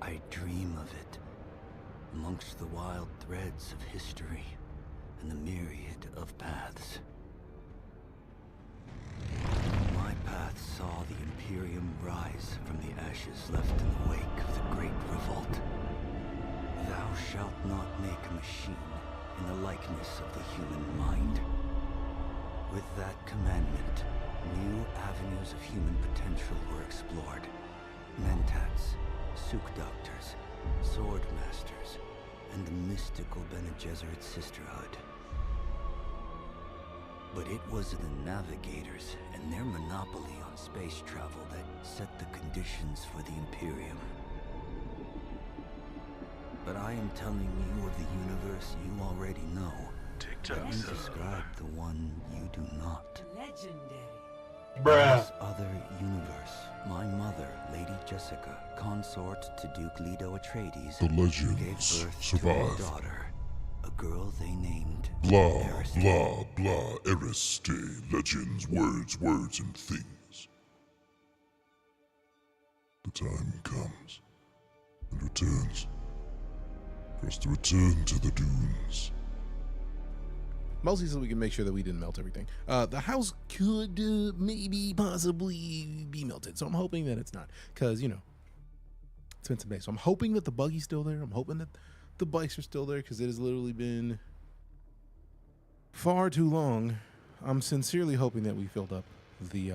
I dream of it, amongst the wild threads of history and the myriad of paths. My path saw the Imperium rise from the ashes left in the wake of the Great Revolt. Thou shalt not make a machine in the likeness of the human mind. With that commandment, new avenues of human potential were explored. Mentats, Suk Doctors, Sword Masters, and the mystical Bene Gesserit Sisterhood. But it was the Navigators and their monopoly on space travel that set the conditions for the Imperium. But I am telling you of the universe you already know. Let me describe the one you do not. Legendary. This other universe, my mother, Lady Jessica, consort to Duke Leto Atreides, The gave legends birth survive. to a daughter, a girl they named Blah, Aristide. blah, blah, Aristide. Legends, words, and things. The time comes and returns for us to return to the dunes. Mostly so we can make sure that we didn't melt everything. The house could maybe possibly be melted, so I'm hoping that it's not, because, you know, it's been some days. So I'm hoping that the buggy's still there. I'm hoping that the bikes are still there, because it has literally been far too long. I'm sincerely hoping that we filled up the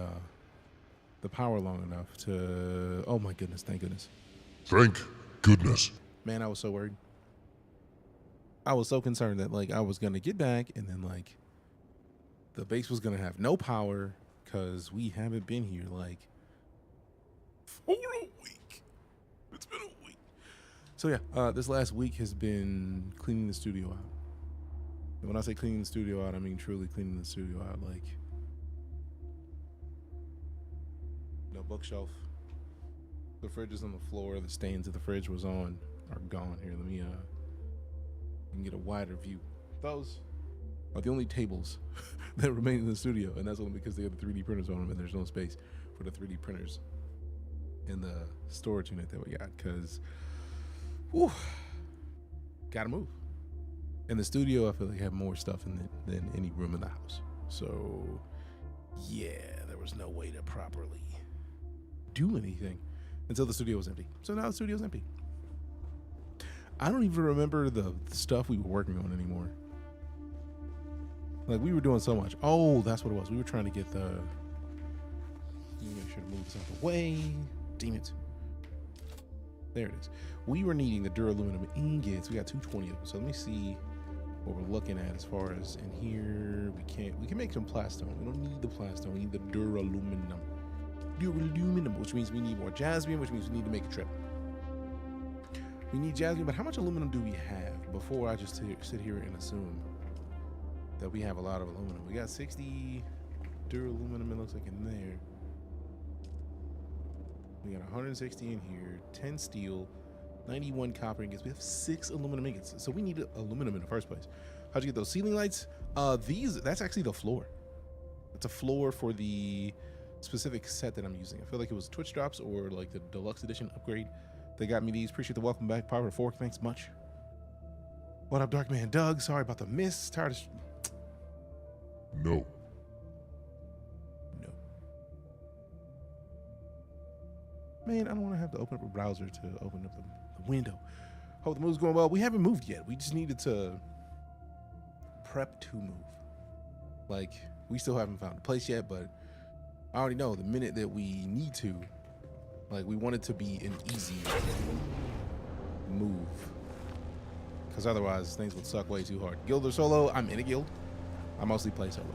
power long enough to... Oh my goodness, thank goodness. Thank goodness. Man, I was so worried. I was so concerned that, like, I was going to get back and then, like, the base was going to have no power because we haven't been here, like, for a week. It's been a week. So, yeah, this last week has been cleaning the studio out. And when I say cleaning the studio out, I mean truly cleaning the studio out. Like, no bookshelf. The fridge is on the floor. The stains that the fridge was on are gone. Here, let me, you can get a wider view. Those are the only tables that remain in the studio, and that's only because they have the 3D printers on them, and there's no space for the 3D printers in the storage unit that we got, because, gotta move. In the studio, I feel like I have more stuff in it than any room in the house. So, yeah, there was no way to properly do anything until the studio was empty. So now the studio's empty. I don't even remember the stuff we were working on anymore. Like, we were doing so much. Oh, that's what it was. We were trying to get the... Let me make sure to move this out of the way. Damn it. There it is. We were needing the duraluminum ingots. We got 220 of them. So let me see what we're looking at as far as in here. We can make some plastone. We don't need the plastone. We need the duraluminum. Duraluminum, which means we need more jasmine, which means we need to make a trip. We need jasmine, but how much aluminum do we have before I just sit here and assume that we have a lot of aluminum? We got 60 duraluminum, it looks like, in there. We got 160 in here, 10 steel, 91 copper ingots. We have 6 aluminum ingots. So we need aluminum in the first place. How'd you get those ceiling lights? That's actually the floor. It's a floor for the specific set that I'm using. I feel like it was Twitch drops or like the deluxe edition upgrade. They got me these. Appreciate the welcome back. Power Fork, thanks much. What up, Darkman Doug? Sorry about the miss. Tired of... No. Man, I don't want to have to open up a browser to open up the window. Hope the move's going well. We haven't moved yet. We just needed to prep to move. Like, we still haven't found a place yet, but I already know the minute that we need to, like, we want it to be an easy move, because otherwise things would suck way too hard. Guild or solo? I'm in a guild. I mostly play solo.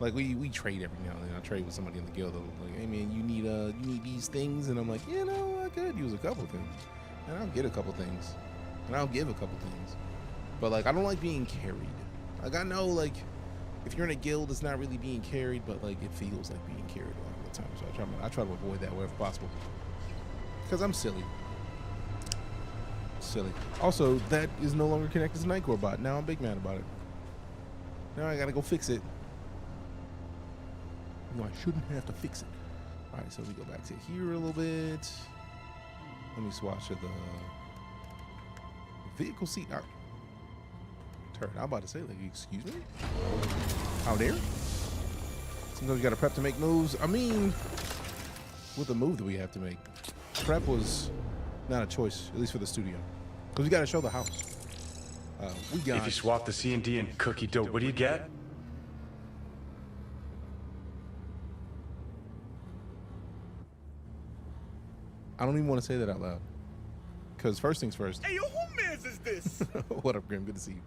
Like, we trade every now and then. I trade with somebody in the guild. Like, hey man, you need these things, and I'm like, you know, I could use a couple things, and I'll get a couple things, and I'll give a couple things. But like, I don't like being carried. Like, I know, like, if you're in a guild, it's not really being carried, but like, it feels like being carried a lot of the time. So I try to avoid that wherever possible, because I'm silly. Also, that is no longer connected to Nightcore bot. Now I'm big mad about it. Now I gotta go fix it. No, I shouldn't have to fix it. All right, so we go back to here a little bit. Let me swatch to the vehicle seat. Turn. I'm about to say, like, excuse me? Out there? Seems like we got to prep to make moves. I mean, with the move that we have to make, prep was not a choice, at least for the studio. Because we got to show the house. We got. If you swap the C&D and cookie dough, what do you get? I don't even want to say that out loud. Because first things first. Hey, yo, who mans is this? What up, Grim? Good to see you.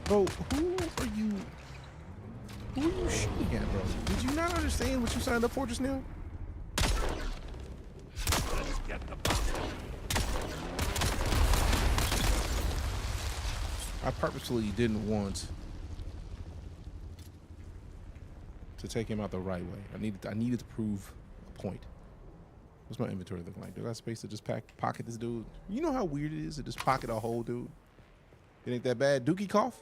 Bro, who are you shooting at, bro? Did you not understand what you signed up for just now? Let's get the box. I purposely didn't want to take him out the right way. I needed to prove a point. What's my inventory looking like? Do I have space to just pocket this dude? You know how weird it is to just pocket a whole dude? It ain't that bad. Dookie cough?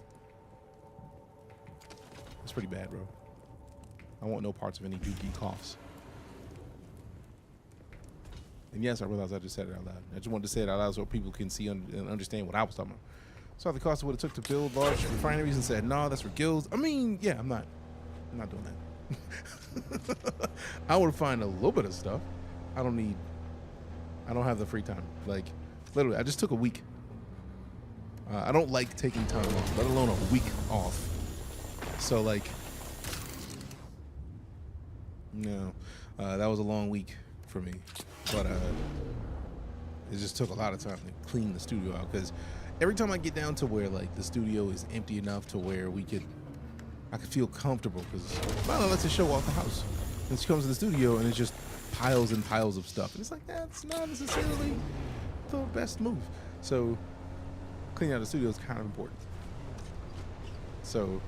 That's pretty bad, bro. I want no parts of any dookie coughs. And yes, I realize I just said it out loud. I just wanted to say it out loud so people can see and understand what I was talking about. Saw the cost of what it took to build large refineries and said, no, that's for guilds. I mean, yeah, I'm not doing that. I would find a little bit of stuff. I don't have the free time. Like, literally, I just took a week. I don't like taking time off, let alone a week off. So, like, no, that was a long week for me. But it just took a lot of time to clean the studio out. Because every time I get down to where, like, the studio is empty enough to where I could feel comfortable, because Milo lets us show off the house. And she comes to the studio and it's just piles and piles of stuff. And it's like, that's not necessarily the best move. So cleaning out the studio is kind of important. So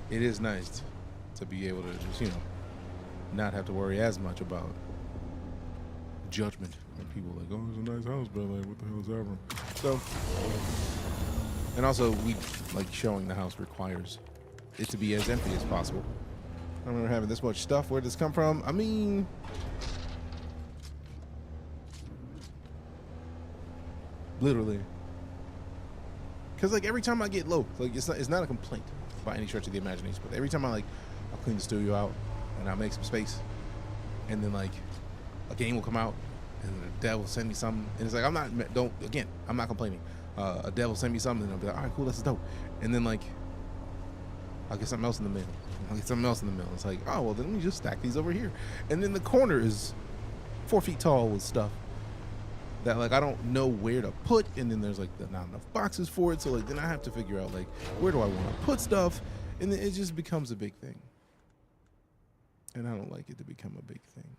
it is nice to be able to just, not have to worry as much about judgment. When people are like, oh, it's a nice house, but like, what the hell is that room? So, and also showing the house requires it to be as empty as possible. I don't remember having this much stuff. Where did this come from? I mean, literally, because like every time I get low, like it's not a complaint by any stretch of the imagination, but every time I'll clean the studio out and I'll make some space, and then like a game will come out and the dev will send me something, and it's like I'm not complaining. A dev will send me something and I'll be like, all right, cool, this is dope, and then like I'll get something else in the middle. It's like, oh, well, then let me just stack these over here. And then the corner is 4 feet tall with stuff that, like, I don't know where to put. And then there's, like, not enough boxes for it. So, like, then I have to figure out, like, where do I want to put stuff? And then it just becomes a big thing. And I don't like it to become a big thing,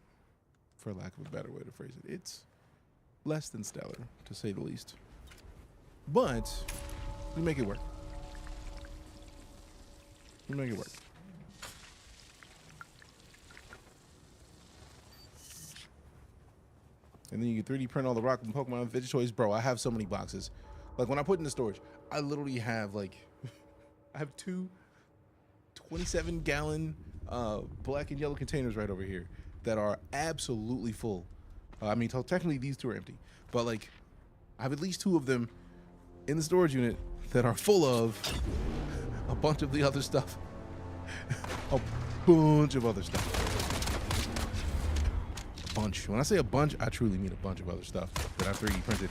for lack of a better way to phrase it. It's less than stellar, to say the least. But we make it work. Make it work. And then you can 3D print all the rock and Pokemon Veggie toys. Bro, I have so many boxes. Like, when I put in the storage, I literally have, like, I have two 27-gallon black and yellow containers right over here that are absolutely full. I mean, technically these two are empty, but, like, I have at least 2 of them in the storage unit that are full of a bunch of the other stuff. A bunch of other stuff. A bunch. When I say a bunch, I truly mean a bunch of other stuff that I 3D printed.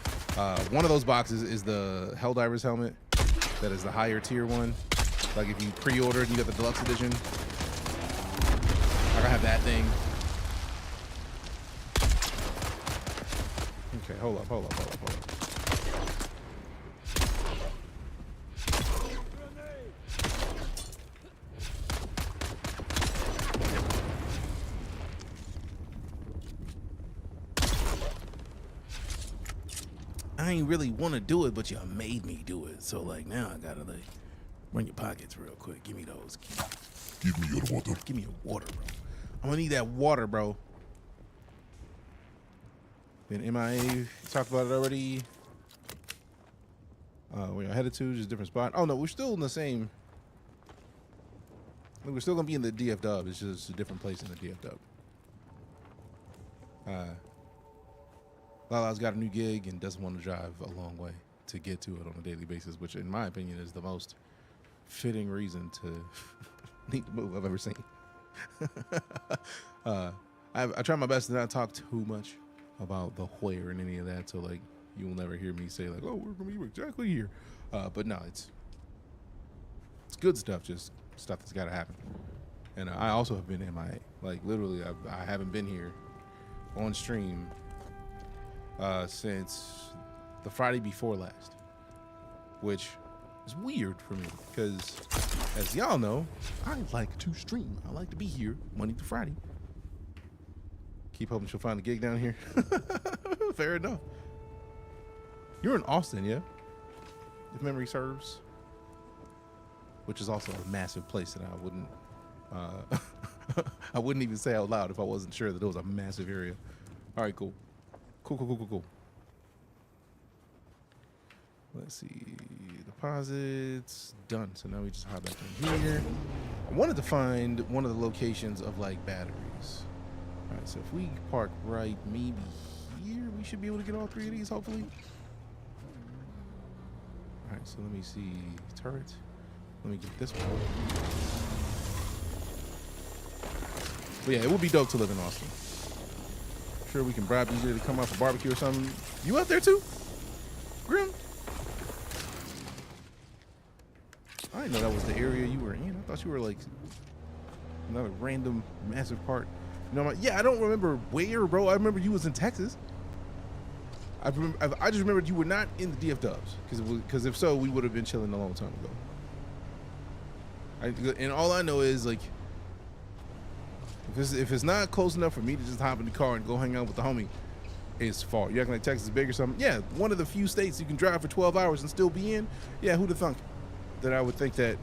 One of those boxes is the Helldivers helmet. That is the higher tier one. Like if you pre-ordered and you got the deluxe edition. Like I have that thing. Okay, hold up. I ain't really want to do it, but you made me do it. So, like, now I gotta, like, run your pockets real quick. Give me those. Give me your water. Give me your water, bro. I'm gonna need that water, bro. Been MIA. Talked about it already. Where y'all headed to? Just a different spot. Oh, no, we're still in the same Like, we're still gonna be in the DF Dub. It's just a different place in the DF Dub. Lala's got a new gig and doesn't want to drive a long way to get to it on a daily basis, which, in my opinion, is the most fitting reason to need to move I've ever seen. I try my best to not talk too much about the where and any of that, so like you will never hear me say like, "Oh, we're gonna be exactly here," but no, it's good stuff, just stuff that's got to happen. And I also have been MIA, like literally, I haven't been here on stream since the Friday before last, which is weird for me because, as y'all know, I like to stream. I like to be here Monday to Friday. Keep hoping she'll find a gig down here. Fair enough. You're in Austin, yeah? If memory serves. Which is also a massive place that I wouldn't even say out loud if I wasn't sure that it was a massive area. All right, cool. Cool. Let's see. Deposits. Done. So now we just hop back in here. I wanted to find one of the locations of like batteries. All right, so if we park right maybe here, we should be able to get all three of these, hopefully. All right, so let me see. Turret. Let me get this one. But yeah, it would be dope to live in Austin. Sure, we can bribe Deejay to come out for barbecue or something. You up there too? Grim? I didn't know that was the area you were in. I thought you were like another random massive part. You know, yeah, I don't remember where, bro. I remember you was in Texas. I just remembered you were not in the DF Dubs, because if so, we would have been chilling a long time ago. And all I know is like, if it's not close enough for me to just hop in the car and go hang out with the homie, it's far. You acting like Texas is big or something? Yeah, one of the few states you can drive for 12 hours and still be in. Yeah, who'd have thunk that I would think that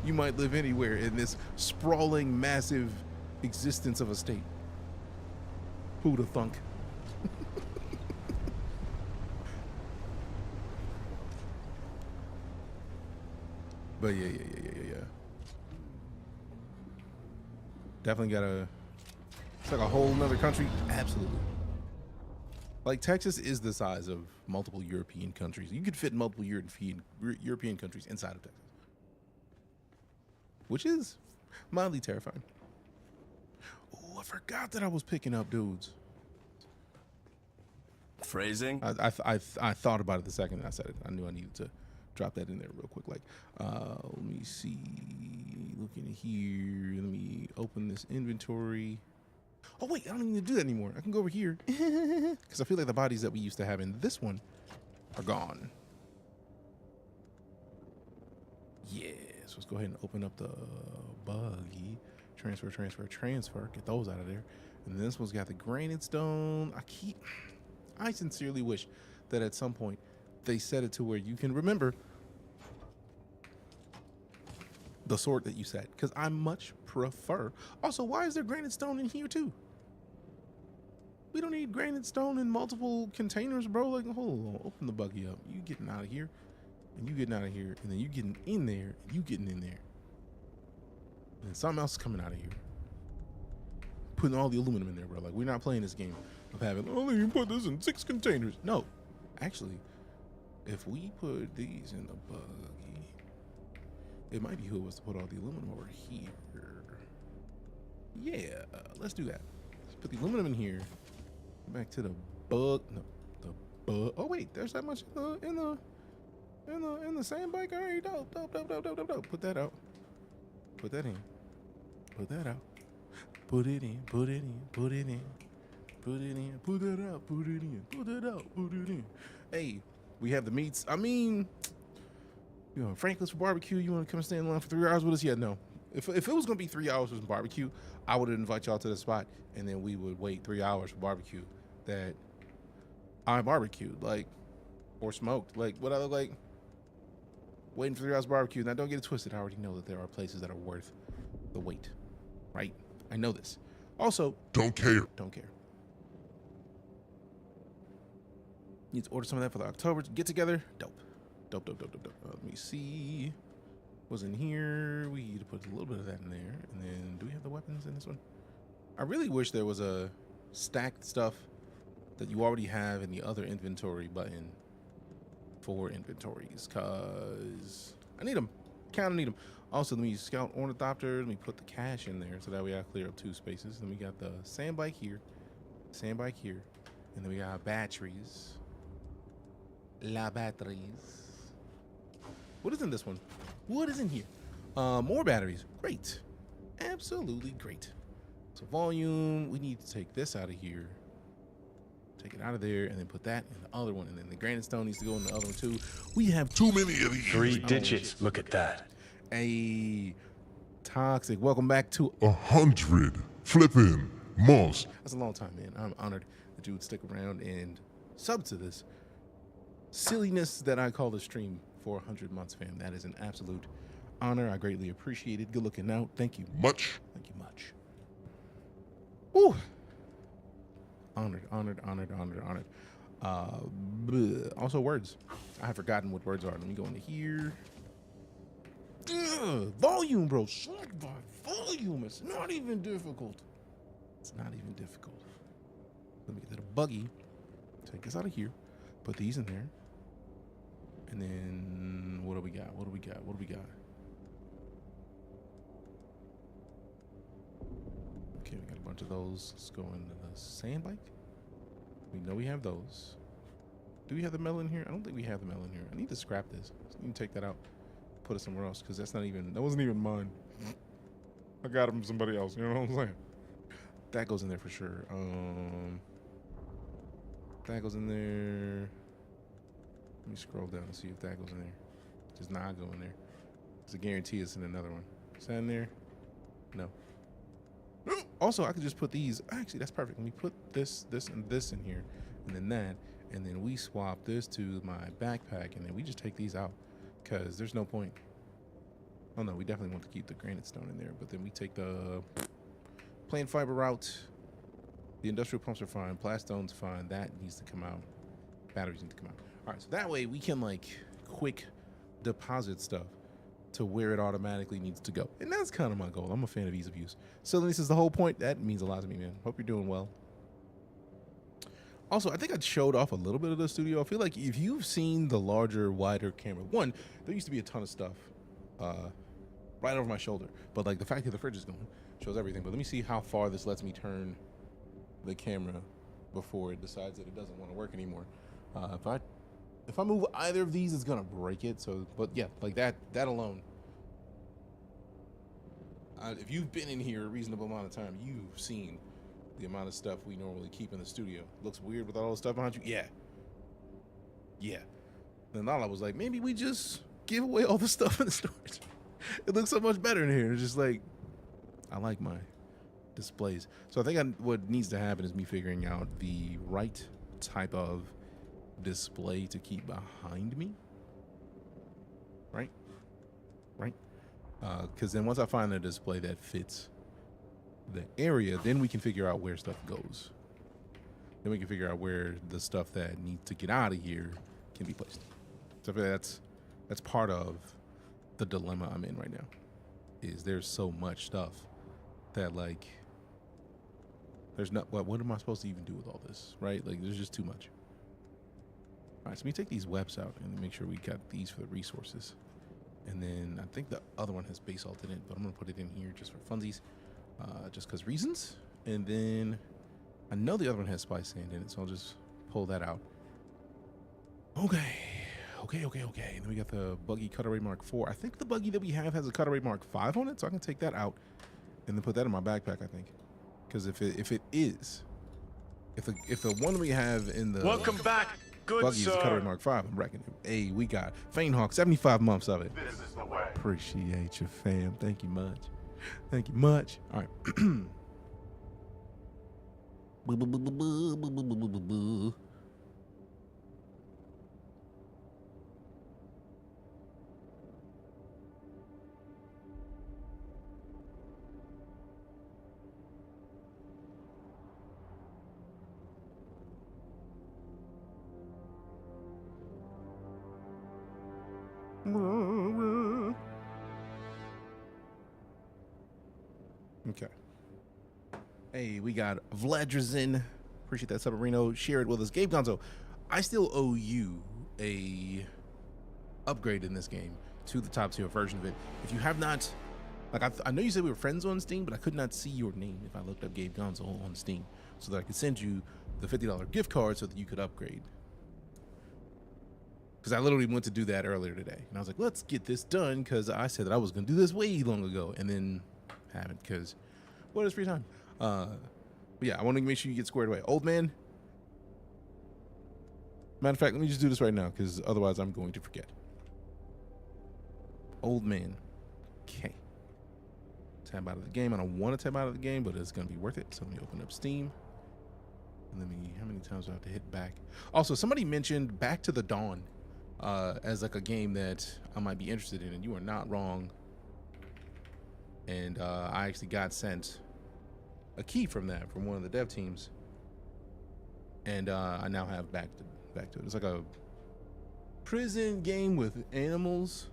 you might live anywhere in this sprawling, massive existence of a state? Who'd have thunk? But yeah. Definitely gotta. It's like a whole nother country. Absolutely. Like Texas is the size of multiple European countries. You could fit multiple European countries inside of Texas, which is mildly terrifying. Oh, I forgot that I was picking up dudes. Phrasing? I thought about it the second I said it. I knew I needed to drop that in there real quick. Like, let me see. Looking here. Let me open this inventory. Oh wait, I don't even need to do that anymore. I can go over here because I feel like the bodies that we used to have in this one are gone. Yeah, so let's go ahead and open up the buggy. Transfer. Get those out of there. And this one's got the granite stone. I sincerely wish that at some point they set it to where you can remember the sort that you said, because I much prefer. Also, why is there granite stone in here too? We don't need granite stone in multiple containers, bro. Like, hold on, open the buggy up. You getting out of here, and you getting out of here, and then you getting in there, and you getting in there, and then something else is coming out of here. Putting all the aluminum in there, bro. Like, we're not playing this game of having, oh, you can put this in 6 containers. No, actually, if we put these in the buggy, it might be who was to put all the aluminum over here. Yeah, let's do that. Let's put the aluminum in here. Back to the bug. No, the bug. Oh wait, there's that much in the same bike. All right, dope. Put that out. Put that in. Put that out. Put it in. Put it in. Put it in. Put it in. Put that out. Put it in. Put it out. Put it in. Hey, we have the meats. I mean, you know, Franklin's for barbecue. You want to come and stand in line for 3 hours with us? Yeah, no. If it was gonna be 3 hours for some barbecue, I would invite y'all to the spot, and then we would wait 3 hours for barbecue that I barbecued, like, or smoked. Like, what I look like waiting for 3 hours barbecue. Now, don't get it twisted. I already know that there are places that are worth the wait, right? I know this. Also, Don't care. don't care. Need to order some of that for the October get together. Dope. Let me see. was in here. We need to put a little bit of that in there. And then, do we have the weapons in this one? I really wish there was a stacked stuff that you already have in the other inventory button for inventories, because I need them. Kind of need them. Also, let me scout ornithopter. Let me put the cache in there so that way I clear up 2 spaces. Then we got the sandbike here, and then we got batteries. La batteries. What is in this one? What is in here? More batteries. Great. Absolutely great. So volume, we need to take this out of here. Take it out of there and then put that in the other one. And then the granite stone needs to go in the other one too. We have too many of these. 3 digits. Look at that. A toxic. Welcome back to 100 flipping months. That's a long time, man. I'm honored that you would stick around and sub to this silliness that I call the stream for 100 months, fam. That is an absolute honor. I greatly appreciate it. Good looking out. Thank you Much. Thank you much. Woo. Honored. Also words. I have forgotten what words are. Let me go into here. Volume, bro. Sort by volume. It's not even difficult. Let me get a buggy. Take this out of here. Put these in there. And then what do we got? Okay, we got a bunch of those. Let's go into the sand bike. We know we have those. Do we have the metal in here? I don't think we have the metal in here. I need to scrap this. I need to take that out. Put it somewhere else, because that wasn't even mine. I got it from somebody else. You know what I'm saying? That goes in there for sure. That goes in there. Let me scroll down and see if that goes in there. Does not go in there. It's a guarantee it's in another one. Is that in there? No. Also, I could just put these. Actually, that's perfect. Let me put this, and this in here, and then that, and then we swap this to my backpack, and then we just take these out, because there's no point. Oh no, we definitely want to keep the granite stone in there, but then we take the plain fiber route. The industrial pumps are fine. Plaststone's fine. That needs to come out. Batteries need to come out. All right, so that way we can like quick deposit stuff to where it automatically needs to go. And that's kind of my goal. I'm a fan of ease of use. So this is the whole point. That means a lot to me, man. Hope you're doing well. Also, I think I showed off a little bit of the studio. I feel like if you've seen the larger, wider camera, one, there used to be a ton of stuff right over my shoulder. But like the fact that the fridge is going shows everything. But let me see how far this lets me turn the camera before it decides that it doesn't want to work anymore. If I move either of these, it's gonna break it. So, but yeah, like that alone. If you've been in here a reasonable amount of time, you've seen the amount of stuff we normally keep in the studio. Looks weird with all the stuff behind you. Yeah. Then Lala was like, maybe we just give away all the stuff in the storage. It looks so much better in here. It's just like, I like my displays. So I think what needs to happen is me figuring out the right type of display to keep behind me. Right? Because then once I find a display that fits the area, then we can figure out where stuff goes. Then we can figure out where the stuff that needs to get out of here can be placed. So I feel like that's part of the dilemma I'm in right now. Is there's so much stuff that like there's not what am I supposed to even do with all this, right? Like there's just too much. All right, so let me take these webs out and make sure we got these for the resources. And then I think the other one has basalt in it, but I'm gonna put it in here just for funsies, just cause reasons. And then I know the other one has spice sand in it, so I'll just pull that out. Okay. And then we got the buggy Cutaway Mark IV. I think the buggy that we have has a Cutaway Mark V on it, so I can take that out and then put that in my backpack, I think. Because if the one we have in the Welcome back, good buggy is a Cutaway Mark V, I'm reckoning. Hey, we got Fainhawk, 75 months of it. This is the way. Appreciate you, fam. Thank you much. All right. Okay. Hey, we got Vladrazin. Appreciate that, Submarino. Share it with us. Gabe Gonzo, I still owe you a upgrade in this game to the top tier version of it. If you have not, like, I know you said we were friends on Steam, but I could not see your name if I looked up Gabe Gonzo on Steam, so that I could send you the $50 gift card so that you could upgrade. Because I literally went to do that earlier today, and I was like, let's get this done, because I said that I was going to do this way long ago, and then haven't, because what is free time? But yeah, I want to make sure you get squared away. Old man. Matter of fact, let me just do this right now, because otherwise I'm going to forget. Old man. Okay. Tab out of the game. I don't want to tab out of the game, but it's going to be worth it. So let me open up Steam. And let me, how many times do I have to hit back? Also, somebody mentioned Back to the Dawn as like a game that I might be interested in, and you are not wrong. And I actually got sent a key from that, from one of the dev teams. And I now have back to it. It's like a prison game with animals.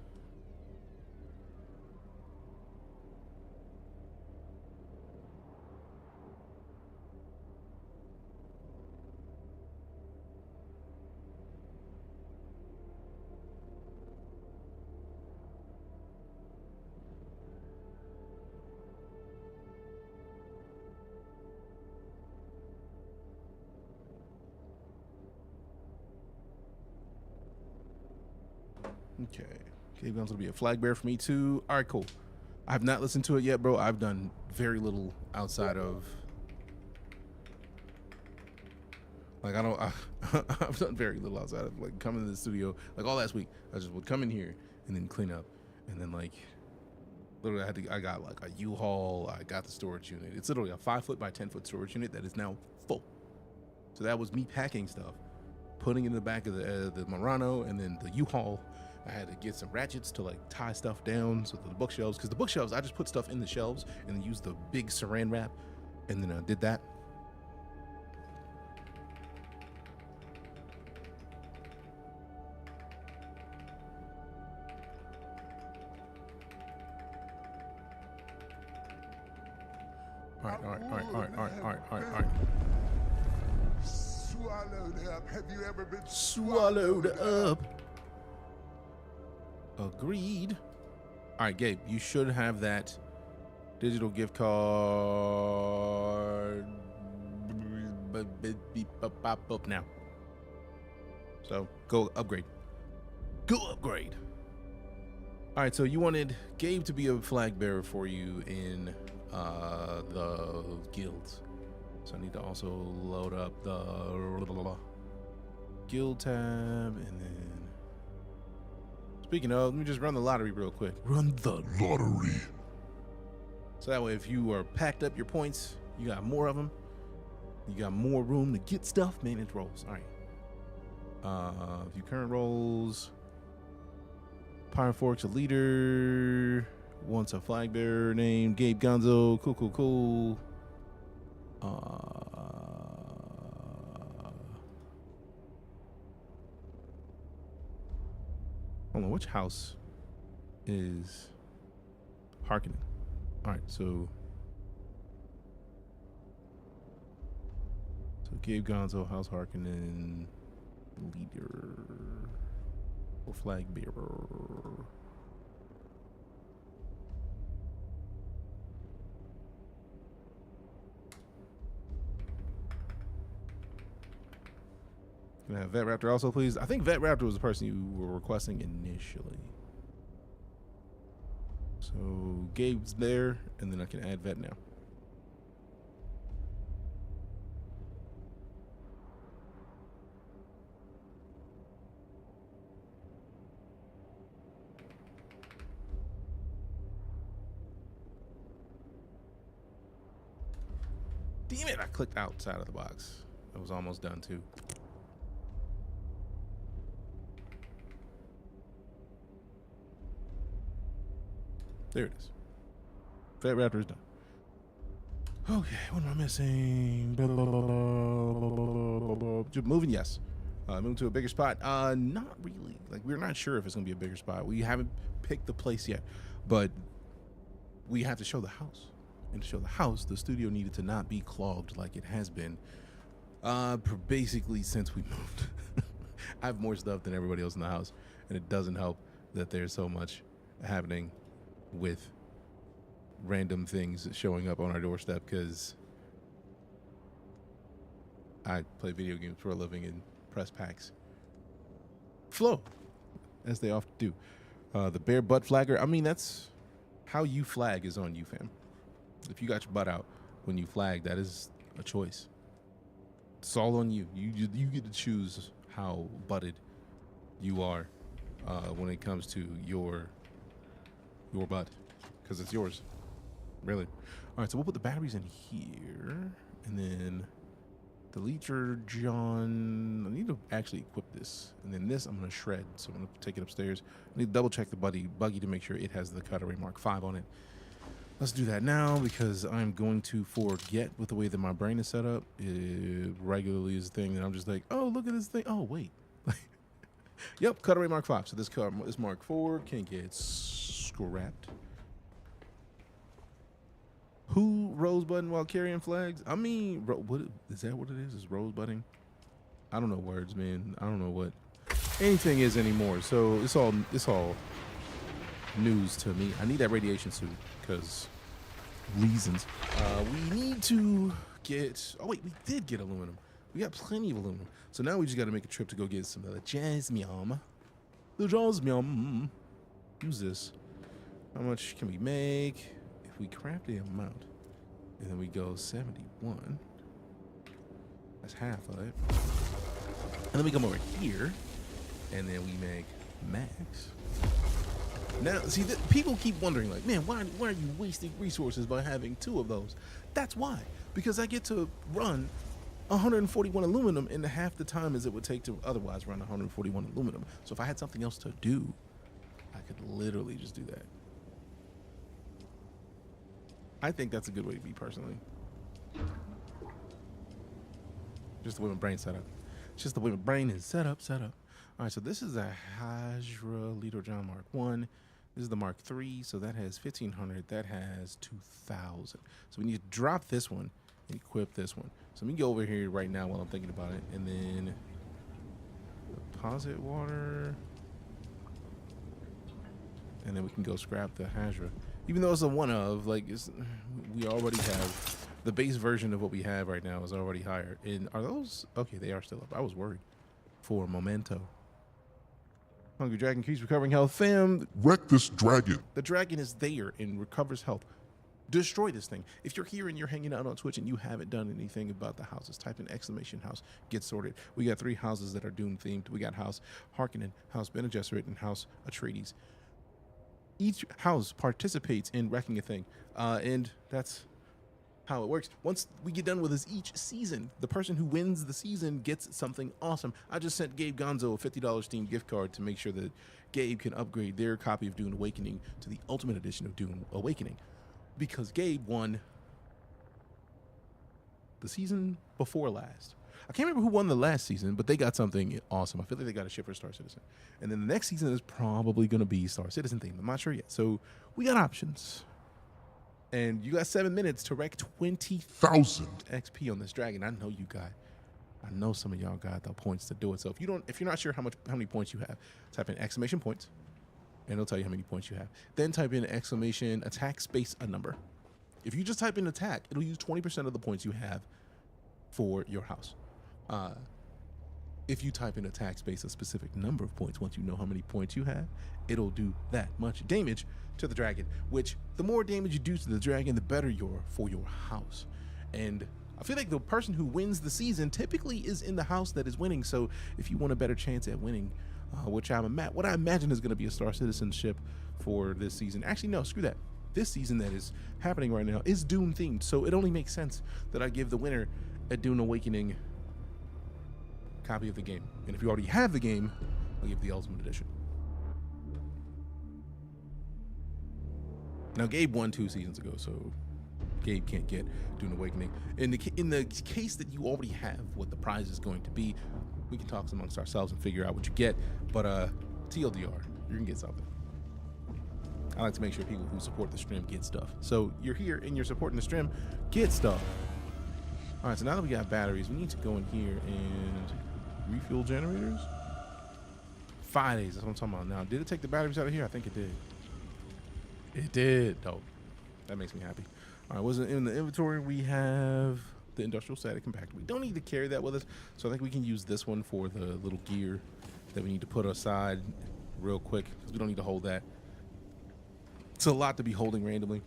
Okay. Gabe Guns will be a flag bearer for me too. All right, cool. I have not listened to it yet, bro. I've done very little outside of, like, I've done very little outside of like coming to the studio. Like all last week, I just would come in here and then clean up, and then like literally I got like a U-Haul. I got the storage unit. It's literally a 5-foot by 10-foot storage unit that is now full. So that was me packing stuff, putting it in the back of the Murano, and then the U-Haul. I had to get some ratchets to like tie stuff down so the bookshelves, because the bookshelves, I just put stuff in the shelves and then used the big saran wrap, and then I did that. All right. Swallowed up. Have you ever been Swallowed up. Agreed. All right, Gabe, you should have that digital gift card pop up now. So go upgrade. Go upgrade. All right, so you wanted Gabe to be a flag bearer for you in the guilds. So I need to also load up the guild tab, and then speaking of, let me just run the lottery real quick. Run the lottery? So that way, if you are packed up your points, you got more of them. You got more room to get stuff. Maintenance rolls. All right. A few current rolls. Pyre Forks, a leader. Wants a flag bearer named Gabe Gonzo. Cool. Hold on, which house is Harkonnen? All right, so Gabe Gonzo, House Harkonnen, leader or flag bearer. Can I have Vet Raptor also, please? I think Vet Raptor was the person you were requesting initially. So Gabe's there, and then I can add Vet now. Damn it, I clicked outside of the box. I was almost done too. There it is. Fat Raptor is done. Okay, what am I missing? Just moving, yes. Moving to a bigger spot. Not really. Like, we're not sure if it's gonna be a bigger spot. We haven't picked the place yet, but we have to show the house and to show the house, the studio needed to not be clogged like it has been basically since we moved. I have more stuff than everybody else in the house, and it doesn't help that there's so much happening with random things showing up on our doorstep because I play video games for a living and press packs flow as they often do. The bare butt flagger, I mean, that's how you flag is on you, fam. If you got your butt out when you flag, that is a choice. It's all on you. You get to choose how butted you are when it comes to your butt, because it's yours, really. All right, so we'll put the batteries in here, and then the leecher, John. I need to actually equip this, and then this I'm gonna shred. So I'm gonna take it upstairs. I need to double check the buggy to make sure it has the Cutaway Mark V on it. Let's do that now because I'm going to forget with the way that my brain is set up. It regularly is a thing that I'm just like, oh, look at this thing. Oh, wait. Yep, Cutaway Mark V. So this Mark IV can get scrapped. Who rosebudding while carrying flags? I mean, what is that? What it is? Is rosebudding? I don't know words, man. I don't know what anything is anymore. So it's all news to me. I need that radiation suit because reasons. We need to get. Oh wait, we did get aluminum. We got plenty of aluminum. So now we just got to make a trip to go get some of the jasmine. The jasmine. Use this. How much can we make? If we craft the amount, and then we go 71. That's half of it. And then we come over here, and then we make max. Now, see, people keep wondering, like, man, why are you wasting resources by having 2 of those? That's why. Because I get to run 141 aluminum in half the time as it would take to otherwise run 141 aluminum. So if I had something else to do, I could literally just do that. I think that's a good way to be, personally. Just the way my brain's set up. Just the way my brain is set up. All right, so this is a Hydra Leader John Mark 1. This is the Mark 3, so that has 1,500. That has 2,000. So we need to drop this one and equip this one. So let me go over here right now while I'm thinking about it. And then deposit water. And then we can go scrap the Hydra. Even though it's a one of, like, we already have the base version of what we have right now is already higher. And are those okay? They are still up. I was worried for a momento. Hungry Dragon keeps recovering health. Fam, Wreck this dragon. the dragon is there and recovers health. Destroy this thing. If you're here and you're hanging out on Twitch and you haven't done anything about the houses, type in exclamation house, get sorted. We got 3 houses that are Dune themed. We got House Harkonnen, House Bene Gesserit, and House Atreides. Each house participates in wrecking a thing, and that's how it works. Once we get done with this each season, the person who wins the season gets something awesome. I just sent Gabe Gonzo a $50 Steam gift card to make sure that Gabe can upgrade their copy of Dune Awakening to the Ultimate Edition of Dune Awakening, because Gabe won the season before last. I can't remember who won the last season, but they got something awesome. I feel like they got a ship for StarCitizen. And then the next season is probably going to be StarCitizen themed. I'm not sure yet. So we got options. And you got 7 minutes to wreck 20,000 XP on this dragon. I know you got. I know some of y'all got the points to do it. So if you're not sure how many points you have, type in exclamation points, and it'll tell you how many points you have. Then type in exclamation attack space a number. If you just type in attack, it'll use 20% of the points you have for your house. If you type in attack space a specific number of points, once you know how many points you have, it'll do that much damage to the dragon, which the more damage you do to the dragon, the better you're for your house. And I feel like the person who wins the season typically is in the house that is winning. So if you want a better chance at winning, what I imagine is going to be a StarCitizen ship for this season. Actually, no, screw that. This season that is happening right now is Dune themed. So it only makes sense that I give the winner a Dune Awakening copy of the game. And if you already have the game, I'll give the Ultimate Edition. Now, Gabe won 2 seasons ago, so Gabe can't get Dune Awakening. In the case that you already have what the prize is going to be, we can talk amongst ourselves and figure out what you get. But TLDR, you're gonna get something. I like to make sure people who support the stream get stuff. So you're here and you're supporting the stream, get stuff. All right, so now that we got batteries, we need to go in here and refuel generators. 5 days, that's what I'm talking about now. Did it take the batteries out of here? I think it did. It did. Dope. That makes me happy. All right, what's in the inventory? We have the industrial static compactor. We don't need to carry that with us, so I think we can use this one for the little gear that we need to put aside real quick, because we don't need to hold that. It's a lot to be holding randomly.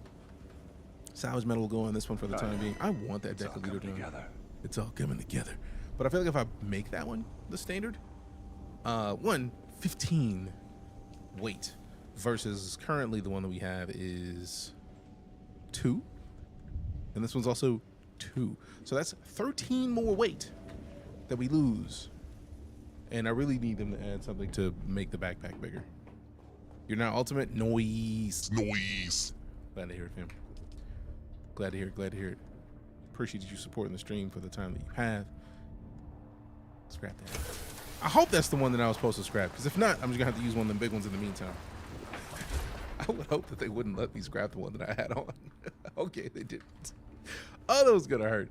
Salvage metal will go on this one for the time being. I want that deciliter together. It's all coming together. But I feel like if I make that one the standard, 15 weight versus currently the one that we have is 2. And this one's also 2. So that's 13 more weight that we lose. And I really need them to add something to make the backpack bigger. You're now ultimate. Noise. Noise. Glad to hear it, fam. Glad to hear it. Glad to hear it. Appreciate you supporting the stream for the time that you have. Scrap that. I hope that's the one that I was supposed to scrap, because if not, I'm just going to have to use one of them big ones in the meantime. I would hope that they wouldn't let me scrap the one that I had on. Okay, they didn't. Oh, that was going to hurt.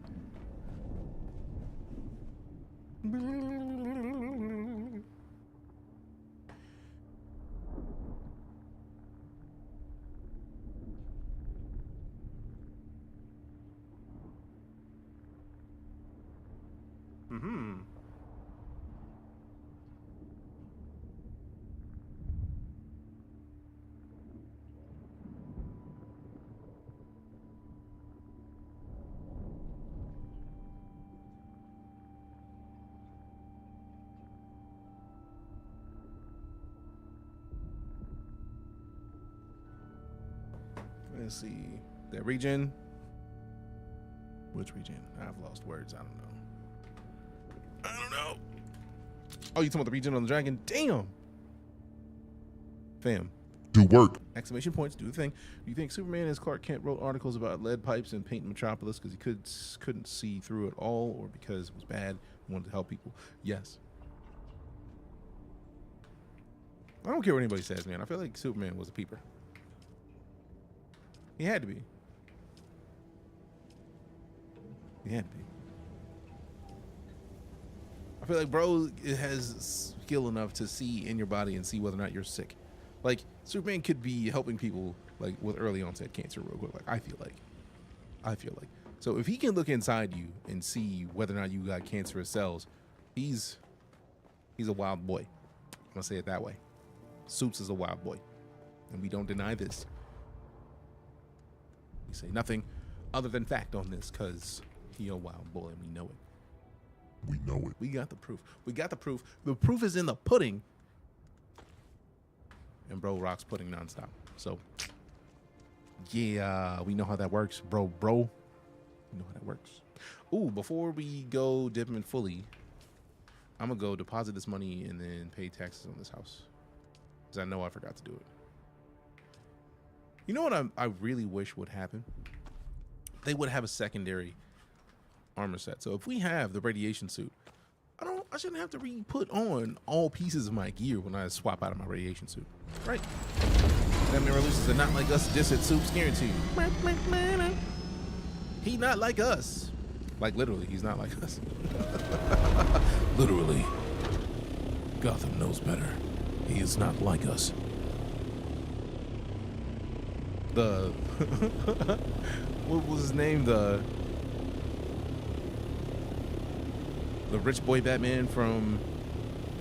Let's see. That regen. Which regen? I've lost words. I don't know. Oh, you talking about the regen on the dragon? Damn. Fam. Do work. Exclamation points. Do the thing. Do you think Superman as Clark Kent wrote articles about lead pipes and painting Metropolis because he couldn't see through it all, or because it was bad and wanted to help people? Yes. I don't care what anybody says, man. I feel like Superman was a peeper. He had to be. He had to be. I feel like bro has skill enough to see in your body and see whether or not you're sick. Like, Superman could be helping people like with early onset cancer real quick. Like, I feel like. So if he can look inside you and see whether or not you got cancerous cells, he's a wild boy. I'm gonna say it that way. Supes is a wild boy, and we don't deny this. We say nothing other than fact on this, because he a wild boy and we know it. We know it. We got the proof. We got the proof. The proof is in the pudding. And bro rocks pudding nonstop. So yeah, we know how that works, bro. We know how that works. Ooh, before we go dipping fully, I'm gonna go deposit this money and then pay taxes on this house, because I know I forgot to do it. You know what I really wish would happen? They would have a secondary armor set. So if we have the radiation suit, I shouldn't have to re-put on all pieces of my gear when I swap out of my radiation suit, right? That mirror loses are not like us. Diss at Soups guaranteed. He not like us. Like literally, he's not like us. Literally. Gotham knows better. He is not like us. The what was his name? The rich boy Batman from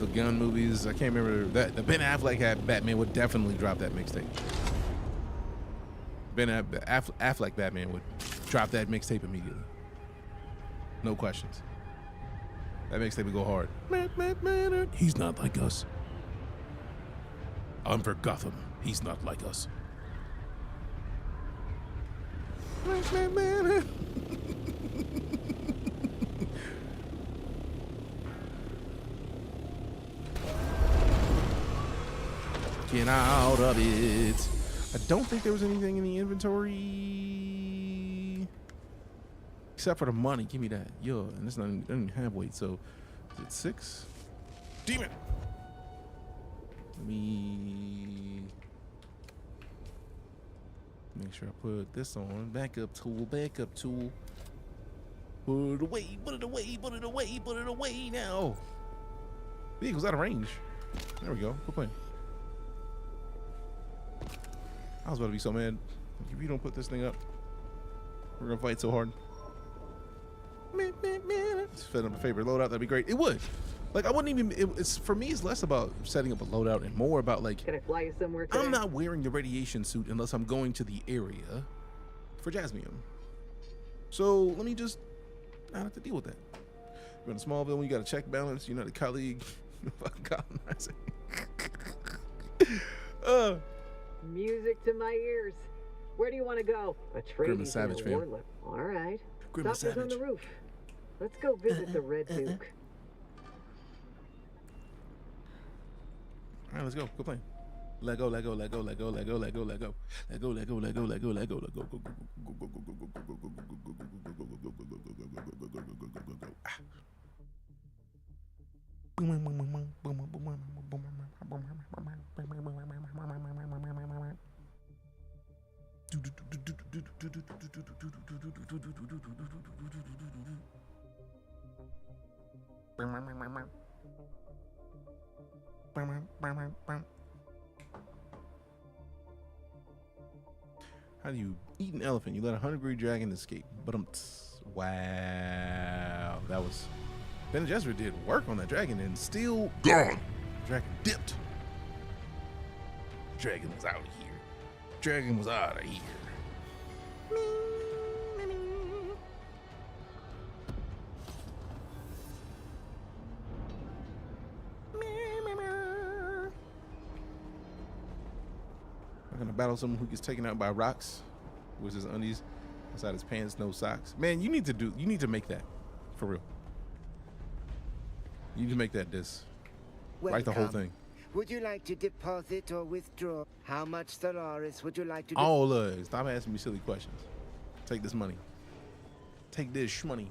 the Gun movies. I can't remember that. The Ben Affleck had Batman would definitely drop that mixtape. Affleck Batman would drop that mixtape immediately. No questions. That mixtape would go hard. He's not like us. I'm for Gotham. He's not like us. Get out of it. I don't think there was anything in the inventory except for the money. Give me that. Yo, and it's not even, doesn't even have weight. So is it 6? Demon. Let me Make sure I put this on. Backup tool, backup tool. Put it away, put it away, put it away, put it away now. Vehicle's out of range. There we go. Quit playing. I was about to be so mad. If you don't put this thing up, we're gonna fight so hard. Set up a favorite loadout, that'd be great. It would. Like, I wouldn't even, it's for me, it's less about setting up a loadout and more about like, Can I fly you somewhere today? I'm not wearing the radiation suit unless I'm going to the area for Jasmium. So let me just not have to deal with that. You're in Smallville when you got a check balance, you're not a colleague. Fucking colonizing. Music to my ears. Where do you want to go? A Grim and trading Savage, fam. warlord. All right. Grim and Doctor's on the Savage. roof. Let's go visit the Red Duke. All right, let's go. Go play. Lego, Lego, Lego, Lego, Lego, Lego, Lego, Lego, Lego, Lego, Lego, Lego, Lego, go, go, go, go, go, go, go, go, go, go, go, How do you eat an elephant? You let a hungry dragon escape. But wow, that was Ben Gesserit did work on that dragon and still Gone. dragon dipped. Dragon was out of here. Dragon was out of here. I'm gonna battle someone who gets taken out by rocks with his undies inside his pants, no socks. Man, you need to make that for real. You need to make that this. Write the whole thing. Would you like to deposit or withdraw? How much Stellaris would you like to Oh, look, stop asking me silly questions. Take this money. Take this money.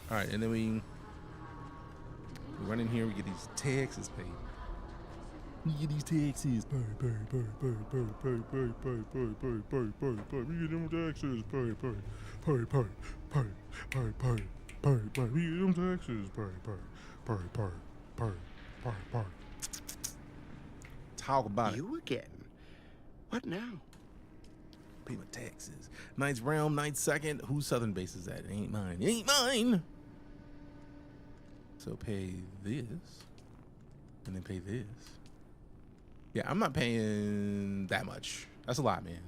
All right, and then we run in here, we get these taxes paid. We get these taxes. Pay. We get them taxes. Pay. We get them taxes. Pay. Talk about it. You again? What now? Pay my taxes. Ninth realm, ninth second. Whose southern base is that? It ain't mine. It ain't mine. So pay this, and then pay this. Yeah, I'm not paying that much. That's a lot, man.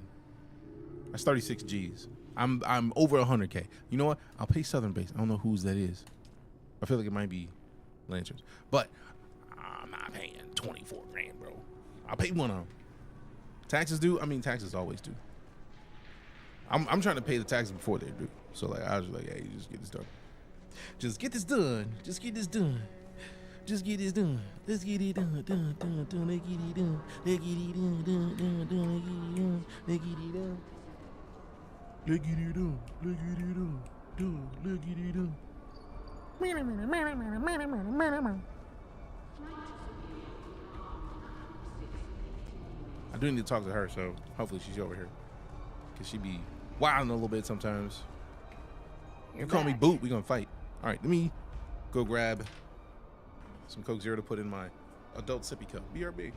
That's 36 G's. I'm over 100K. You know what? I'll pay southern base. I don't know whose that is. I feel like it might be Lanterns, but I'm not paying 24 grand, bro. I'll pay one of them. Taxes due? I mean, taxes always do. I'm trying to pay the taxes before they do. So like, I was just like, hey, just get this done. Just get this done. Just get this done. Just get this done. Let's get it done. Let's get it done. Let's get it done. Let's get it done. Let's get it done. Let's get it done. Let's get it done. Let's get it done. I do need to talk to her, so hopefully she's over here. Cause she be wilding a little bit sometimes. You call me Boot, we gonna fight. All right, let me go grab some Coke Zero to put in my adult sippy cup. BRB.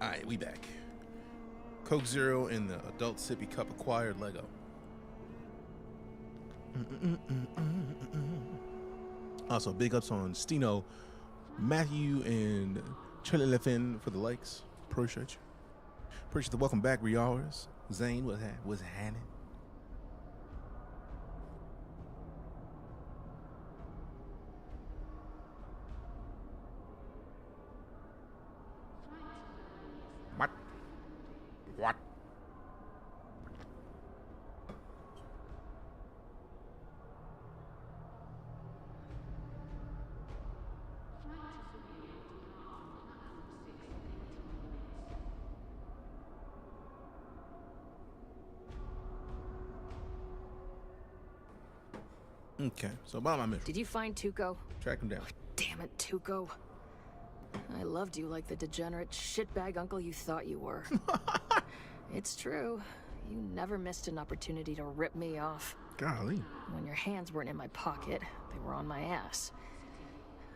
All right, we back. Coke Zero and the adult sippy cup acquired Lego. Also, big ups on Stino, Matthew, and Chililefin for the likes. Appreciate you. Appreciate the welcome back, Riaras. Zane, was happening? What? Okay, so about my mission. Did you find Tuco? Track him down. Damn it, Tuco. I loved you like the degenerate shitbag uncle you thought you were. It's true. You never missed an opportunity to rip me off. Golly. When your hands weren't in my pocket, they were on my ass.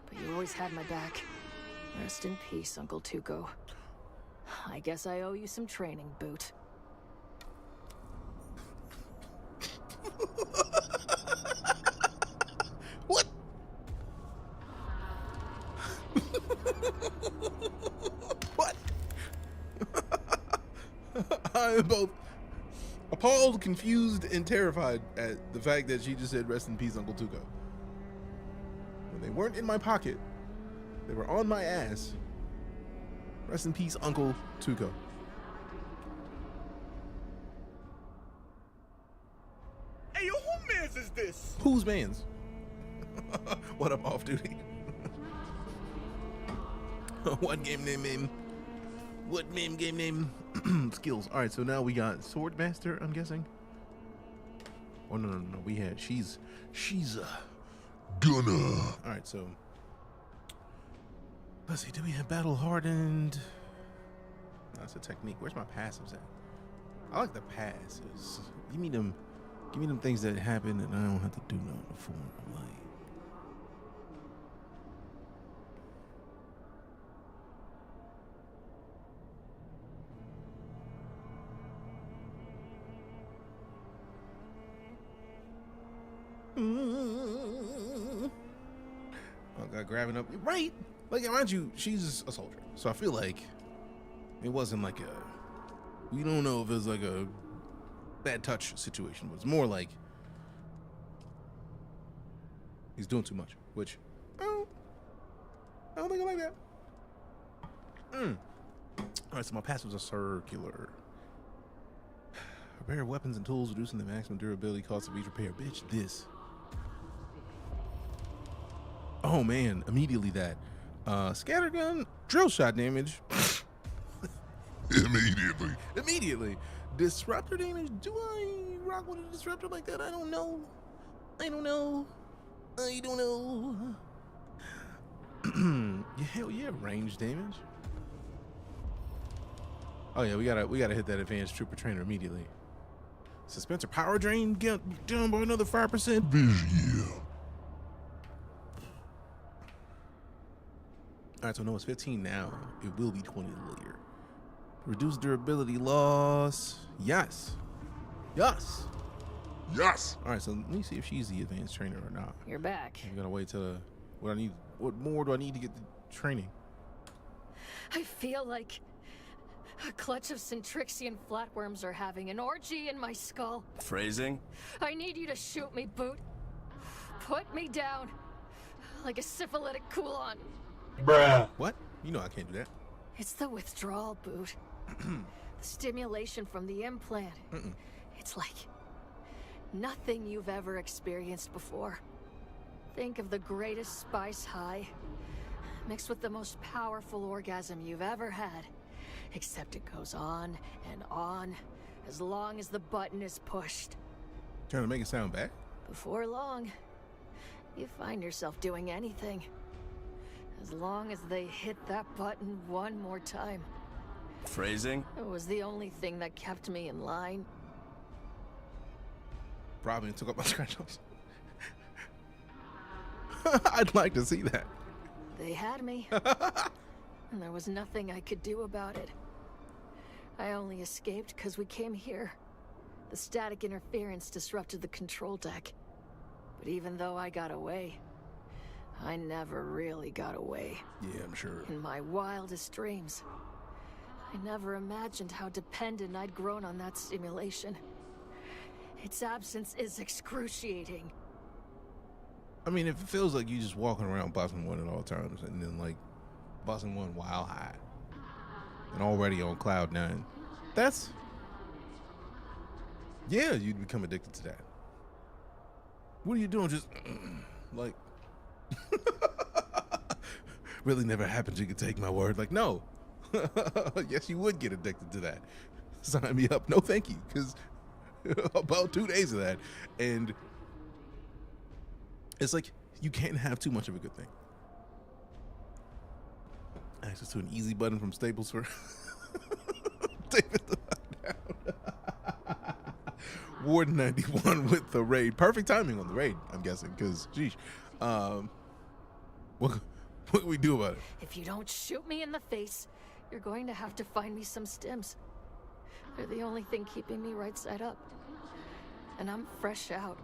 But you always had my back. Rest in peace, Uncle Tuco. I guess I owe you some training, Boot. What? What? I am both appalled, confused, and terrified at the fact that she just said, "Rest in peace, Uncle Tuco." When they weren't in my pocket, they were on my ass. Rest in peace, Uncle Tuco. Hey, yo, who mans is this? Whose man's? What up, off duty? What game name? What game name? Skills. All right, so now we got Swordmaster, I'm guessing. Oh no, we had she's Gunner. all right, so let's see. Do we have battle hardened? That's a technique. Where's my passives at? I like the passes. Give me them things that happen and I don't have to do nothing for them. Like, oh God, grabbing up, right? Like, mind you, she's a soldier, so I feel like it wasn't like we don't know if it was like a bad touch situation, but it's more like he's doing too much, which I don't think I like that. All right, so my passives are circular. Repair weapons and tools, reducing the maximum durability cost of each repair. Bitch, this. Oh man, immediately that. Scattergun, drill shot damage. Immediately. Disruptor damage. Do I rock with a disruptor like that? I don't know. Yeah, hell yeah, range damage. Oh yeah, we gotta hit that advanced trooper trainer immediately. Dispenser power drain get down by another 5%. Vizier. Alright, so no, it's 15 now. It will be 20 later. Reduce durability loss. Yes. Alright, so let me see if she's the advanced trainer or not. You're back. I'm gonna wait till what more do I need to get the training? I feel like a clutch of Centrixian flatworms are having an orgy in my skull. Phrasing? I need you to shoot me, Boot. Put me down like a syphilitic Coulon. Bruh. What? You know I can't do that. It's the withdrawal, Boot. The stimulation from the implant. It's like nothing you've ever experienced before. Think of the greatest spice high mixed with the most powerful orgasm you've ever had. Except it goes on and on as long as the button is pushed. Trying to make it sound bad? Before long, you find yourself doing anything. As long as they hit that button one more time. Phrasing? It was the only thing that kept me in line. Probably took up my scratch offs. I'd like to see that. They had me. And there was nothing I could do about it. I only escaped because we came here. The static interference disrupted the control deck. But even though I got away, I never really got away. Yeah, I'm sure. In my wildest dreams, I never imagined how dependent I'd grown on that stimulation. Its absence is excruciating. I mean, if it feels like you just walking around bossing one at all times, and then like bossing one while high, and already on cloud 9, that's, yeah, you'd become addicted to that. What are you doing? Just like, really never happened. You could take my word. Like, no. Yes, you would get addicted to that. Sign me up. No, thank you. Because about 2 days of that, and it's like you can't have too much of a good thing. Access to an easy button from Staples for David the down. Warden 91 with the raid. Perfect timing on the raid, I'm guessing, because geez, what can we do about it? If you don't shoot me in the face, you're going to have to find me some stims. They're the only thing keeping me right side up. And I'm fresh out.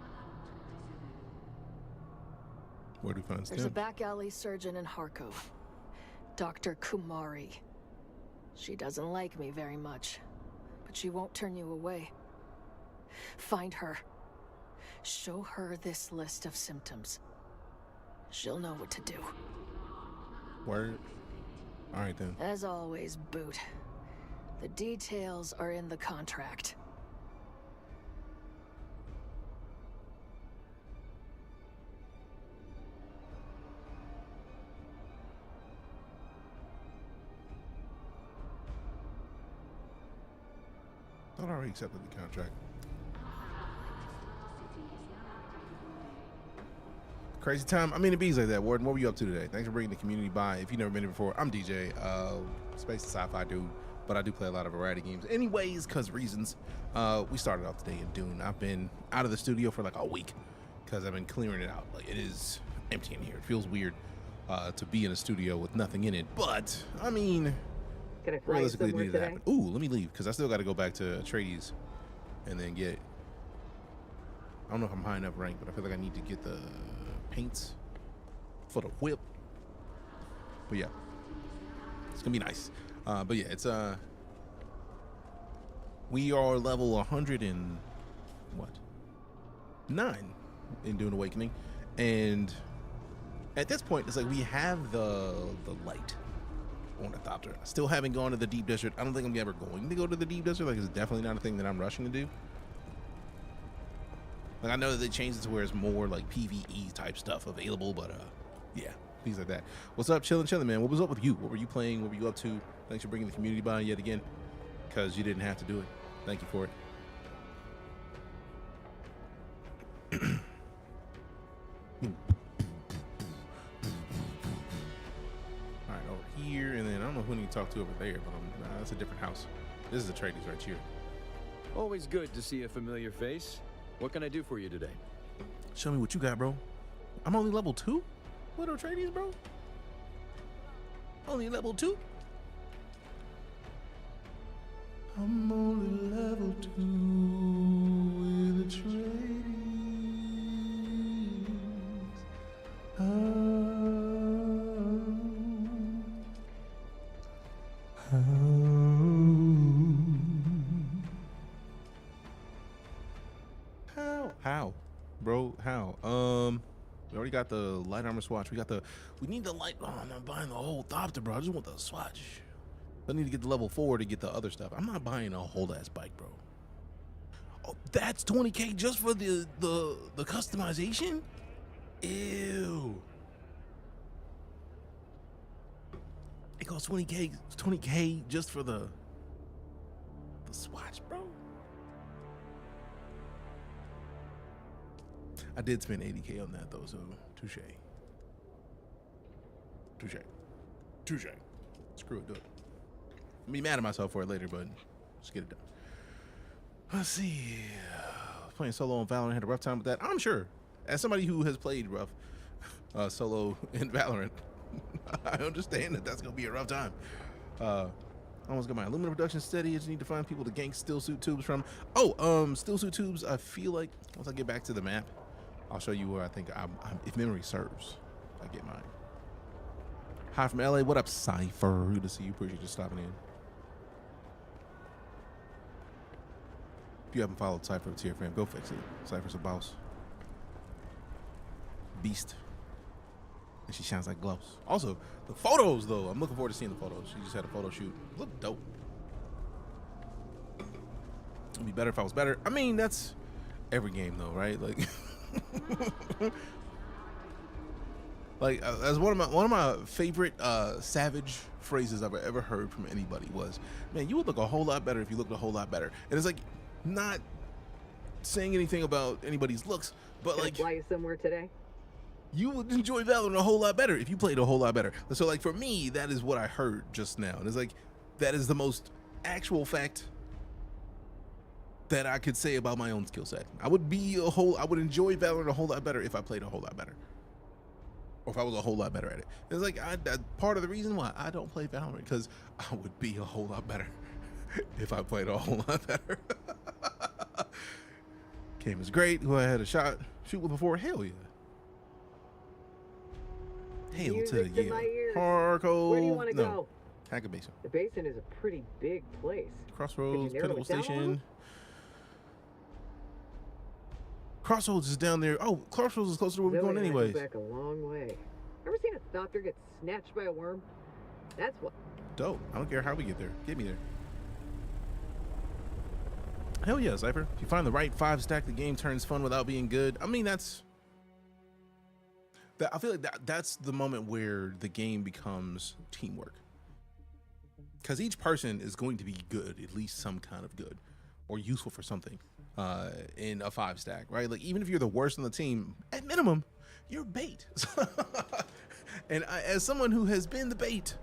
Where do we find There's a stims? back alley surgeon in Harkov, Dr. Kumari. She doesn't like me very much, but she won't turn you away. Find her. Show her this list of symptoms. She'll know what to do. Word. All right then. As always, Boot. The details are in the contract. Thought I already accepted the contract. Crazy time. I mean, it bees like that. Warden, what were you up to today? Thanks for bringing the community by. If you've never been here before, I'm DJ, space and sci-fi dude, but I do play a lot of variety games. Anyways, because reasons, we started off today in Dune. I've been out of the studio for like a week because I've been clearing it out. Like, it is empty in here. It feels weird to be in a studio with nothing in it. But I mean, Can I fly you realistically, it somewhere needed to today? happen. Ooh, let me leave because I still got to go back to Atreides and then get. I don't know if I'm high enough rank, but I feel like I need to get the paints for the whip. But yeah, it's gonna be nice. But yeah, it's we are level 100 and what 9 in DuneAwakening, and at this point it's like we have the light on the Thopter. I still haven't gone to the deep desert. I don't think I'm ever going to go to the deep desert. Like, it's definitely not a thing that I'm rushing to do. Like, I know that they changed it to where it's more like PvE type stuff available, but yeah, things like that. What's up, chillin', man? What was up with you? What were you playing? What were you up to? Thanks for bringing the community by yet again, because you didn't have to do it. Thank you for it. All right, over here, and then I don't know who I need to talk to over there, but that's a different house. This is the Atreides right here. Always good to see a familiar face. What can I do for you today? Show me what you got, bro. I'm only level 2? What are Atreides, bro? Only level 2? I'm only level 2 with Atreides. How? Bro, how? We already got the light armor swatch. We need the light. Oh, I'm not buying the whole Thopter, bro. I just want the swatch. I need to get to level 4 to get the other stuff. I'm not buying a whole ass bike, bro. Oh, that's 20K just for the customization? Ew. It costs 20K just for the swatch, bro. I did spend 80K on that though, so touche. Screw it, do it. I'll be mad at myself for it later, but just get it done. Let's see. Playing solo on Valorant, had a rough time with that. I'm sure. As somebody who has played rough solo in Valorant, I understand that that's gonna be a rough time. I'm Almost got my aluminum production steady. I just need to find people to gank still suit tubes from. Oh, still suit tubes. I feel like once I get back to the map, I'll show you where I think I'm if memory serves, I get mine. Hi from LA. What up, Cypher? Good to see you. Appreciate you stopping in. If you haven't followed Cypher with Tier Fam, go fix it. Cypher's a boss. Beast. And she shines like gloves. Also, the photos, though. I'm looking forward to seeing the photos. She just had a photo shoot. Look dope. It'd be better if I was better. I mean, that's every game, though, right? Like, as one of my favorite savage phrases I've ever heard from anybody was, "Man, you would look a whole lot better if you looked a whole lot better." And it's like, not saying anything about anybody's looks, but like, fly you somewhere today? You would enjoy Valorant a whole lot better if you played a whole lot better. So like for me, that is what I heard just now. And it's like, that is the most actual fact that I could say about my own skill set. I would enjoy Valorant a whole lot better if I played a whole lot better. Or if I was a whole lot better at it. It's like, part of the reason why I don't play Valorant, because I would be a whole lot better if I played a whole lot better. Game is great. Who I had a shoot with before? Hell yeah. Hail to Music to my ears. Harco. Where do you want to go? Hacker Basin. The basin is a pretty big place. Crossroads, Could you narrow Pinnacle it down a little? Station. Crossroads is down there. Oh, Crossroads is closer to where we're going Zoe and I go anyways. back a long way. Ever seen a doctor get snatched by a worm? That's what. Dope. I don't care how we get there. Get me there. Hell yeah, Cypher. If you find the right 5 stack, the game turns fun without being good. I mean, I feel like that's the moment where the game becomes teamwork. Because each person is going to be good, at least some kind of good, or useful for something in a 5 stack, right? Like, even if you're the worst on the team, at minimum, you're bait. And as someone who has been the bait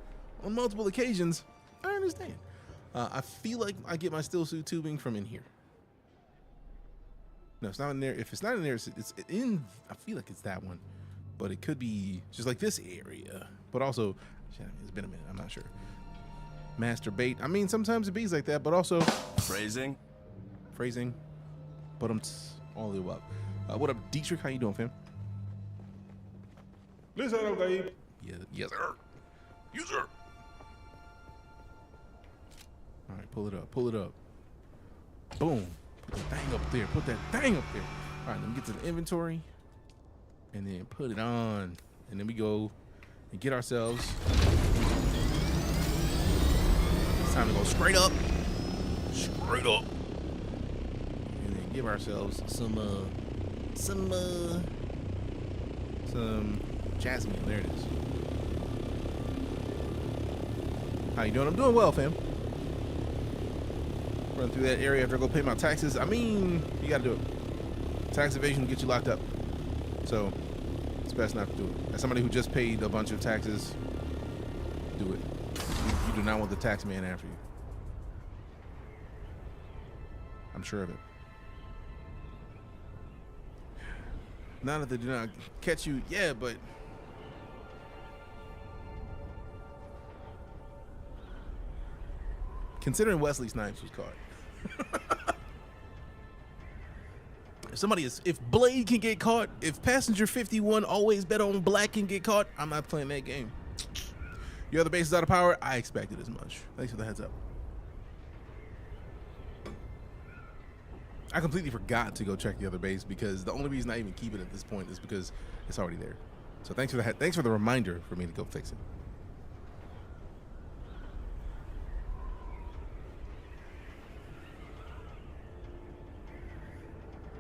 on multiple occasions, I understand. I feel like I get my still suit tubing from in here. No, it's not in there. If it's not in there, it's in, I feel like it's that one. But it could be just like this area. But also, it's been a minute, I'm not sure. Master bait. I mean, sometimes it be like that, but also Phrasing. But I'm all the way up. What up, Dietrich? How you doing, fam? Listen up, Gabe. Yeah, yes, sir. Yes, sir. All right, pull it up. Pull it up. Boom. Put that thing up there. Put that thing up there. All right, let me get to the inventory. And then put it on. And then we go and get ourselves. It's time to go straight up. Straight up. And then give ourselves some jasmine. There it is. How you doing? I'm doing well, fam. Run through that area after I go pay my taxes. I mean, you gotta do it. Tax evasion will get you locked up. So it's best not to do it. As somebody who just paid a bunch of taxes, do it. You do not want the tax man after you. I'm sure of it. Not that they do not catch you, yeah, but considering Wesley Snipes was caught. If Blade can get caught, if Passenger 51 always bet on black can get caught, I'm not playing that game. Your other base is out of power. I expected as much. Thanks for the heads up. I completely forgot to go check the other base because the only reason I even keep it at this point is because it's already there. So thanks for the reminder for me to go fix it.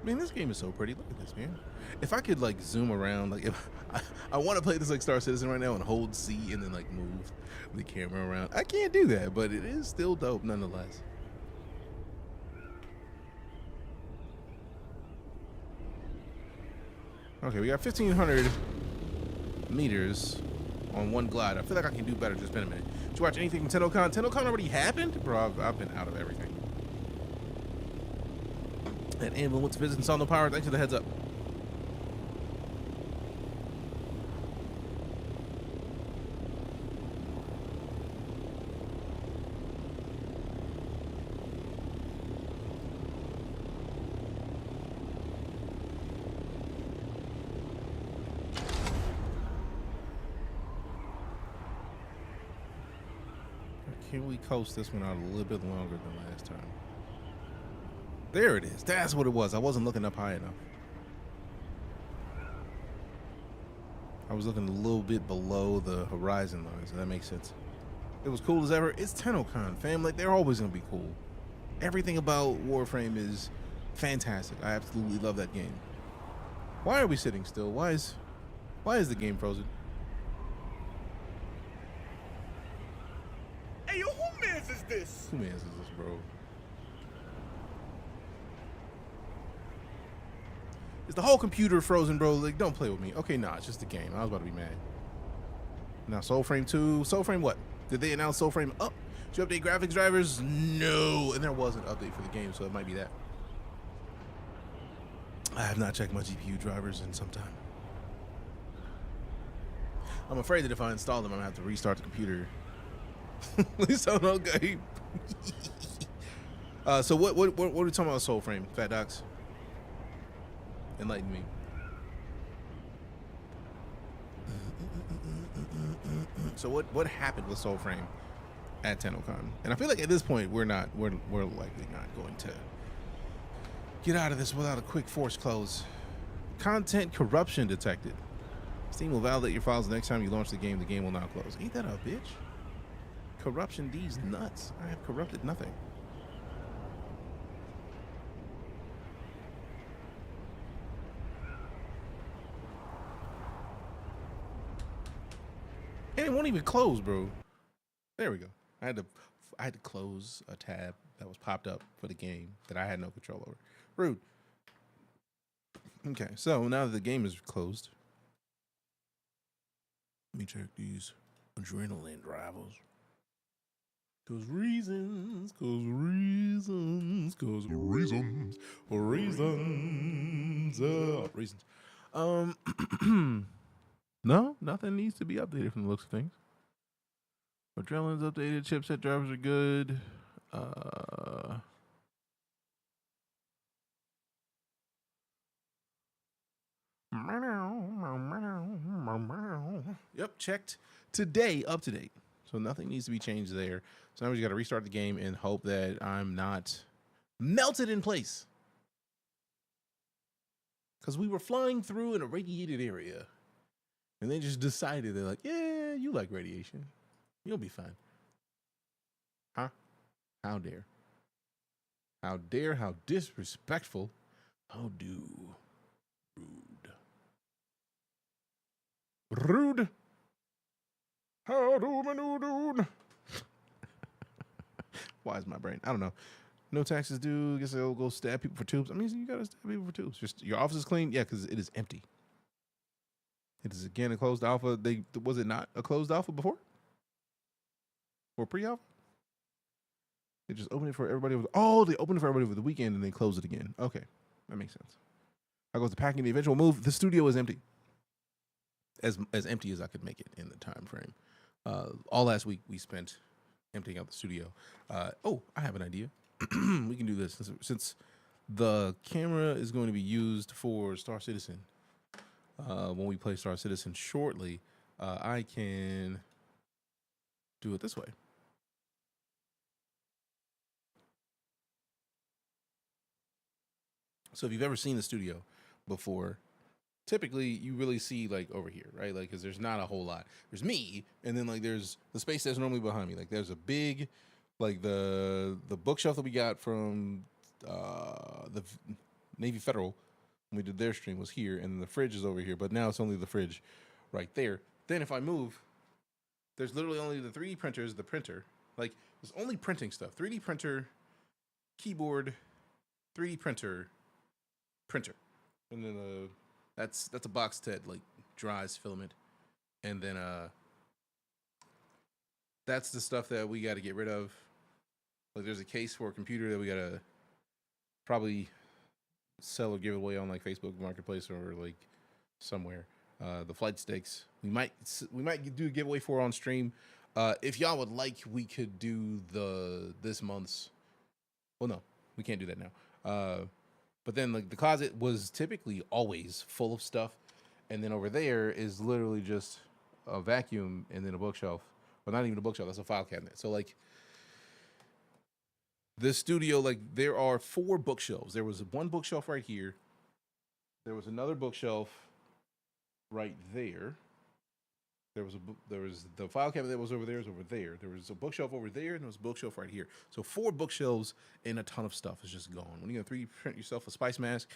I mean, this game is so pretty. Look at this, man. If I could like zoom around, like if I want to play this like StarCitizen right now and hold C and then like move the camera around. I can't do that, but it is still dope nonetheless. Okay, we got 1,500 meters on one glide. I feel like I can do better. Just been a minute. Did you watch anything from TennoCon? TennoCon already happened? Bro, I've been out of everything. And Anvil went to visit and saw no power. Thanks for the heads up. Can we coast this one out a little bit longer than last time? There it is. That's what it was. I wasn't looking up high enough. I was looking a little bit below the horizon line, so that makes sense. It was cool as ever. It's TennoCon, fam. Like, they're always going to be cool. Everything about Warframe is fantastic. I absolutely love that game. Why are we sitting still? Why is the game frozen? Hey, yo, who mans is this? Who mans is this, bro? Is the whole computer frozen, bro? Like, don't play with me. Okay, nah, it's just a game. I was about to be mad. Now, Soulframe 2. Soulframe what? Did they announce Soulframe up? Did you update graphics drivers? No. And there was an update for the game, so it might be that. I have not checked my GPU drivers in some time. I'm afraid that if I install them, I'm going to have to restart the computer. At least I don't know, game. So what are we talking about Soulframe, Fat Docs? Enlighten me. So what happened with Soulframe at TennoCon? And I feel like at this point we're likely not going to get out of this without a quick force close. Content corruption detected. Steam will validate your files the next time you launch the game. The game will not close. Ain't that a bitch? Corruption D's nuts. I have corrupted nothing. And it won't even close, bro. There we go. I had to close a tab that was popped up for the game that I had no control over. Rude. Okay, so now that the game is closed, let me check these adrenaline drivers. Reasons. No, nothing needs to be updated from the looks of things. Adrenaline's updated, chipset drivers are good. Yep, checked today, up to date. So nothing needs to be changed there. So now we just got to restart the game and hope that I'm not melted in place. Because we were flying through an irradiated area. And they just decided, they're like, yeah, you like radiation. You'll be fine. Huh? How dare? How dare? How disrespectful? How do? Rude. How do Dune? Why is my brain? I don't know. No taxes due. I guess they'll go stab people for tubes. I mean, you gotta stab people for tubes. Just your office is clean? Yeah, because it is empty. It is again a closed alpha. Was it not a closed alpha before? Or pre-alpha? They just opened it for everybody. They opened it for everybody over the weekend and then closed it again. Okay, that makes sense. I go to packing the eventual move. The studio is empty. As empty as I could make it in the time frame. All last week we spent emptying out the studio. I have an idea. We can do this since the camera is going to be used for StarCitizen. When we play StarCitizen shortly, I can do it this way. So if you've ever seen the studio before, typically you really see like over here, right? Like, because there's not a whole lot. There's me, and then like there's the space that's normally behind me. Like there's a big, like the bookshelf that we got from the Navy Federal when we did their stream was here, and the fridge is over here. But now it's only the fridge right there. Then if I move, there's literally only the 3D printers, the printer. Like there's only printing stuff. 3D printer, keyboard, 3D printer. And then that's a box that like dries filament, and then that's the stuff that we got to get rid of. Like there's a case for a computer that we gotta probably sell or give away on like Facebook Marketplace or like somewhere. The flight sticks we might do a giveaway for on stream. If y'all would like, we could do this month's. Well, no, we can't do that now. But then like the closet was typically always full of stuff. And then over there is literally just a vacuum and then a bookshelf. Well, not even a bookshelf, that's a file cabinet. So like this studio, like, there are 4 bookshelves. There was one bookshelf right here. There was another bookshelf right there. There was the file cabinet that was over there. There was a bookshelf over there, and there was a bookshelf right here. So 4 bookshelves and a ton of stuff is just gone. When you're gonna 3D print yourself a spice mask,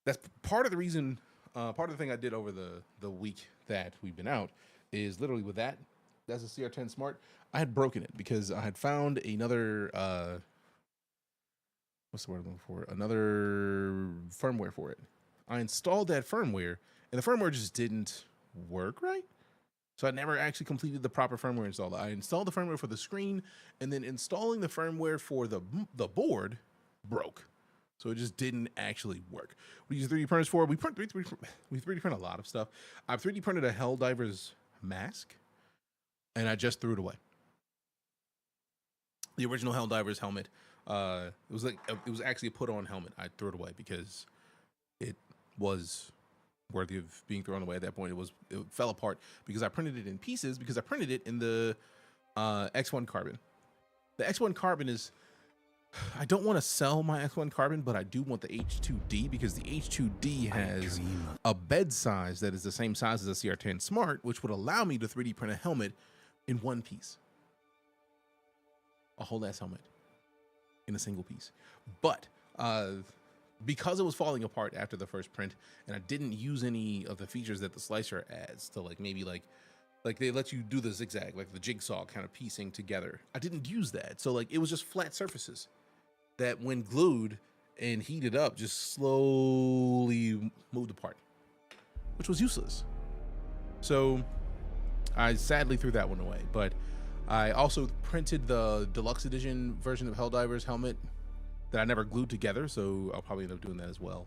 that's part of the reason. Part of the thing I did over the week that we've been out is literally with that. That's a CR10 Smart. I had broken it because I had found another what's the word I'm looking for? Another firmware for it. I installed that firmware, and the firmware just didn't work right. So I never actually completed the proper firmware install. I installed the firmware for the screen, and then installing the firmware for the board broke. So it just didn't actually work. We use 3D printers for it. We 3D print a lot of stuff. I've 3D printed a Helldiver's mask, and I just threw it away. The original Helldiver's helmet. It was actually a put-on helmet. I threw it away because it was worthy of being thrown away at that point. It fell apart because I printed it in pieces because I printed it in the X1 Carbon. The X1 Carbon is, I don't want to sell my X1 Carbon, but I do want the H2D because the H2D has a bed size that is the same size as a CR10 Smart, which would allow me to 3D print a helmet in one piece. A whole ass helmet in a single piece. But because it was falling apart after the first print, and I didn't use any of the features that the slicer adds to, like, maybe like they let you do the zigzag, like the jigsaw kind of piecing together. I didn't use that. So, like, it was just flat surfaces that when glued and heated up just slowly moved apart, which was useless. So I sadly threw that one away. But I also printed the deluxe edition version of Helldiver's helmet that I never glued together, so I'll probably end up doing that as well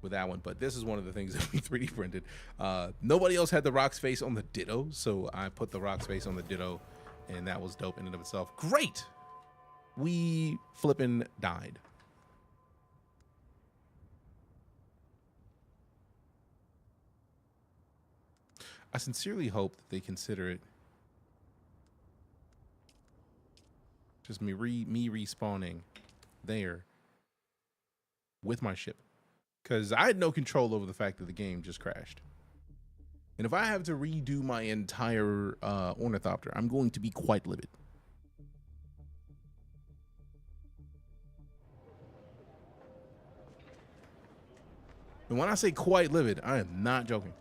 with that one. But this is one of the things that we 3D printed. Nobody else had the Rock's face on the Ditto, so I put the Rock's face on the Ditto, and that was dope in and of itself. Great! We flippin' died. I sincerely hope that they consider it just me respawning there with my ship, because I had no control over the fact that the game just crashed. And if I have to redo my entire Ornithopter, I'm going to be quite livid. And when I say quite livid, I am not joking.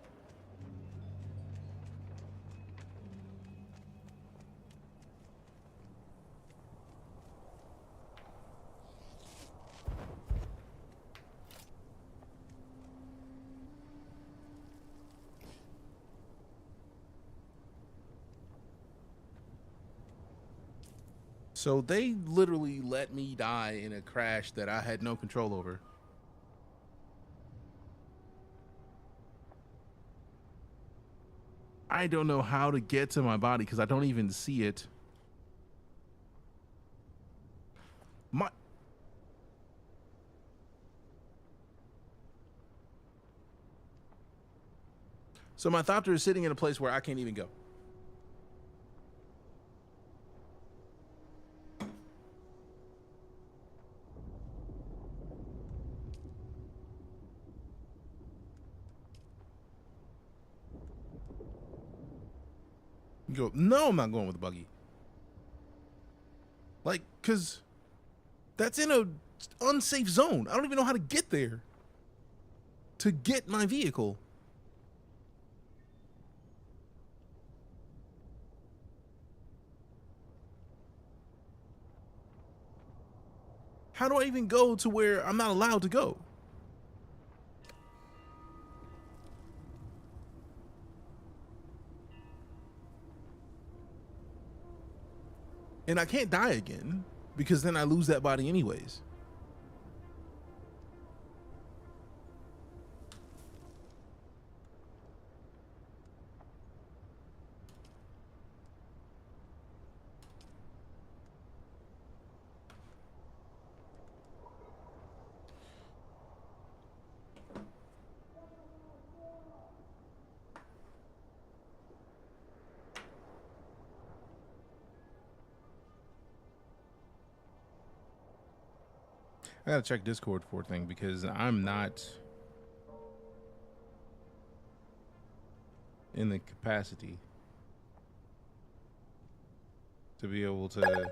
So they literally let me die in a crash that I had no control over. I don't know how to get to my body because I don't even see it. So my Thopter is sitting in a place where I can't even go. You go, no, I'm not going with the buggy. Like, cause that's in a unsafe zone. I don't even know how to get there to get my vehicle. How do I even go to where I'm not allowed to go? And I can't die again because then I lose that body anyways. I gotta check Discord for a thing because I'm not in the capacity to be able to.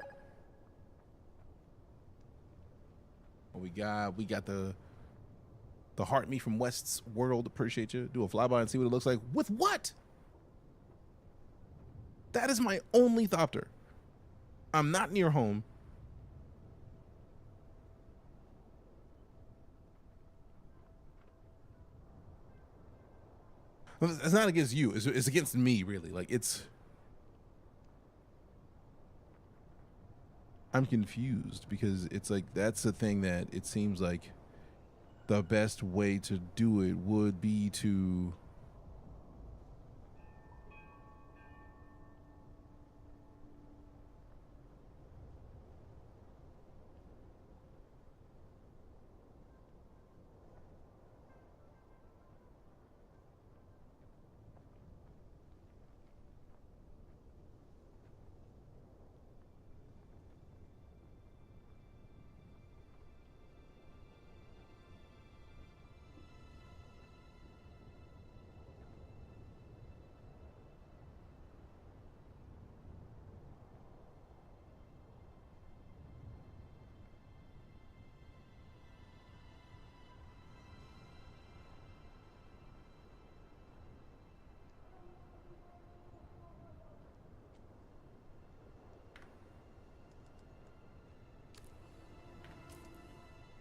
We got the heart me from West's World. Appreciate you. Do a flyby and see what it looks like. With what? That is my only thopter. I'm not near home. It's not against you. It's against me, really. Like, I'm confused because it's like that's the thing that it seems like the best way to do it would be to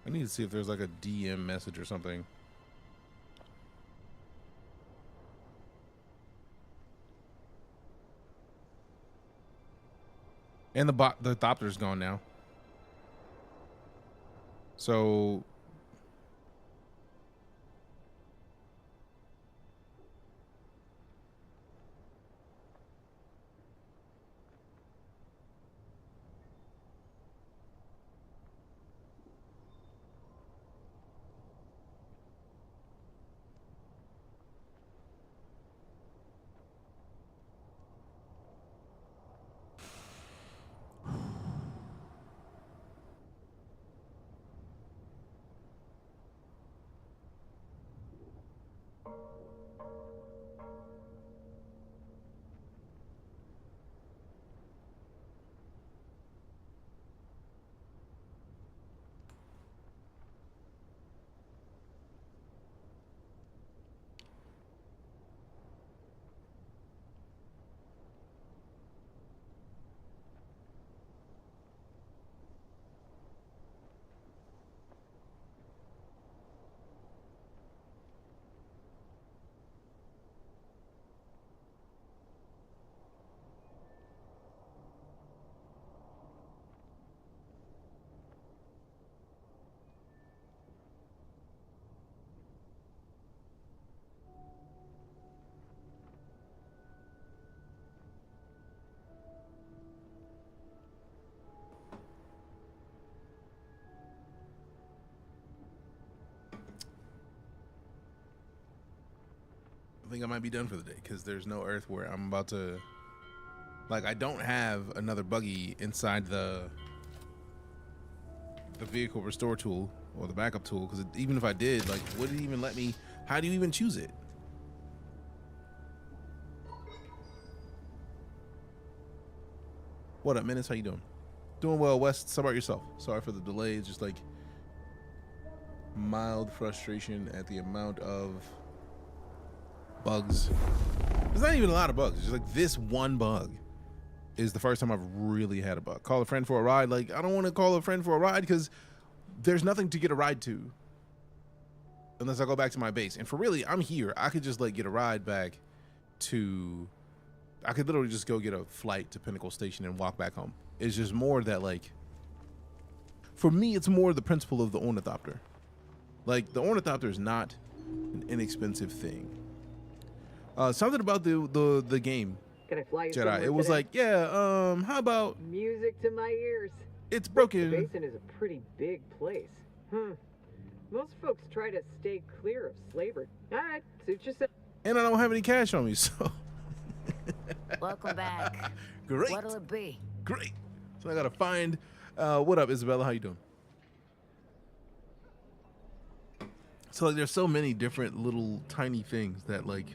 I need to see if there's like a DM message or something. And the thopter's gone now. So I think I might be done for the day because there's no Earth where I'm about to. Like, I don't have another buggy inside the vehicle restore tool or the backup tool because even if I did, like, would it even let me? How do you even choose it? What up, Menace? How you doing? Doing well, West. How about yourself? Sorry for the delay. It's just like mild frustration at the amount of bugs. There's not even a lot of bugs. It's just like this one bug is the first time I've really had a bug. Call a friend for a ride. Like, I don't want to call a friend for a ride because there's nothing to get a ride to unless I go back to my base. And for really, I'm here. I could just like get a ride back to. I could literally just go get a flight to Pinnacle Station and walk back home. It's just more that, like, for me, it's more the principle of the ornithopter. Like, the ornithopter is not an inexpensive thing. Something about the game, Can I fly you Jedi. somewhere It was today? like, yeah, how about Music to my ears. it's The broken. basin is a pretty big place. Most folks try to stay clear of slavery. All right, suit yourself. And I don't have any cash on me, so Welcome back. great, What'll it be? great. So I gotta find. What up, Isabella? How you doing? So like, there's so many different little tiny things that like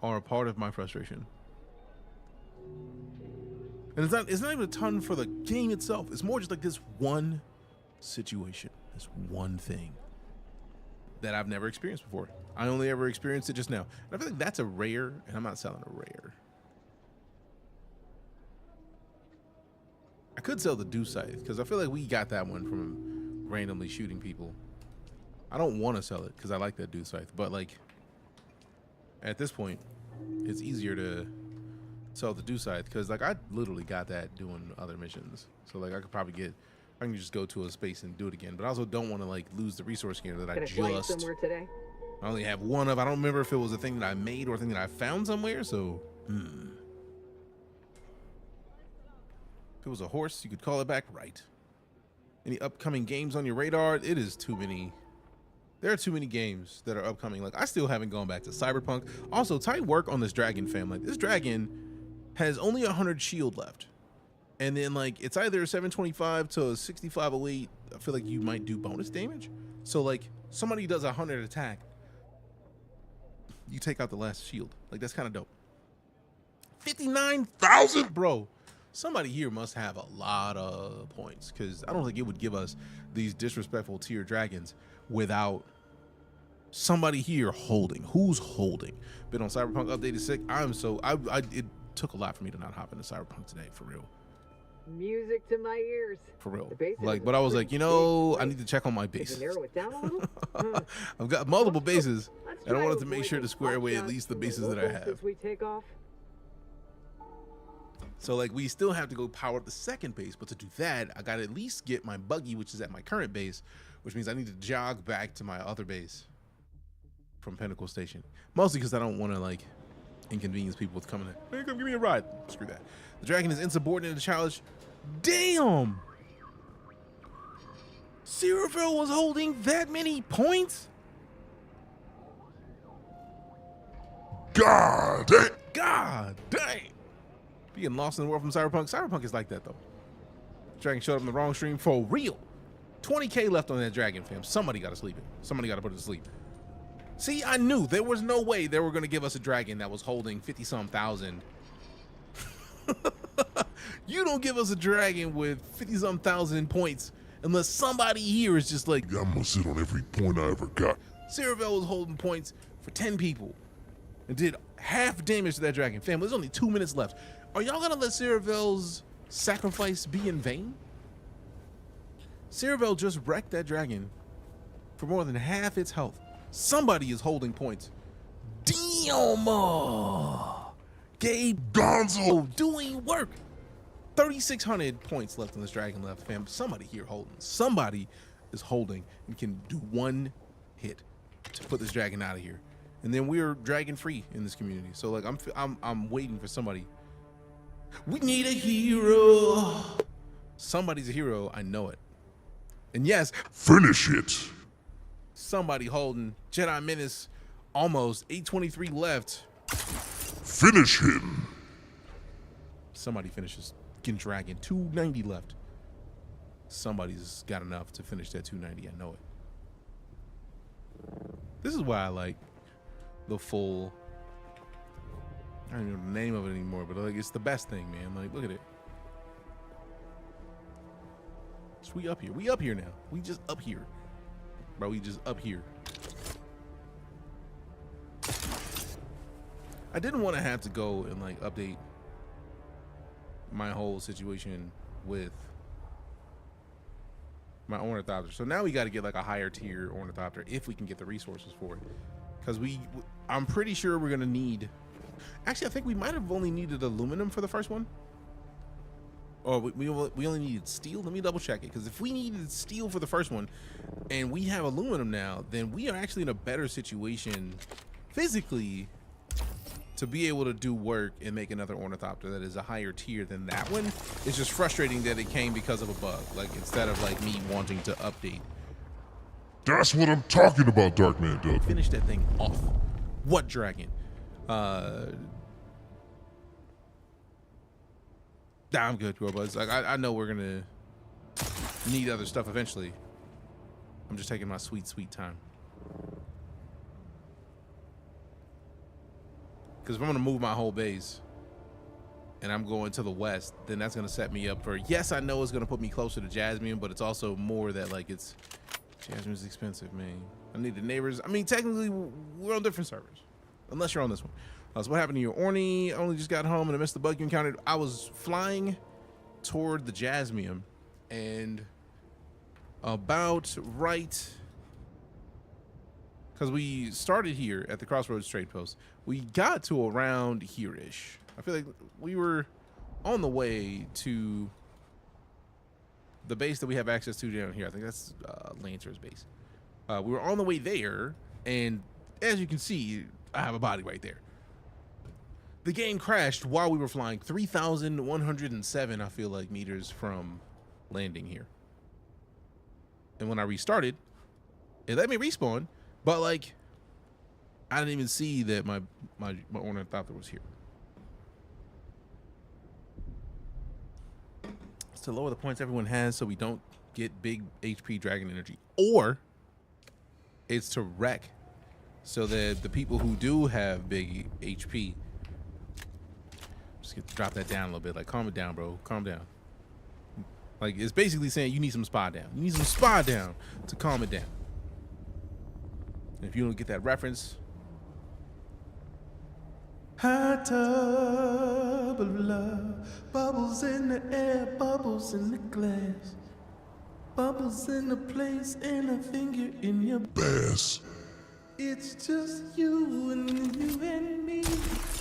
are a part of my frustration. And it's not even a ton for the game itself. It's more just like this one situation, this one thing that I've never experienced before. I only ever experienced it just now. And I feel like that's a rare, and I'm not selling a rare. I could sell the Dew Scythe because I feel like we got that one from randomly shooting people. I don't want to sell it because I like that Dew Scythe, but like at this point, it's easier to sell the Dew Scythe because like I literally got that doing other missions. So like I can just go to a space and do it again. But I also don't want to like lose the resource scanner that I just. Somewhere today? I only have one of. I don't remember if it was a thing that I made or a thing that I found somewhere. So. If it was a horse, you could call it back right. Any upcoming games on your radar? It is too many. There are too many games that are upcoming. Like I still haven't gone back to Cyberpunk. Also, tight work on this dragon family. This dragon has only 100 shield left. And then like it's either 725 to 6508. I feel like you might do bonus damage. So like somebody does 100 attack, you take out the last shield. Like that's kind of dope. 59,000, bro. Somebody here must have a lot of points because I don't think it would give us these disrespectful tier dragons without somebody here holding. Who's holding? Been on Cyberpunk updated 6. It took a lot for me to not hop into Cyberpunk today, for real. Music to my ears. For real. Like, but I was like, you know, I need to check on my Can bases. you narrow it down a little? I've got multiple bases, Let's and I try wanted to make sure to square away at least the bases that I have. As we take off. So like we still have to go power up the second base, but to do that, I gotta at least get my buggy, which is at my current base, which means I need to jog back to my other base from Pinnacle Station. Mostly because I don't want to like inconvenience people with coming in. Hey, come give me a ride. Screw that. The dragon is insubordinate to challenge. Damn! Cyril was holding that many points? God damn! God dang! Being lost in the world from Cyberpunk. Cyberpunk is like that though. Dragon showed up in the wrong stream for real. 20K left on that dragon, fam. Somebody got to sleep it. Somebody got to put it to sleep. See, I knew there was no way they were going to give us a dragon that was holding 50-some thousand. You don't give us a dragon with 50-some thousand points unless somebody here is just like, I'm gonna sit on every point I ever got. Cyril was holding points for 10 people and did half damage to that dragon. Fam, there's only 2 minutes left. Are y'all gonna let Cyril's sacrifice be in vain? Cyril just wrecked that dragon for more than half its health. Somebody is holding points. Damn! Gabe Gonzo doing work. 3,600 points left on this dragon left, fam. Somebody here holding. Somebody is holding and can do one hit to put this dragon out of here. And then we're dragon free in this community. So like I'm waiting for somebody. We need a hero. Somebody's a hero. I know it. And yes, finish it. Somebody holding Jedi Menace, almost 823 left. Finish him. Somebody finishes fucking dragon. 290 left. Somebody's got enough to finish that 290. I know it. This is why I like the full. I don't even know the name of it anymore, but like it's the best thing, man. Like, look at it. So we up here. We up here now. We just up here. Bro, we just up here. I didn't want to have to go and like update my whole situation with my ornithopter. So now we got to get like a higher tier ornithopter if we can get the resources for it. Because I'm pretty sure we're going to need. Actually, I think we might have only needed aluminum for the first one. Or we only needed steel. Let me double check it. Because if we needed steel for the first one and we have aluminum now, then we are actually in a better situation physically to be able to do work and make another ornithopter that is a higher tier than that one. It's just frustrating that it came because of a bug. Like instead of like me wanting to update. That's what I'm talking about, Darkman Doug. Finish that thing off. What dragon? I'm good, bro. But like I know we're gonna need other stuff eventually. I'm just taking my sweet, sweet time. Because if I'm going to move my whole base and I'm going to the west, then that's going to set me up for, yes, I know it's going to put me closer to Jasmine, but it's also more that, like, it's, Jasmine's expensive, man. I need the neighbors. I mean, technically, we're on different servers, unless you're on this one. So what happened to you? Orny only just got home and I missed the bug you encountered. I was flying toward the Jasmium, and about right, because we started here at the Crossroads Trade Post. We got to around here-ish. I feel like we were on the way to the base that we have access to down here. I think that's Lancer's base. We were on the way there, and as you can see, I have a body right there. The game crashed while we were flying 3,107, I feel like, meters from landing here. And when I restarted, it let me respawn, but like, I didn't even see that my ornithopter was here. It's to lower the points everyone has so we don't get big HP dragon energy, or it's to wreck so that the people who do have big HP just get to drop that down a little bit. Like, calm it down, bro. Calm down. Like, it's basically saying you need some spa down. You need some spa down to calm it down. And if you don't get that reference, hot tub of love, bubbles in the air, bubbles in the glass, bubbles in the place, and a finger in your Bass. It's just you and me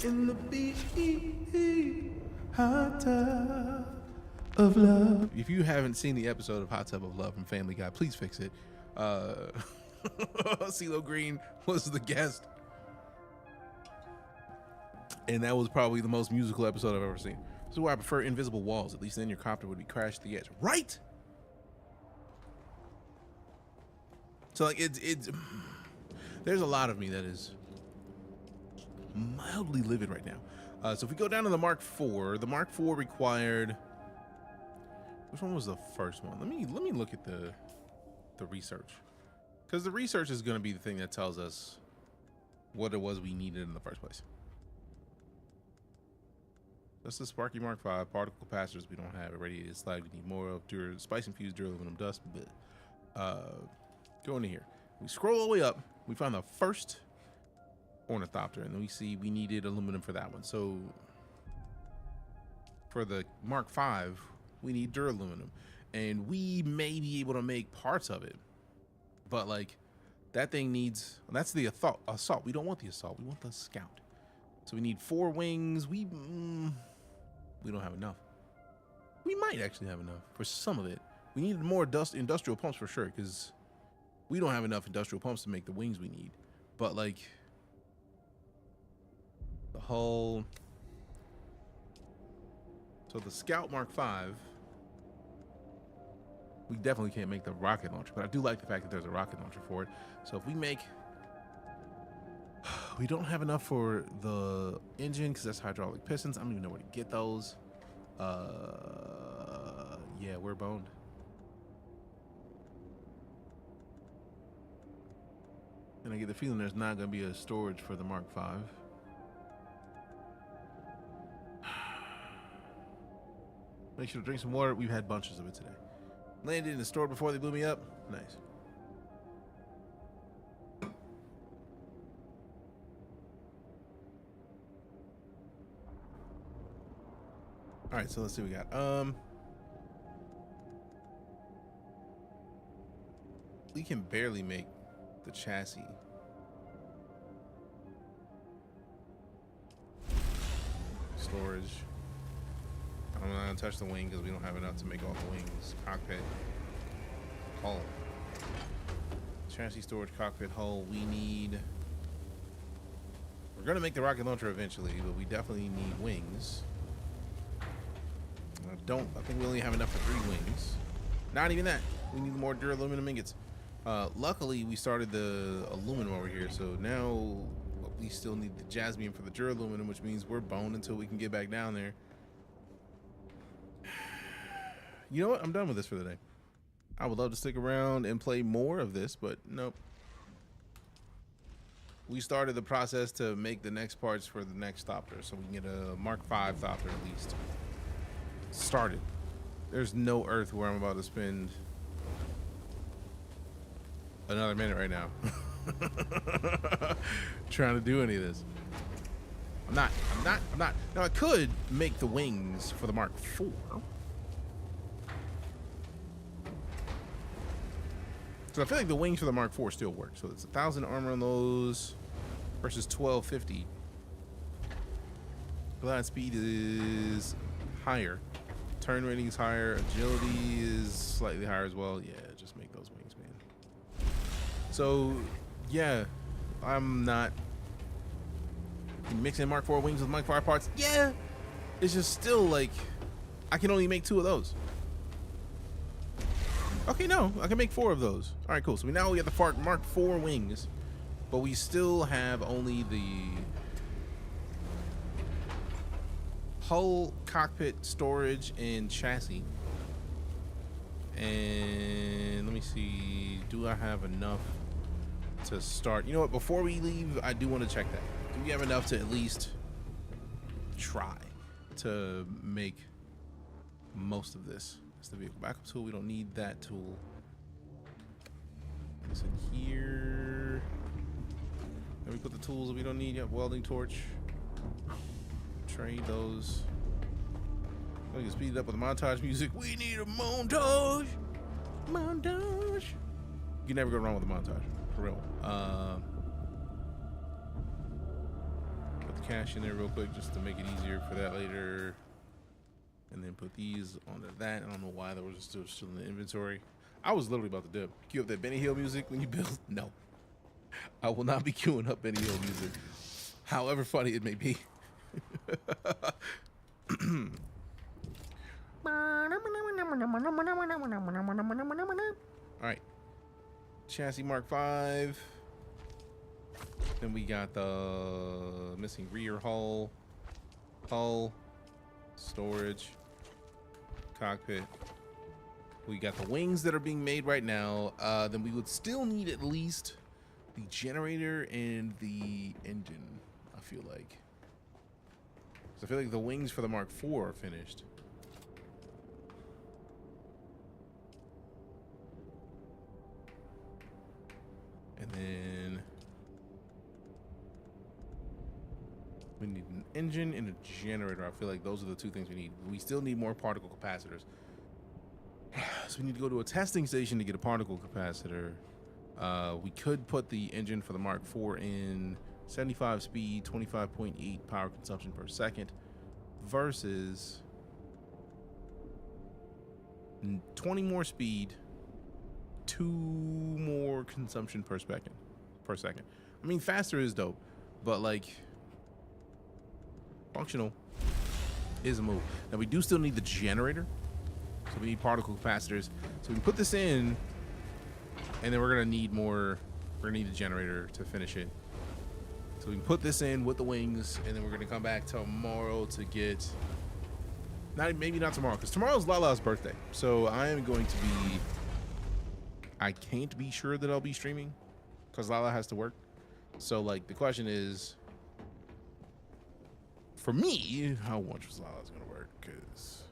in the B-E-E, hot tub of love. If you haven't seen the episode of Hot Tub of Love from Family Guy, please fix it. CeeLo Green was the guest, and that was probably the most musical episode I've ever seen. This is why I prefer invisible walls. At least then your copter would be crashed to the edge, right? So like it's there's a lot of me that is mildly livid right now. So if we go down to the Mark IV, the Mark IV required, which one was the first one? Let me look at the research, because the research is going to be the thing that tells us what it was we needed in the first place. That's the Sparky Mark V, particle capacitors we don't have. Irradiated slag we need more of. Spice infused duraluminum dust. Go into here. We scroll all the way up. We find the first ornithopter, and then we see we needed aluminum for that one. So for the Mark V, we need duraluminum, and we may be able to make parts of it, but like that thing needs, that's the assault. We don't want the assault. We want the scout. So we need 4 wings. We don't have enough. We might actually have enough for some of it. We need more industrial pumps for sure, because we don't have enough industrial pumps to make the wings we need. But like the whole, so the Scout Mark V, we definitely can't make the rocket launcher, but I do like the fact that there's a rocket launcher for it. So if we make, we don't have enough for the engine because that's hydraulic pistons. I don't even know where to get those. Yeah, we're boned. And I get the feeling there's not going to be a storage for the Mark V. Make sure to drink some water. We've had bunches of it today. Landed in the store before they blew me up. Nice. All right, so let's see what we got. We can barely make the chassis. Storage. I'm not gonna touch the wing because we don't have enough to make all the wings. Cockpit. Hull. Chassis storage, cockpit, hull. We need, we're gonna make the rocket launcher eventually, but we definitely need wings. I think we only have enough for 3 wings. Not even that. We need more duraluminum ingots. Luckily, we started the aluminum over here, so now we still need the jasmine for the duraluminum, which means we're boned until we can get back down there. You know what? I'm done with this for the day. I would love to stick around and play more of this, but nope. We started the process to make the next parts for the next Thopter, so we can get a Mark V Thopter at least started. There's no earth where I'm about to spend another minute right now trying to do any of this. I'm not. Now I could make the wings for the Mark IV. So I feel like the wings for the Mark IV still work. So it's 1,000 armor on those versus 1,250. Glide speed is higher. Turn rating is higher. Agility is slightly higher as well. Yeah, just make those wings, man. So, yeah, I'm not mixing Mark IV wings with Mark V parts. Yeah, it's just still like I can only make 2 of those. Okay, no, I can make 4 of those. All right, cool. So we now get the Mark IV wings, but we still have only the hull, cockpit, storage, and chassis. And let me see, do I have enough to start? You know what, before we leave, I do want to check that. Do we have enough to at least try to make most of this? That's the vehicle backup tool. We don't need that tool. It's in here. Then we put the tools that we don't need. Yep, welding torch. Trade those. We can speed it up with the montage music. We need a montage. Montage. You can never go wrong with a montage, for real. Put the cash in there real quick just to make it easier for that later. And then put these onto that. I don't know why there was still in the inventory. I was literally about to dip. Cue up that Benny Hill music when you build. No, I will not be queuing up Benny Hill music, however funny it may be. All right, chassis Mark V. Then we got the missing rear hull, storage, cockpit. We got the wings that are being made right now. Then we would still need at least the generator and the engine, I feel like. So I feel like the wings for the Mark IV are finished. And then we need an engine and a generator. I feel like those are the 2 things we need. We still need more particle capacitors. So we need to go to a testing station to get a particle capacitor. We could put the engine for the Mark IV in 75 speed, 25.8 power consumption per second versus 20 more speed, 2 more consumption per second. I mean, faster is dope, but like functional is a move. Now we do still need the generator. So we need particle capacitors. So we can put this in, and then we're gonna need more. We're gonna need a generator to finish it. So we can put this in with the wings, and then we're gonna come back tomorrow to get. Maybe not tomorrow, because tomorrow's Lala's birthday. So I am going to be. I can't be sure that I'll be streaming, because Lala has to work. So like the question is, for me, how much was Lala's gonna work? Because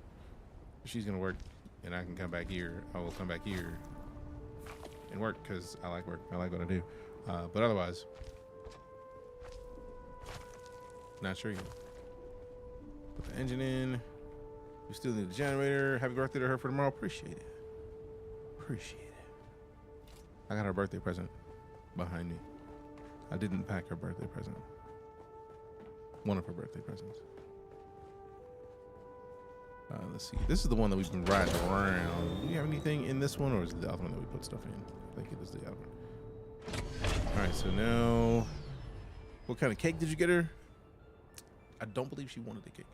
she's gonna work and I can come back here, I will come back here and work because I like work. I like what I do. But otherwise, not sure yet. Put the engine in. We still need a generator. Happy birthday to her for tomorrow. Appreciate it. Appreciate it. I got her birthday present behind me. I didn't pack her birthday present. One of her birthday presents. Let's see. This is the one that we've been riding around. Do you have anything in this one, or is it the other one that we put stuff in? I think it is the other one. All right, so now, what kind of cake did you get her? I don't believe she wanted the cake.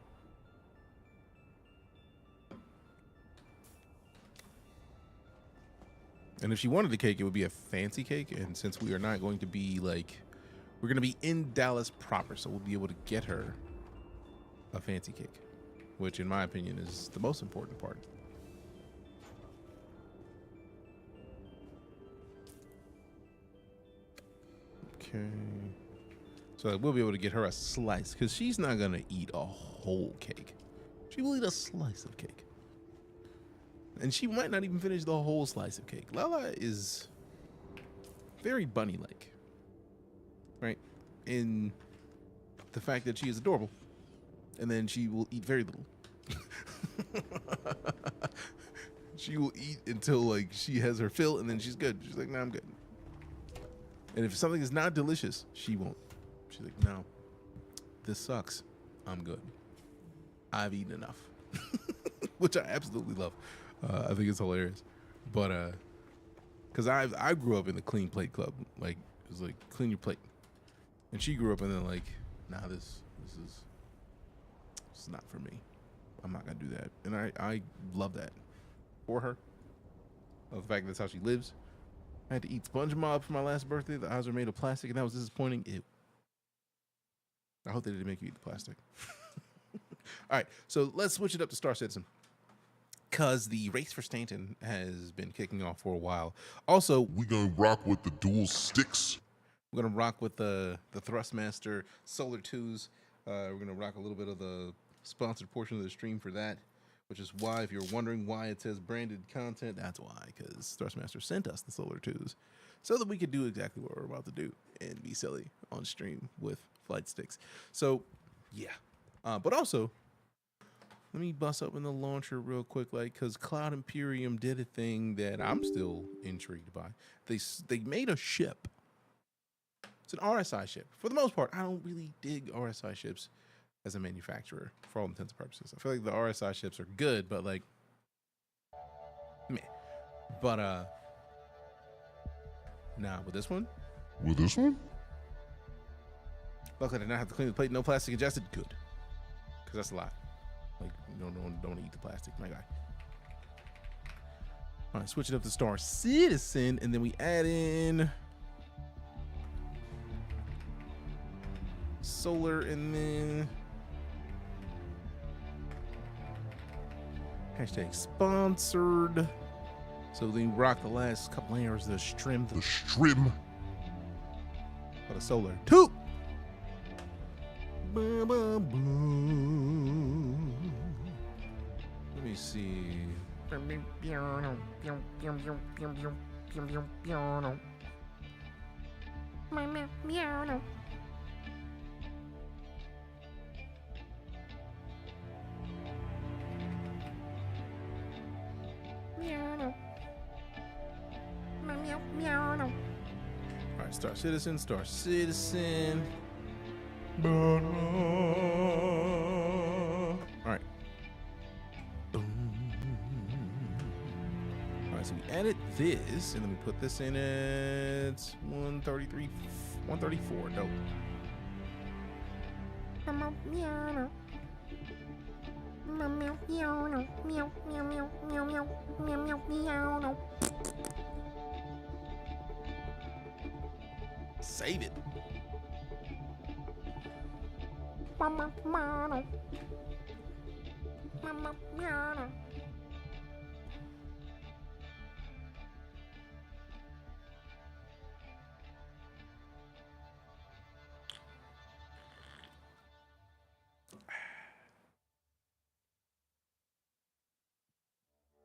And if she wanted the cake, it would be a fancy cake. And since we are not going to be like, we're going to be in Dallas proper, so we'll be able to get her a fancy cake, which in my opinion is the most important part. Okay. So we'll be able to get her a slice because she's not gonna eat a whole cake. She will eat a slice of cake. And she might not even finish the whole slice of cake. Lala is very bunny-like, right? In the fact that she is adorable. And then she will eat very little. She will eat until like she has her fill and then she's good. She's like, nah, I'm good. And if something is not delicious, she won't. She's like, no, this sucks. I'm good. I've eaten enough. Which I absolutely love. I think it's hilarious. But because I grew up in the clean plate club. Like it was like clean your plate. And she grew up in the like, nah, this is not for me. I'm not gonna do that. And I love that for her. The fact that's how she lives. I had to eat SpongeBob for my last birthday. The eyes were made of plastic, and that was disappointing. Ew. I hope they didn't make you eat the plastic. All right, so let's switch it up to StarCitizen. Because the race for Stanton has been kicking off for a while. Also, We gonna rock with the dual sticks. we're going to rock with the Thrustmaster Solar 2s. We're going to rock a little bit of the sponsored portion of the stream for that, which is why, if you're wondering why it says branded content, that's why, because Thrustmaster sent us the Solar 2s so that we could do exactly what we're about to do and be silly on stream with flight sticks. So, yeah. But also, let me bust open the launcher real quick, like, because Cloud Imperium did a thing that I'm still intrigued by. They made a ship. It's an RSI ship. For the most part, I don't really dig RSI ships as a manufacturer for all intents and purposes. I feel like the RSI ships are good, but like, meh. But nah, with this one, With this one? luckily I did not have to clean the plate. No plastic ingested. Good, because that's a lot. Like, don't eat the plastic, my guy. All right, switch it up to StarCitizen, and then we add in solar, and then hashtag sponsored. So then rock the last couple layers of the shrimp. The shrimp. For the solar 2. Let me see. All right, StarCitizen. All right. All right, so we added this, and then we put this in at 133, 134. Dope. Save it.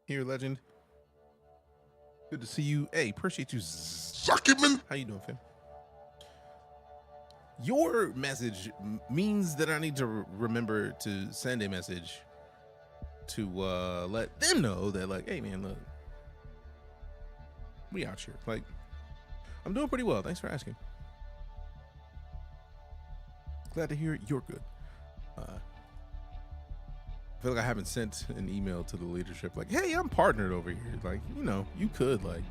Here, legend. Good to see you. Hey, appreciate you. Zuckerman. How you doing, fam? Your message means that I need to remember to send a message to let them know that, like, hey, man, look, we out here. Like, I'm doing pretty well. Thanks for asking. Glad to hear you're good. I feel like I haven't sent an email to the leadership like, hey, I'm partnered over here. Like, you know, you could, like,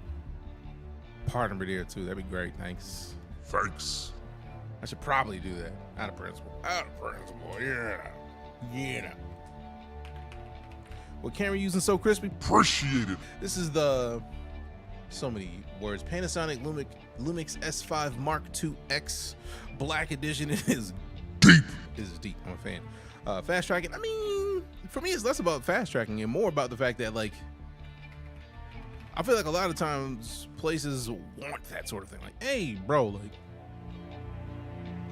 partner me there, too. That'd be great. Thanks. Thanks. I should probably do that. Out of principle. Yeah. What camera you using so crispy? Appreciate it. This is the, so many words, Panasonic Lumix S5 Mark II X Black Edition. It is deep. It is deep. I'm a fan. Fast tracking. I mean, for me, it's less about fast tracking and more about the fact that, like, I feel like a lot of times places want that sort of thing. Like, hey, bro, like,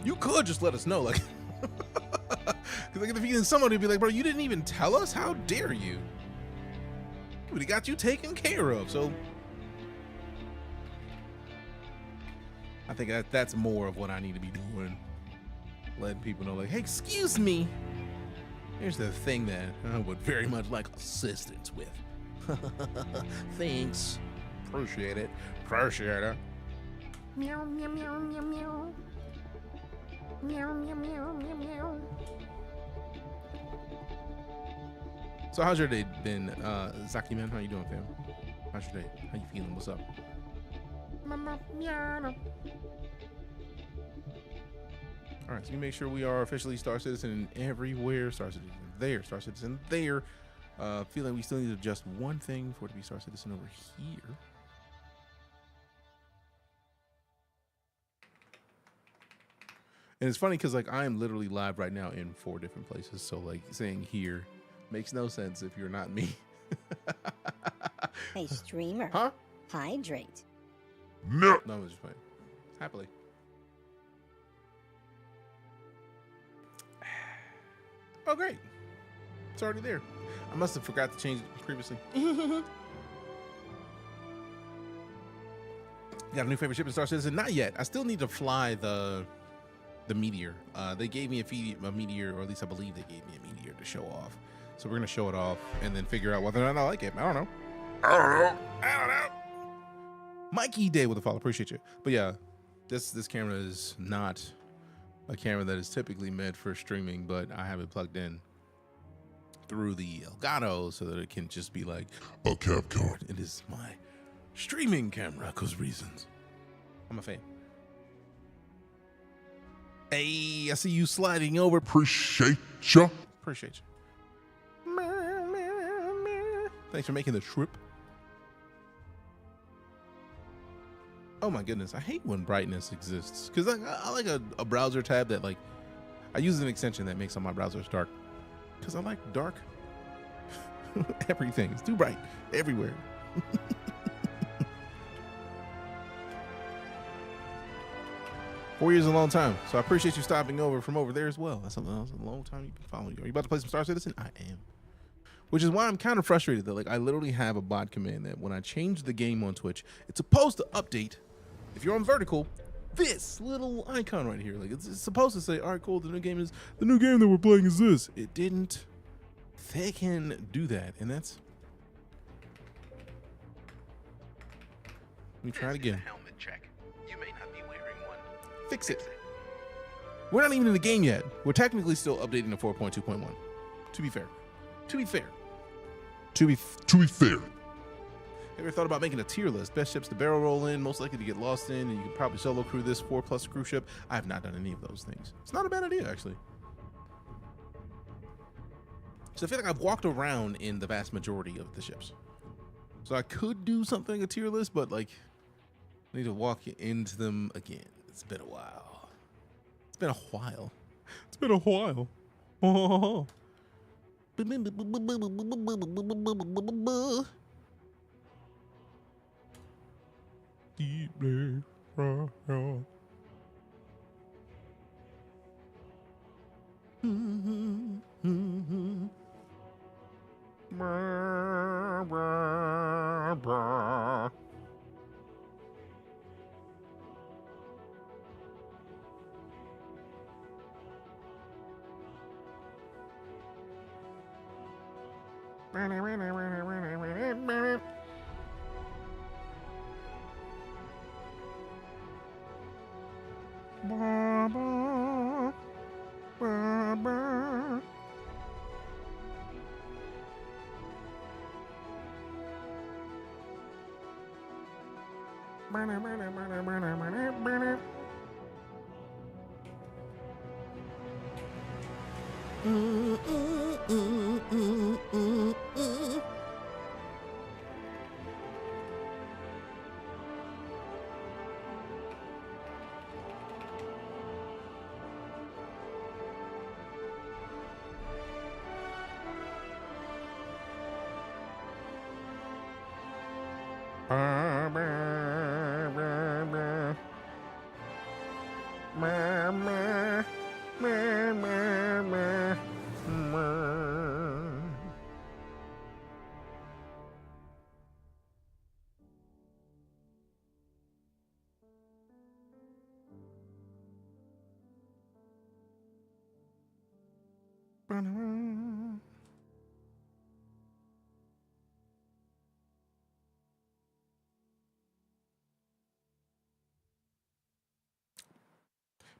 You could just let us know, like, because I get the feeling somebody would be like, bro, you didn't even tell us? How dare you? We got you taken care of, so I think that's more of what I need to be doing. Letting people know, like, hey, excuse me. Here's the thing that I would very much like assistance with. Thanks. Appreciate it. Appreciate it. Meow, meow, meow, meow, meow. Meow, meow, meow, meow, meow. So how's your day been, Zaki man? How you doing, fam? How's your day? How you feeling? What's up? All right, so we make sure we are officially Star Citizen everywhere. Star Citizen there, Star Citizen there. Feeling we still need to adjust one thing for it to be Star Citizen over here. And it's funny because like I am literally live right now in 4 different places. So like saying here makes no sense if you're not me. Hey, streamer. Huh? Hydrate. No. No, I'm just playing. Happily. Oh, great. It's already there. I must have forgot to change it previously. Got a new favorite ship in Star Citizen? Not yet. I still need to fly the meteor. They gave me a meteor, or at least I believe they gave me a meteor to show off. So we're going to show it off and then figure out whether or not I like it. I don't know. I don't know. Mikey Day with a follow. Appreciate you. But yeah, this camera is not a camera that is typically meant for streaming, but I have it plugged in through the Elgato so that it can just be like A cap card. it is my streaming camera because reasons. I'm a fan. Hey, I see you sliding over. Appreciate ya. Appreciate you. Thanks for making the trip. Oh my goodness, I hate when brightness exists because I like a browser tab that like I use an extension that makes all my browsers dark because I like dark everything. It's too bright everywhere. 4 years is a long time, so I appreciate you stopping over from over there as well. That's a long time you've been following you. Are you about to play some Star Citizen? I am. Which is why I'm kind of frustrated that like I literally have a bot command that when I change the game on Twitch, it's supposed to update. If you're on vertical, this little icon right here, like it's supposed to say, all right, cool, the new game that we're playing is this. It didn't. They can do that, and that's. Let me try it again. Helmet check. You may not be wearing one. Fix it. We're not even in the game yet. We're technically still updating to 4.2.1. To be fair. Ever thought about making a tier list? Best ships to barrel roll in, most likely to get lost in, and you could probably solo crew this 4+ cruise ship. I have not done any of those things. It's not a bad idea, actually. So I feel like I've walked around in the vast majority of the ships. So I could do something, a tier list, but like, I need to walk into them again. It's been a while. Oh. Deeply royal.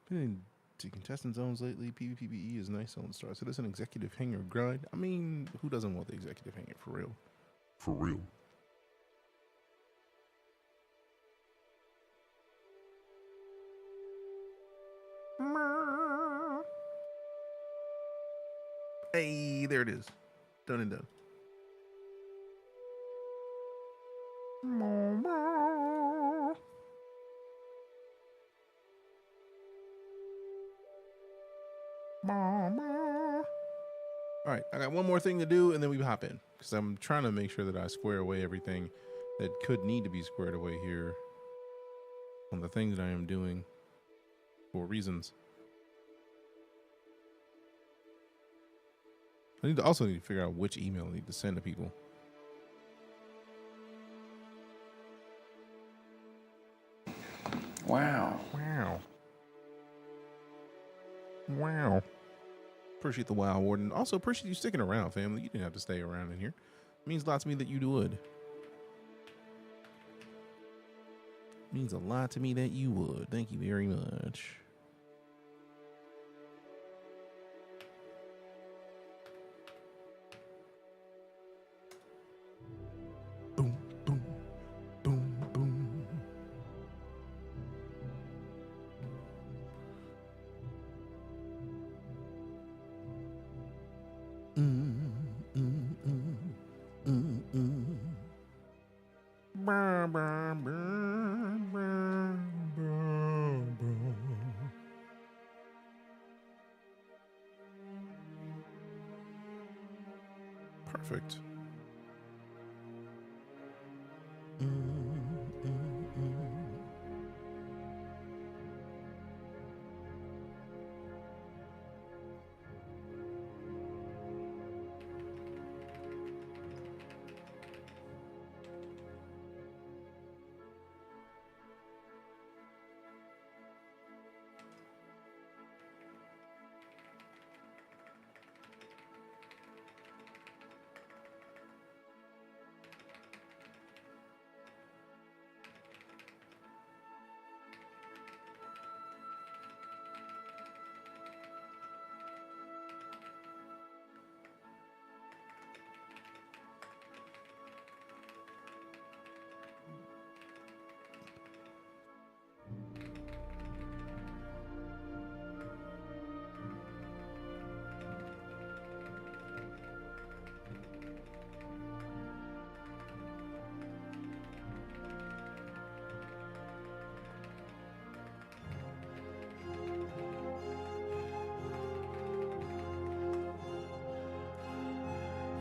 Been in contestant zones lately. PvPBE is nice on Star Citizen. Executive hangar grind. I mean, who doesn't want the executive hangar for real? For real. Hey, there it is. Done and done. All right, I got one more thing to do, and then we hop in because I'm trying to make sure that I square away everything that could need to be squared away here on the things that I am doing for reasons. I also need to figure out which email I need to send to people. Wow. Wow. Wow. Appreciate the WoW Warden. Also appreciate you sticking around, family. You didn't have to stay around in here. It means a lot to me that you would. Means a lot to me that you would. Thank you very much. Boom, boom, boom, boom. Perfect.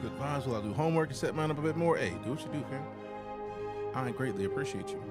Good vibes while I do homework and set mine up a bit more. Hey, do what you do, fam. I greatly appreciate you.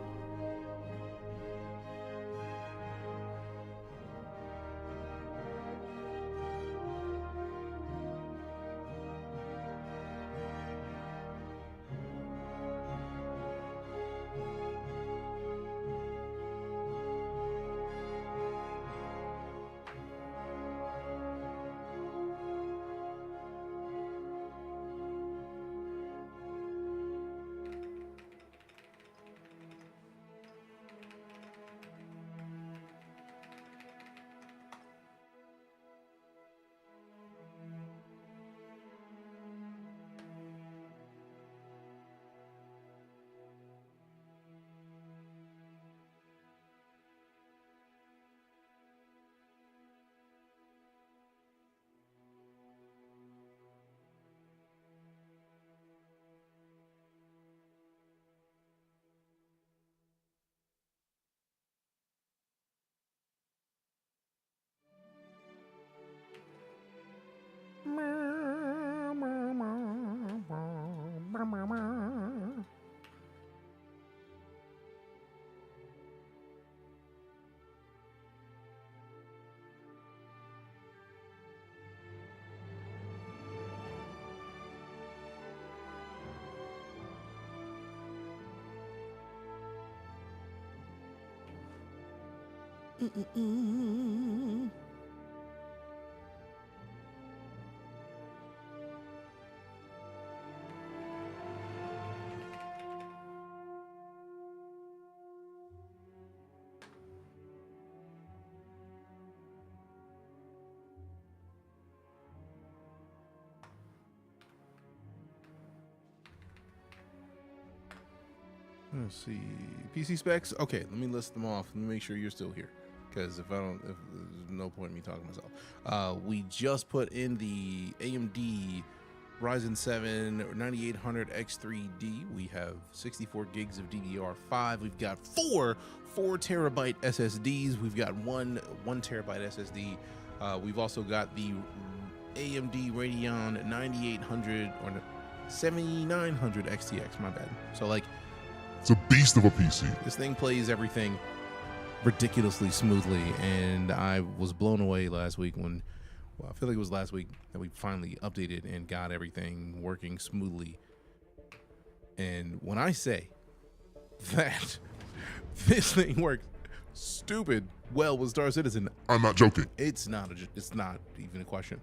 Let's see. PC specs. Okay, let me list them off. Let me make sure you're still here. Because if there's no point in me talking to myself. We just put in the AMD Ryzen 7 9800 X3D. We have 64 gigs of DDR5. We've got four 4TB SSDs. We've got one 1TB SSD. We've also got the AMD Radeon 9800 or 7900 XTX. My bad. So like, it's a beast of a PC. This thing plays everything ridiculously smoothly, and I was blown away last week when, well, I feel like it was last week that we finally updated and got everything working smoothly. And when I say that this thing works stupid well with StarCitizen, I'm not joking. It's not even a question.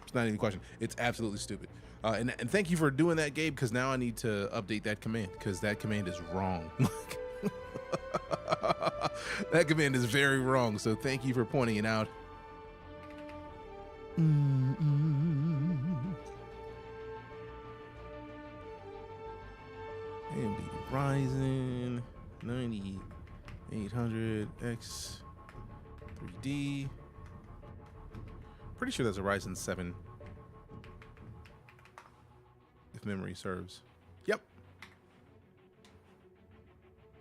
It's not even a question. It's absolutely stupid. And thank you for doing that, Gabe, because now I need to update that command, because that command is wrong. That command is very wrong, so thank you for pointing it out. AMD Ryzen 9800 X3D. Pretty sure that's a Ryzen 7. If memory serves. Yep.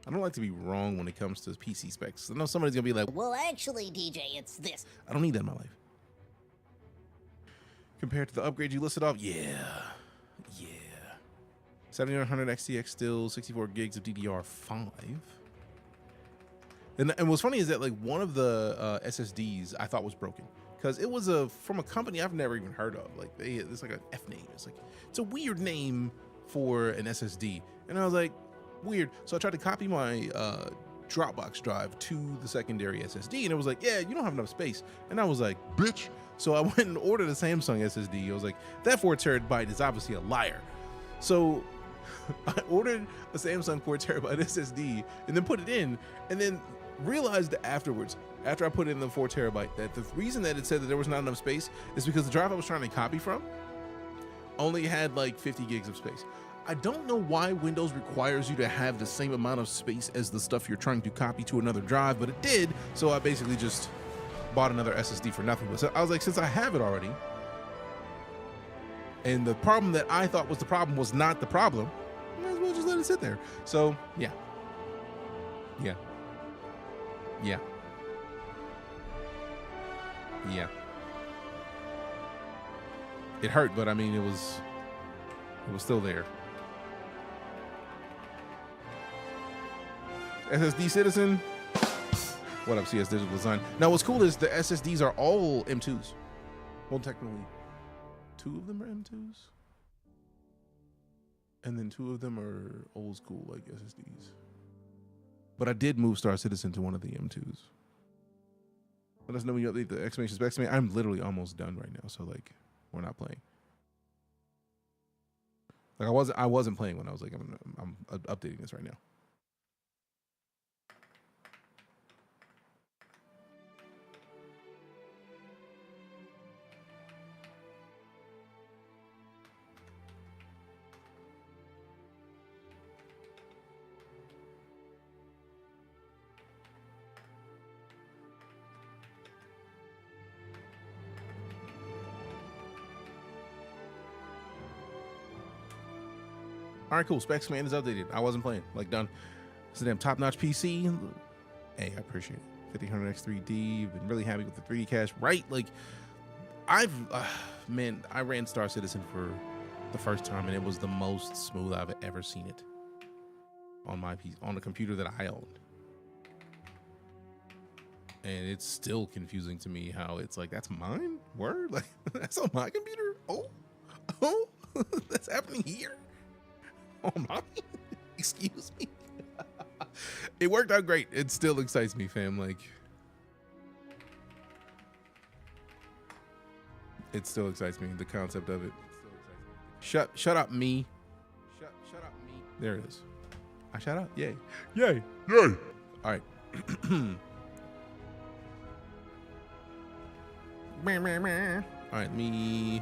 I don't like to be wrong when it comes to PC specs. I know somebody's gonna be like, well, actually, DJ, it's this. I don't need that in my life. Compared to the upgrade you listed off, yeah. 7900 XTX still, 64 gigs of DDR5. And what's funny is that like one of the SSDs I thought was broken, because it was from a company I've never even heard of. Like it's like an F name. It's a weird name for an SSD. And I was like, weird. So I tried to copy my Dropbox drive to the secondary SSD, and it was like, yeah, you don't have enough space. And I was like, bitch. So I went and ordered a Samsung SSD. I was like, that 4TB is obviously a liar. So I ordered a Samsung 4TB SSD and then put it in, and then realized afterwards, after I put in the 4TB, that the reason that it said that there was not enough space is because the drive I was trying to copy from only had like 50 gigs of space. I don't know why Windows requires you to have the same amount of space as the stuff you're trying to copy to another drive, but it did. So I basically just bought another SSD for nothing. But so I was like, since I have it already, and the problem that I thought was the problem was not the problem, I might as well just let it sit there. So yeah. It hurt, but I mean, it was still there. SSD Citizen. What up, CS Digital Design? Now, what's cool is the SSDs are all M2s. Well, technically, 2 of them are M2s. And then 2 of them are old school, like SSDs. But I did move StarCitizen to one of the M2s. Let us know when you update the exclamation specs. I mean, I'm literally almost done right now, so like, we're not playing. Like I wasn't playing when I was like, I'm updating this right now. All right, cool. Specs command is updated. I wasn't playing. Like, done. It's a damn top-notch PC. Hey, I appreciate it. 5000 X3D. Been really happy with the 3D cache. Right? Like, man, I ran StarCitizen for the first time, and it was the most smooth I've ever seen it on my PC, on the computer that I owned. And it's still confusing to me how it's like, that's mine? Word? Like, that's on my computer? Oh, that's happening here? On mine? Excuse me? It worked out great. It still excites me, fam. Like, it still excites me, the concept of it. Shut up, me. Shut up, me. There it is. I shut up. Yay. Yay. Yay. All right. All right, me.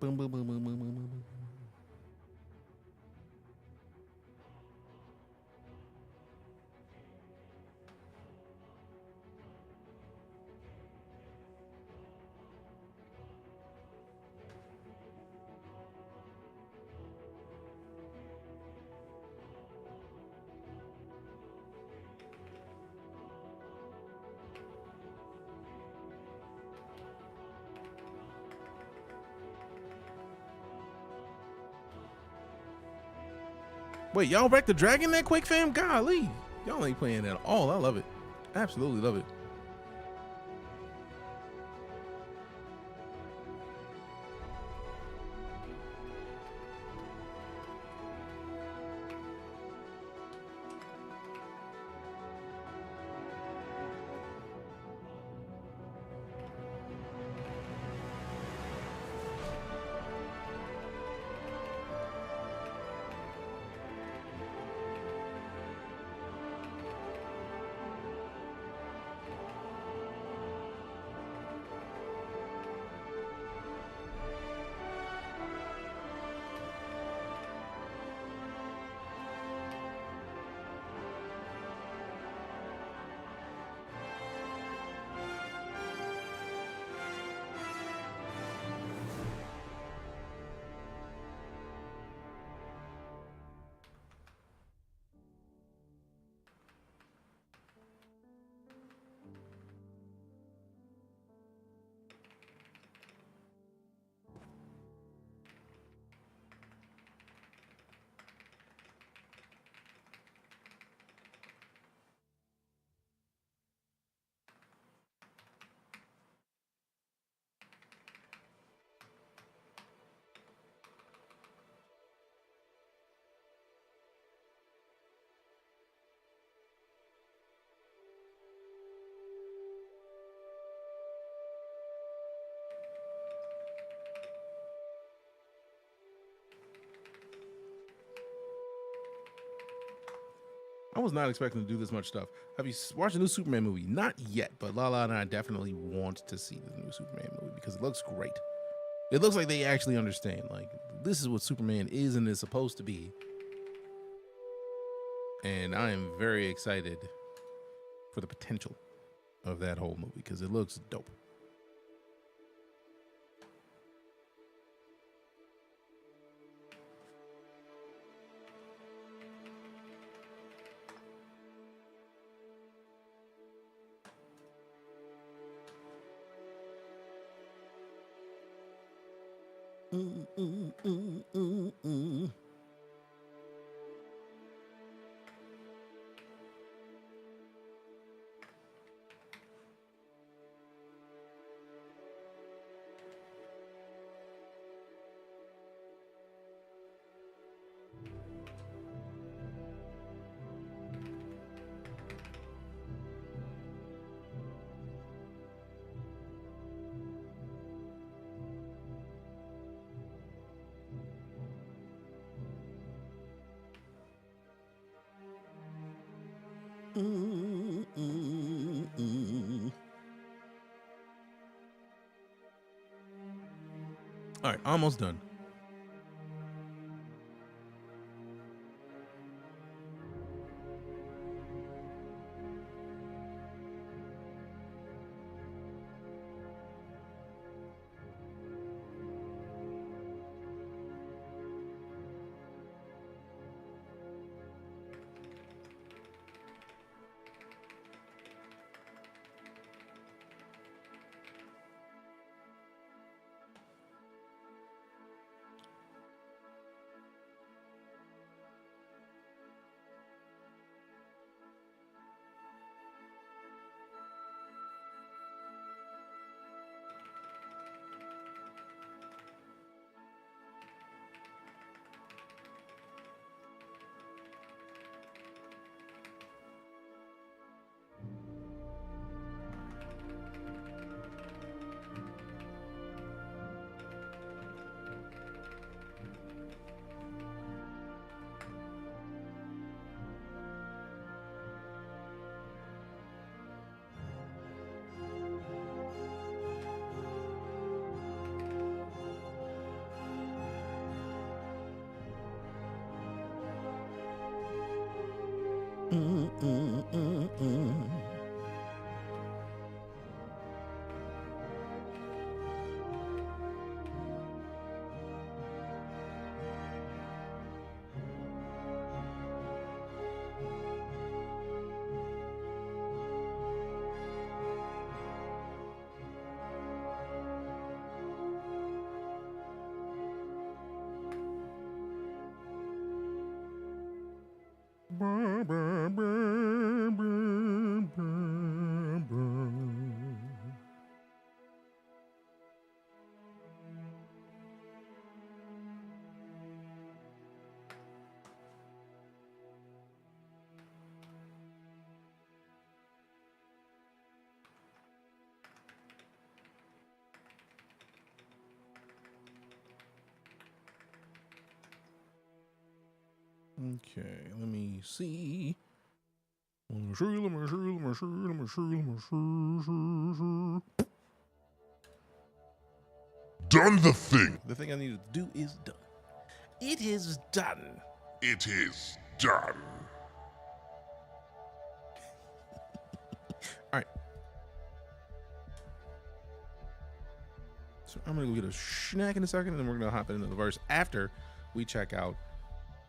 Boom, boom, boom, boom, boom, boom, boom. Wait, y'all wrecked the dragon that quick, fam? Golly. Y'all ain't playing at all. I love it. Absolutely love it. I was not expecting to do this much stuff. Have you watched the new Superman movie? Not yet, but Lala and I definitely want to see the new Superman movie because it looks great. It looks like they actually understand. Like, this is what Superman is and is supposed to be. And I am very excited for the potential of that whole movie because it looks dope. All right, almost done. Okay, let me see. Done the thing. The thing I needed to do is done. It is done. It is done. All right. So I'm going to go get a snack in a second, and then we're going to hop into the verse after we check out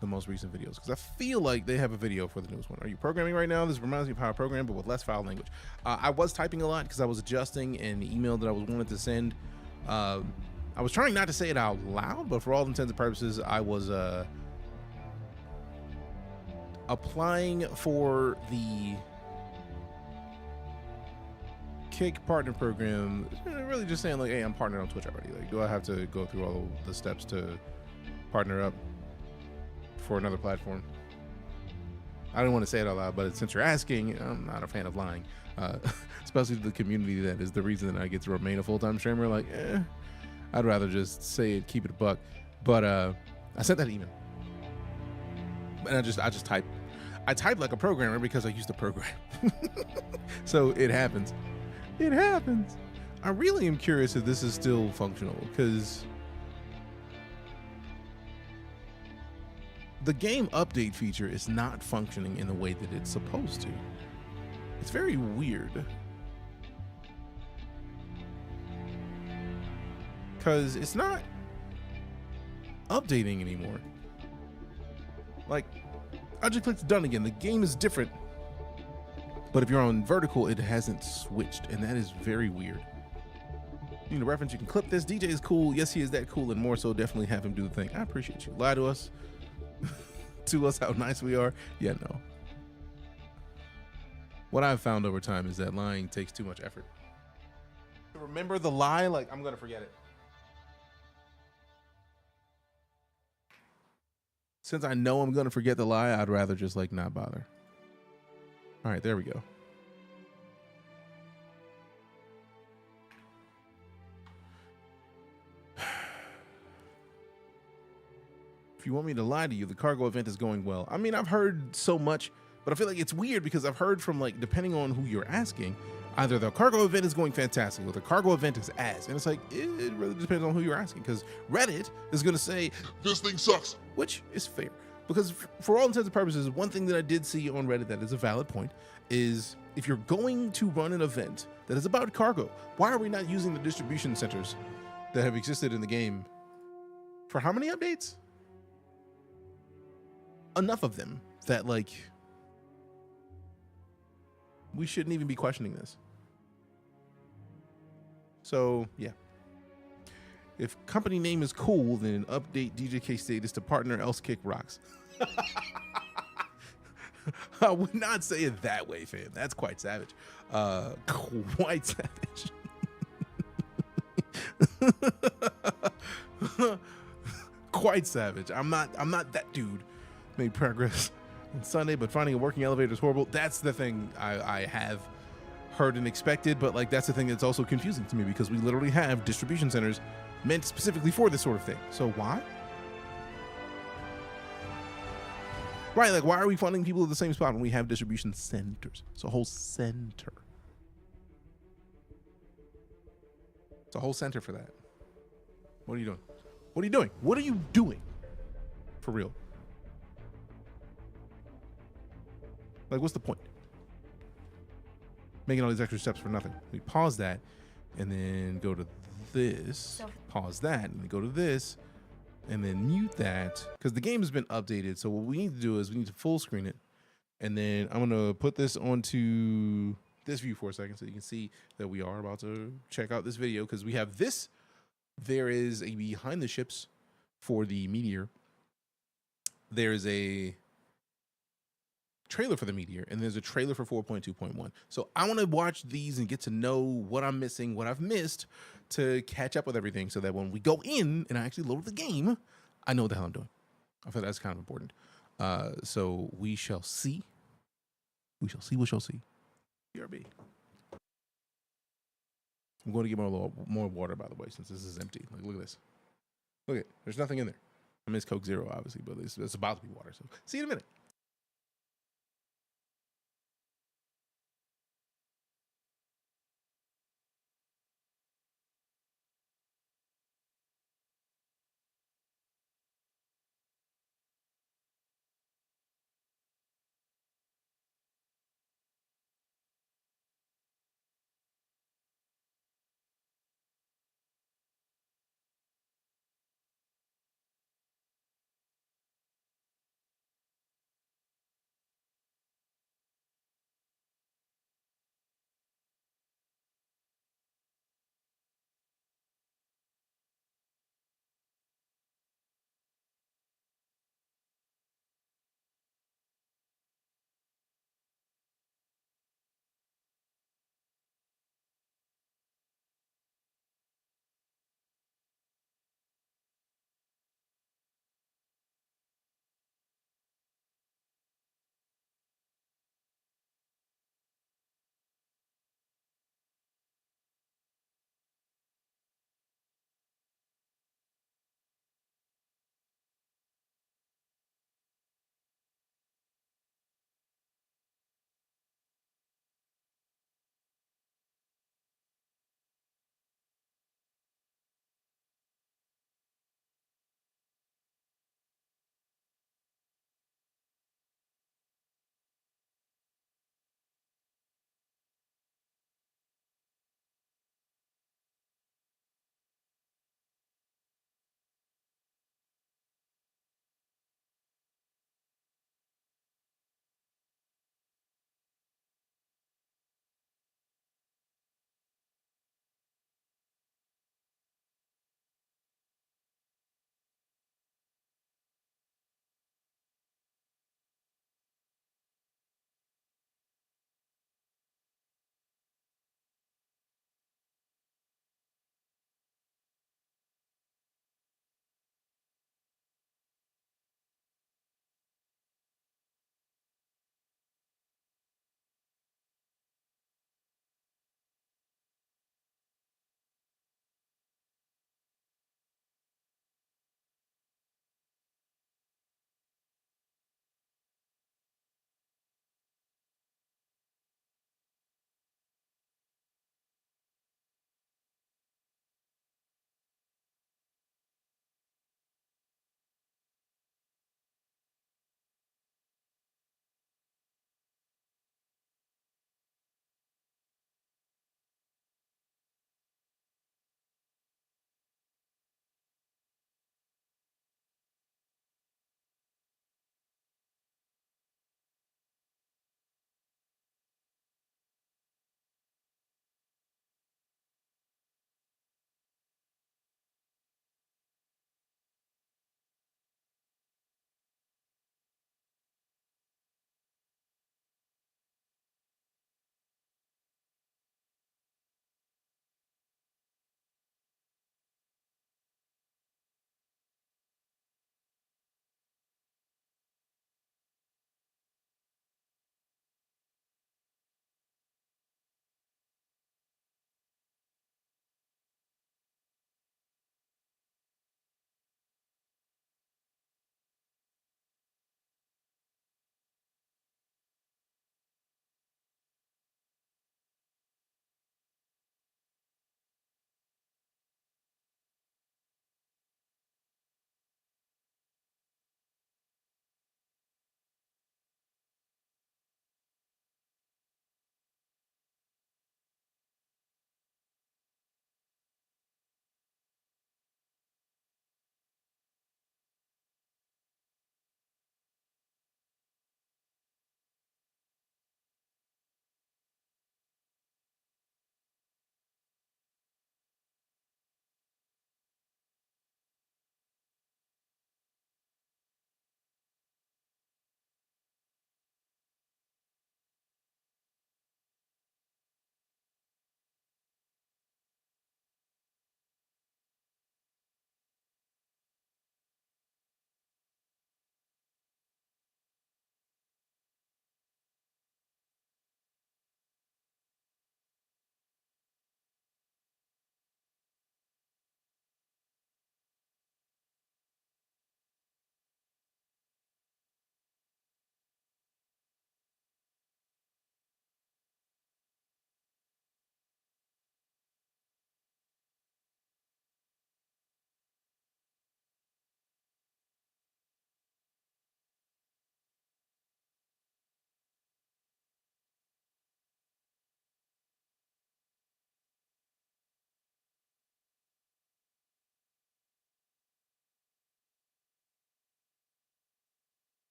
the most recent videos, because I feel like they have a video for the newest one. Are you programming right now? This reminds me of how I program, but with less foul language. I was typing a lot because I was adjusting an email that I was wanted to send. I was trying not to say it out loud, but for all intents and purposes, I was applying for the Kick partner program. Really just saying like, hey, I'm partnered on Twitch already. Like, do I have to go through all the steps to partner up for another platform? I don't want to say it out loud, but since you're asking, I'm not a fan of lying, especially to the community that is the reason that I get to remain a full-time streamer. Like, I'd rather just say it, keep it a buck. But I sent that email, and I just type like a programmer because I used to program. So it happens. It happens. I really am curious if this is still functional, because the game update feature is not functioning in the way that it's supposed to. It's very weird, because it's not updating anymore. Like, I just clicked done again. The game is different, but if you're on vertical, it hasn't switched, and that is very weird. You need a reference, you can clip this. DJ is cool. Yes, he is that cool, and more so, definitely have him do the thing. I appreciate you. Lie to us. To us how nice we are. Yeah, no. What I've found over time is that lying takes too much effort. To remember the lie, like, I'm gonna forget it. Since I know I'm gonna forget the lie, I'd rather just like not bother. All right, there we go. If you want me to lie to you, the cargo event is going well. I mean, I've heard so much, but I feel like it's weird because I've heard from, like, depending on who you're asking, either the cargo event is going fantastic or the cargo event is ass. And it's like, it really depends on who you're asking, because Reddit is going to say, this thing sucks. Which is fair. Because for all intents and purposes, one thing that I did see on Reddit that is a valid point is, if you're going to run an event that is about cargo, why are we not using the distribution centers that have existed in the game for how many updates? Enough of them that, like, we shouldn't even be questioning this. So, yeah. If company name is cool, then update DJK status to partner, else kick rocks. I would not say it that way, fam. That's quite savage. Quite savage. Quite savage. I'm not that dude. Made progress on Sunday, but finding a working elevator is horrible. That's the thing I have heard and expected, but like, that's the thing that's also confusing to me, because we literally have distribution centers meant specifically for this sort of thing. So why? Right, like, why are we funding people at the same spot when we have distribution centers? It's a whole center. It's a whole center for that. What are you doing? What are you doing? What are you doing? For real. Like, what's the point? Making all these extra steps for nothing. We pause that and then go to this, pause that, and then go to this, and then mute that, because the game has been updated. So what we need to do is we need to full screen it. And then I'm going to put this onto this view for a second so you can see that we are about to check out this video, because we have this. There is a behind the ships for the Meteor. There is a trailer for the Meteor, and there's a trailer for 4.2.1. So I want to watch these and get to know what I'm missing, what I've missed, to catch up with everything, so that when we go in and I actually load the game, I know what the hell I'm doing. I feel that's kind of important. So we shall see. We shall see. We shall see. BRB. I'm going to get more water, by the way, since this is empty. Like, look at this. Look at, there's nothing in there. I mean, it's Coke Zero, obviously, but it's about to be water. So see you in a minute.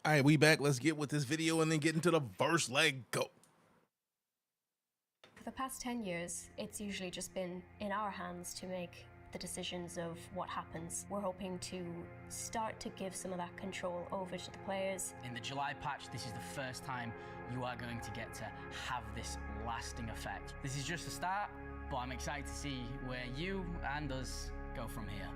All right, we back. Let's get with this video and then get into the first leg. Go. For the past 10 years, it's usually just been in our hands to make the decisions of what happens. We're hoping to start to give some of that control over to the players. In the July patch, this is the first time you are going to get to have this lasting effect. This is just the start, but I'm excited to see where you and us go from here.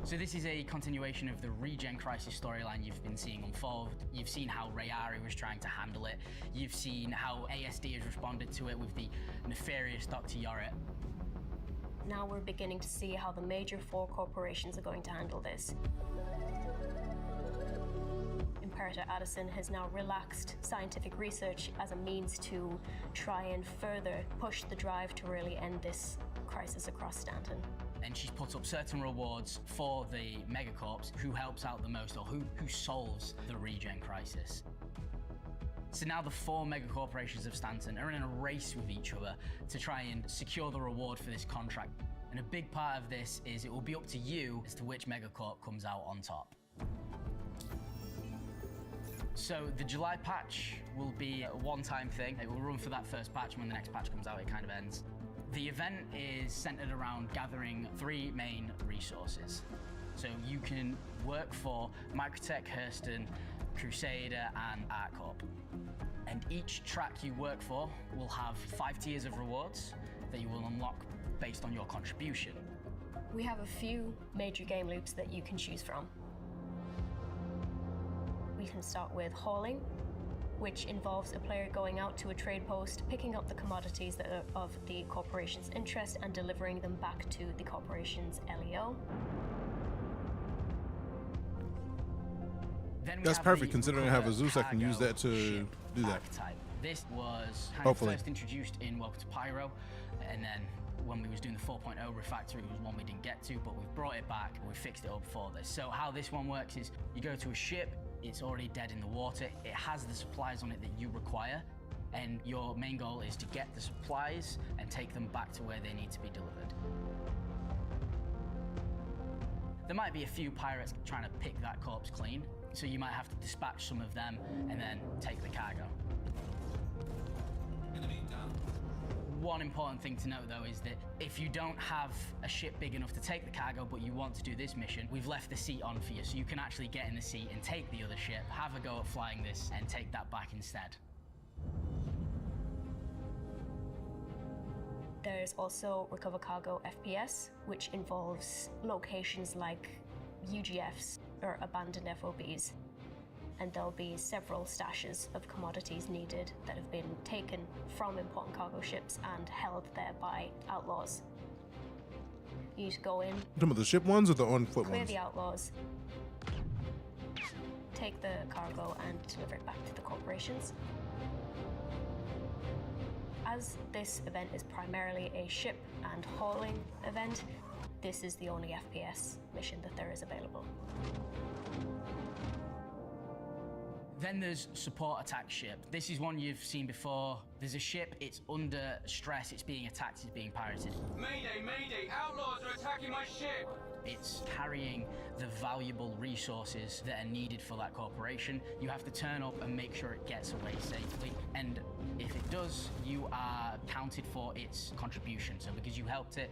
So this is a continuation of the Regen Crisis storyline you've been seeing unfold. You've seen how Rayari was trying to handle it. You've seen how ASD has responded to it with the nefarious Dr. Yorit. Now we're beginning to see how the major 4 corporations are going to handle this. Imperator Addison has now relaxed scientific research as a means to try and further push the drive to really end this crisis across Stanton. And she's put up certain rewards for the megacorps who helps out the most or who solves the regen crisis. So now the 4 megacorporations of Stanton are in a race with each other to try and secure the reward for this contract. And a big part of this is it will be up to you as to which megacorp comes out on top. So the July patch will be a one-time thing. It will run for that first patch, and when the next patch comes out, it kind of ends. The event is centered around gathering 3 main resources. So you can work for Microtech, Hurston, Crusader, and ArcCorp. And each track you work for will have 5 tiers of rewards that you will unlock based on your contribution. We have a few major game loops that you can choose from. We can start with hauling, which involves a player going out to a trade post, picking up the commodities that are of the corporation's interest and delivering them back to the corporation's LEO. That's perfect, considering I have a Zeus, I can use that to do that. Type. This was kind of first introduced in Welcome to Pyro, and then when we was doing the 4.0 refactor, it was one we didn't get to, but we've brought it back and we fixed it up for this. So how this one works is you go to a ship, it's already dead in the water, it has the supplies on it that you require, and your main goal is to get the supplies and take them back to where they need to be delivered. There might be a few pirates trying to pick that corpse clean, so you might have to dispatch some of them and then take the cargo. One important thing to note though is that if you don't have a ship big enough to take the cargo but you want to do this mission, we've left the seat on for you, so you can actually get in the seat and take the other ship, have a go at flying this and take that back instead. There's also Recover Cargo FPS, which involves locations like UGFs or abandoned FOBs. And there'll be several stashes of commodities needed that have been taken from important cargo ships and held there by outlaws. You need to go in, Some of the ship ones or the on-foot clear ones? the outlaws, take the cargo and deliver it back to the corporations. As this event is primarily a ship and hauling event, this is the only FPS mission that there is available. Then there's support attack ship. This is one you've seen before. There's a ship, it's under stress, it's being attacked, it's being pirated. Mayday, mayday, outlaws are attacking my ship! It's carrying the valuable resources that are needed for that corporation. You have to turn up and make sure it gets away safely. And if it does, you are counted for its contribution. So because you helped it,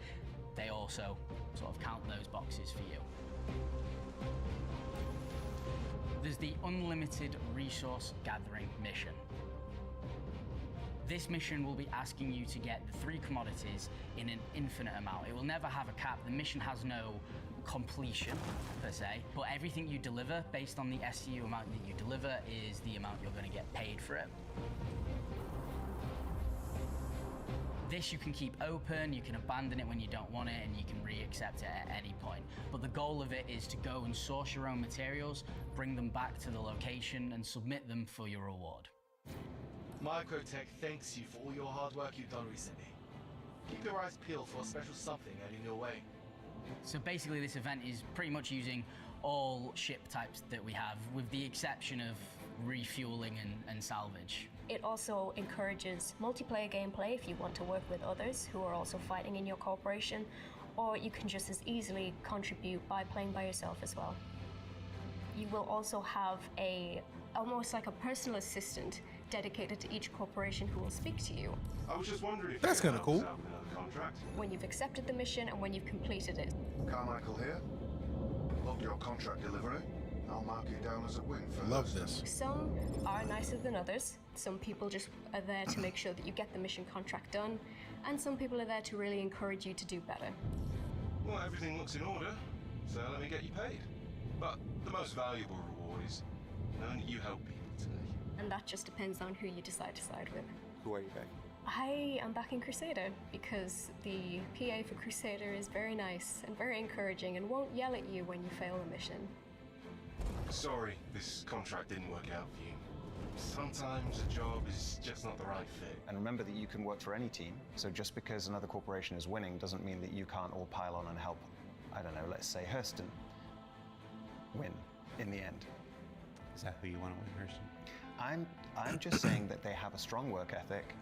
they also sort of count those boxes for you. There's the Unlimited Resource Gathering mission. This mission will be asking you to get the 3 commodities in an infinite amount. It will never have a cap. The mission has no completion, per se, but everything you deliver, based on the SCU amount that you deliver, is the amount you're going to get paid for it. This you can keep open, you can abandon it when you don't want it, and you can re-accept it at any point. But the goal of it is to go and source your own materials, bring them back to the location, and submit them for your reward. Microtech thanks you for all your hard work you've done recently. Keep your eyes peeled for a special something heading your way. So basically this event is pretty much using all ship types that we have, with the exception of refueling and salvage. It also encourages multiplayer gameplay if you want to work with others who are also fighting in your corporation, or you can just as easily contribute by playing by yourself as well. You will also have almost like a personal assistant dedicated to each corporation who will speak to you. I was just wondering if that's kind of cool. Contract. When you've accepted the mission and when you've completed it. Carmichael here. Log your contract delivery. I'll mark you down as a win for Love this. Some are nicer than others. Some people just are there to make sure that you get the mission contract done, and some people are there to really encourage you to do better. Well, everything looks in order, so let me get you paid. But the most valuable reward is knowing that you help people today. And that just depends on who you decide to side with. Who are you backing? I am backing Crusader because the PA for Crusader is very nice and very encouraging and won't yell at you when you fail a mission. Sorry, this contract didn't work out for you. Sometimes a job is just not the right fit. And remember that you can work for any team, so just because another corporation is winning doesn't mean that you can't all pile on and help, I don't know, let's say Hurston win in the end. Is that who you want to win, Hurston? I'm just saying that they have a strong work ethic,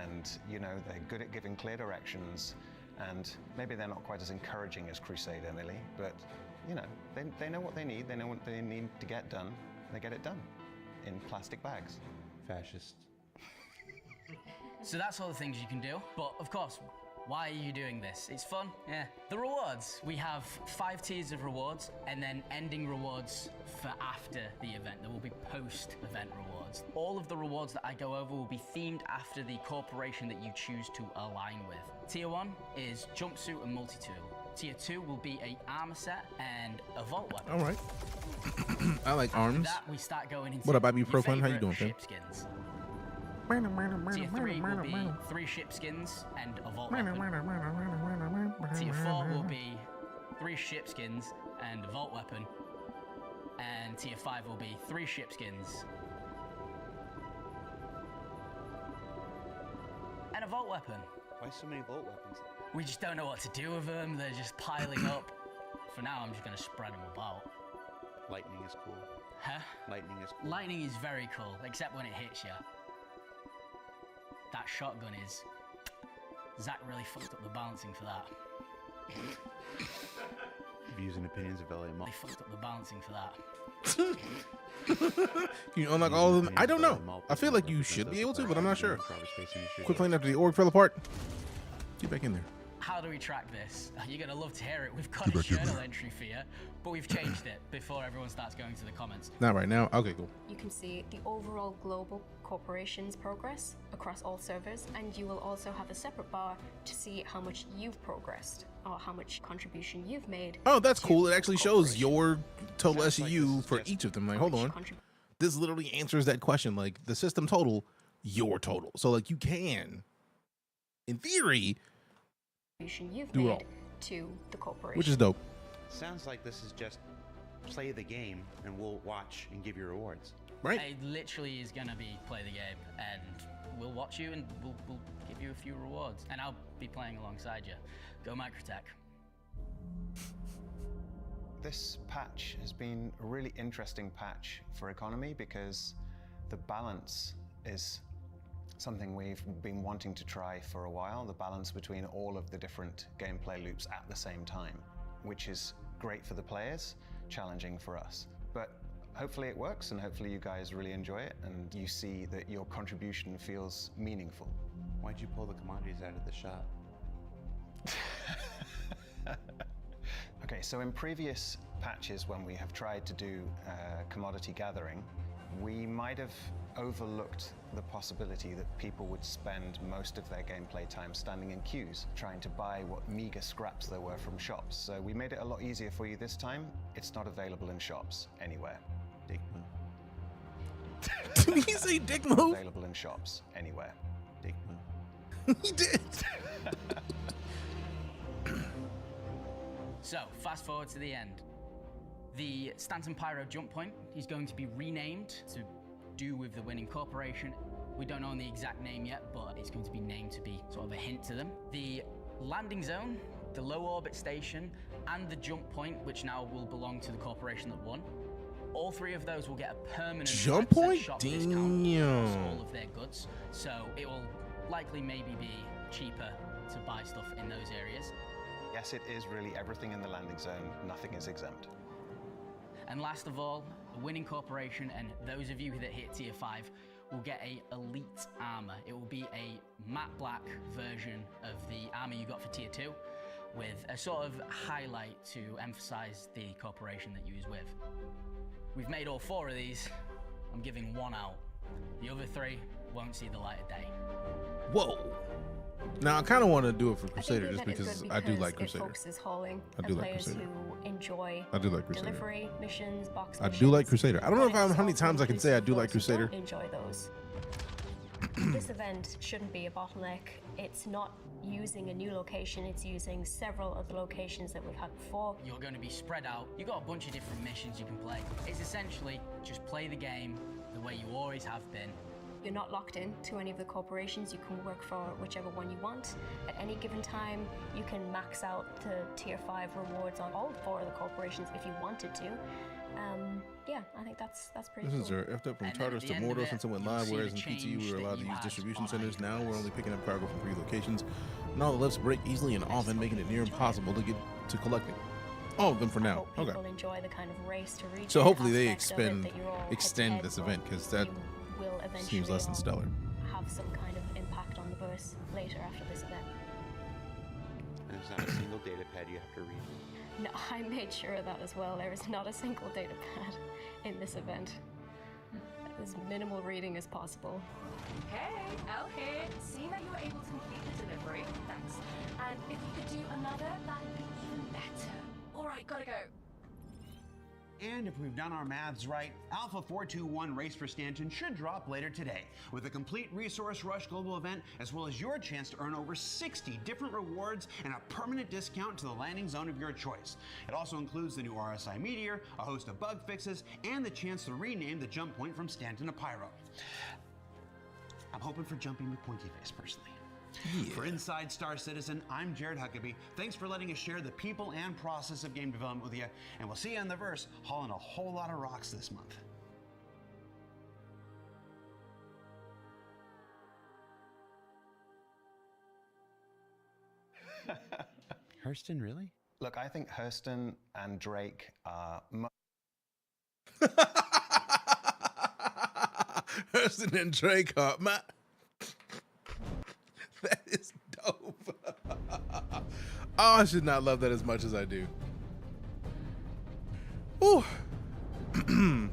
and you know, they're good at giving clear directions, and maybe they're not quite as encouraging as Crusader, Millie, but you know, they know what they need, they know what they need to get done, they get it done in plastic bags. Fascist. So that's all the things you can do, but of course, why are you doing this? It's fun, yeah. The rewards. We have 5 tiers of rewards and then ending rewards for after the event. There will be post-event rewards. All of the rewards that I go over will be themed after the corporation that you choose to align with. Tier 1 is jumpsuit and multi-tool. Tier 2 will be a armor set and a vault weapon. All right. I like arms. After that, we start going into what up, IB Pro Fun? How you doing, fam? ship skins. Tier 3 will be 3 ship skins and a vault weapon. Tier 4 will be 3 ship skins and a vault weapon. And Tier 5 will be 3 ship skins and a vault weapon. Why so many vault weapons? We just don't know what to do with them. They're just piling up. For now, I'm just going to spread them about. Lightning is cool. Huh? Lightning is cool. Lightning is very cool, except when it hits you. That shotgun is... Zach really fucked up the balancing for that. Views and opinions of LA Mall. They fucked up the balancing for that. Can you unlock all of them? I don't know. I feel like you should be able to, but I'm not sure. Quick lane after the org fell apart. Get back in there. How do we track this? You're going to love to hear it. We've got a journal entry for you, but we've changed it before everyone starts going to the comments. Not right now. Okay, cool. You can see the overall global corporation's progress across all servers, and you will also have a separate bar to see how much you've progressed or how much contribution you've made. Oh, that's cool. It actually shows your total SEU for each of them. Like, hold on. This literally answers that question. Like, the system total, your total. So, like, you can, in theory, you've do it made all to the corporation, which is dope. Sounds like this is just play the game and we'll watch and give you rewards. Right. It literally is going to be play the game, and we'll watch you and we'll give you a few rewards. And I'll be playing alongside you. Go Microtech. This patch has been a really interesting patch for economy because the balance is something we've been wanting to try for a while, the balance between all of the different gameplay loops at the same time, which is great for the players, challenging for us. But hopefully it works, and hopefully you guys really enjoy it, and you see that your contribution feels meaningful. Why'd you pull the commodities out of the shop? Okay, so in previous patches when we have tried to do commodity gathering, we might have overlooked the possibility that people would spend most of their gameplay time standing in queues, trying to buy what meager scraps there were from shops. So we made it a lot easier for you this time. It's not available in shops anywhere. Dick move. Did he say dick move? Available in shops anywhere. Dick move. He did. So, fast forward to the end. The Stanton Pyro jump point is going to be renamed to do with the winning corporation. We don't know the exact name yet, but it's going to be named to be sort of a hint to them. The landing zone, the low orbit station, and the jump point, which now will belong to the corporation that won, All 3 of those will get a permanent jump 5% point. shop discount across Damn. all of their goods. So it will likely maybe be cheaper to buy stuff in those areas. Yes, it is really everything in the landing zone. Nothing is exempt. And last of all, the winning corporation and those of you that hit tier 5 will get a elite armor. It will be a matte black version of the armor you got for tier 2 with a sort of highlight to emphasize the corporation that you was with. We've made all 4 of these. I'm giving 1 out. The other 3 won't see the light of day. Whoa. Now I kind of want to do it for Crusader just because I do like Crusader. It focuses hauling I do and like players Crusader. who enjoy I do like Crusader. delivery missions, box I missions. do like Crusader. I don't know if but how many it's times I can say I do like those who don't Crusader. Enjoy those. This event shouldn't be a bottleneck. It's not using a new location, it's using several of the locations that we've had before. You're going to be spread out. You've got a bunch of different missions you can play. It's essentially just play the game the way you always have been. You're not locked in to any of the corporations. You can work for whichever one you want. At any given time, you can max out the tier 5 rewards on all 4 of the corporations if you wanted to. Yeah, I think that's pretty This cool. is our effed up from Tartarus to Mordor since it went live, whereas in PT we were allowed to use distribution centers. Now we're only picking up cargo from 3 locations. And all the lifts break easily and often, making it near impossible to get to collecting. All of them for now. Okay. People enjoy the kind of race to reach. So hopefully they extend this event because that will eventually seems less than stellar. have some kind of impact on the verse later after this event. And there's not a single data pad you have to read. No, I made sure of that as well. There is not a single data pad in this event. As minimal reading as possible. Hey, Elle here. Seeing that you were able to complete the delivery, thanks. And if you could do another, that'd be even better. Alright, gotta go. And if we've done our maths right, Alpha 421 Race for Stanton should drop later today, with a complete Resource Rush global event, as well as your chance to earn over 60 different rewards and a permanent discount to the landing zone of your choice. It also includes the new RSI Meteor, a host of bug fixes, and the chance to rename the jump point from Stanton to Pyro. I'm hoping for jumping with Pointy Face, personally. Yeah. For Inside StarCitizen, I'm Jared Huckabee. Thanks for letting us share the people and process of game development with you, and we'll see you in the verse hauling a whole lot of rocks this month. Hurston, really? Look, I think Hurston and Drake are Hurston and Drake are that is dope. Oh, I should not love that as much as I do. Ooh. The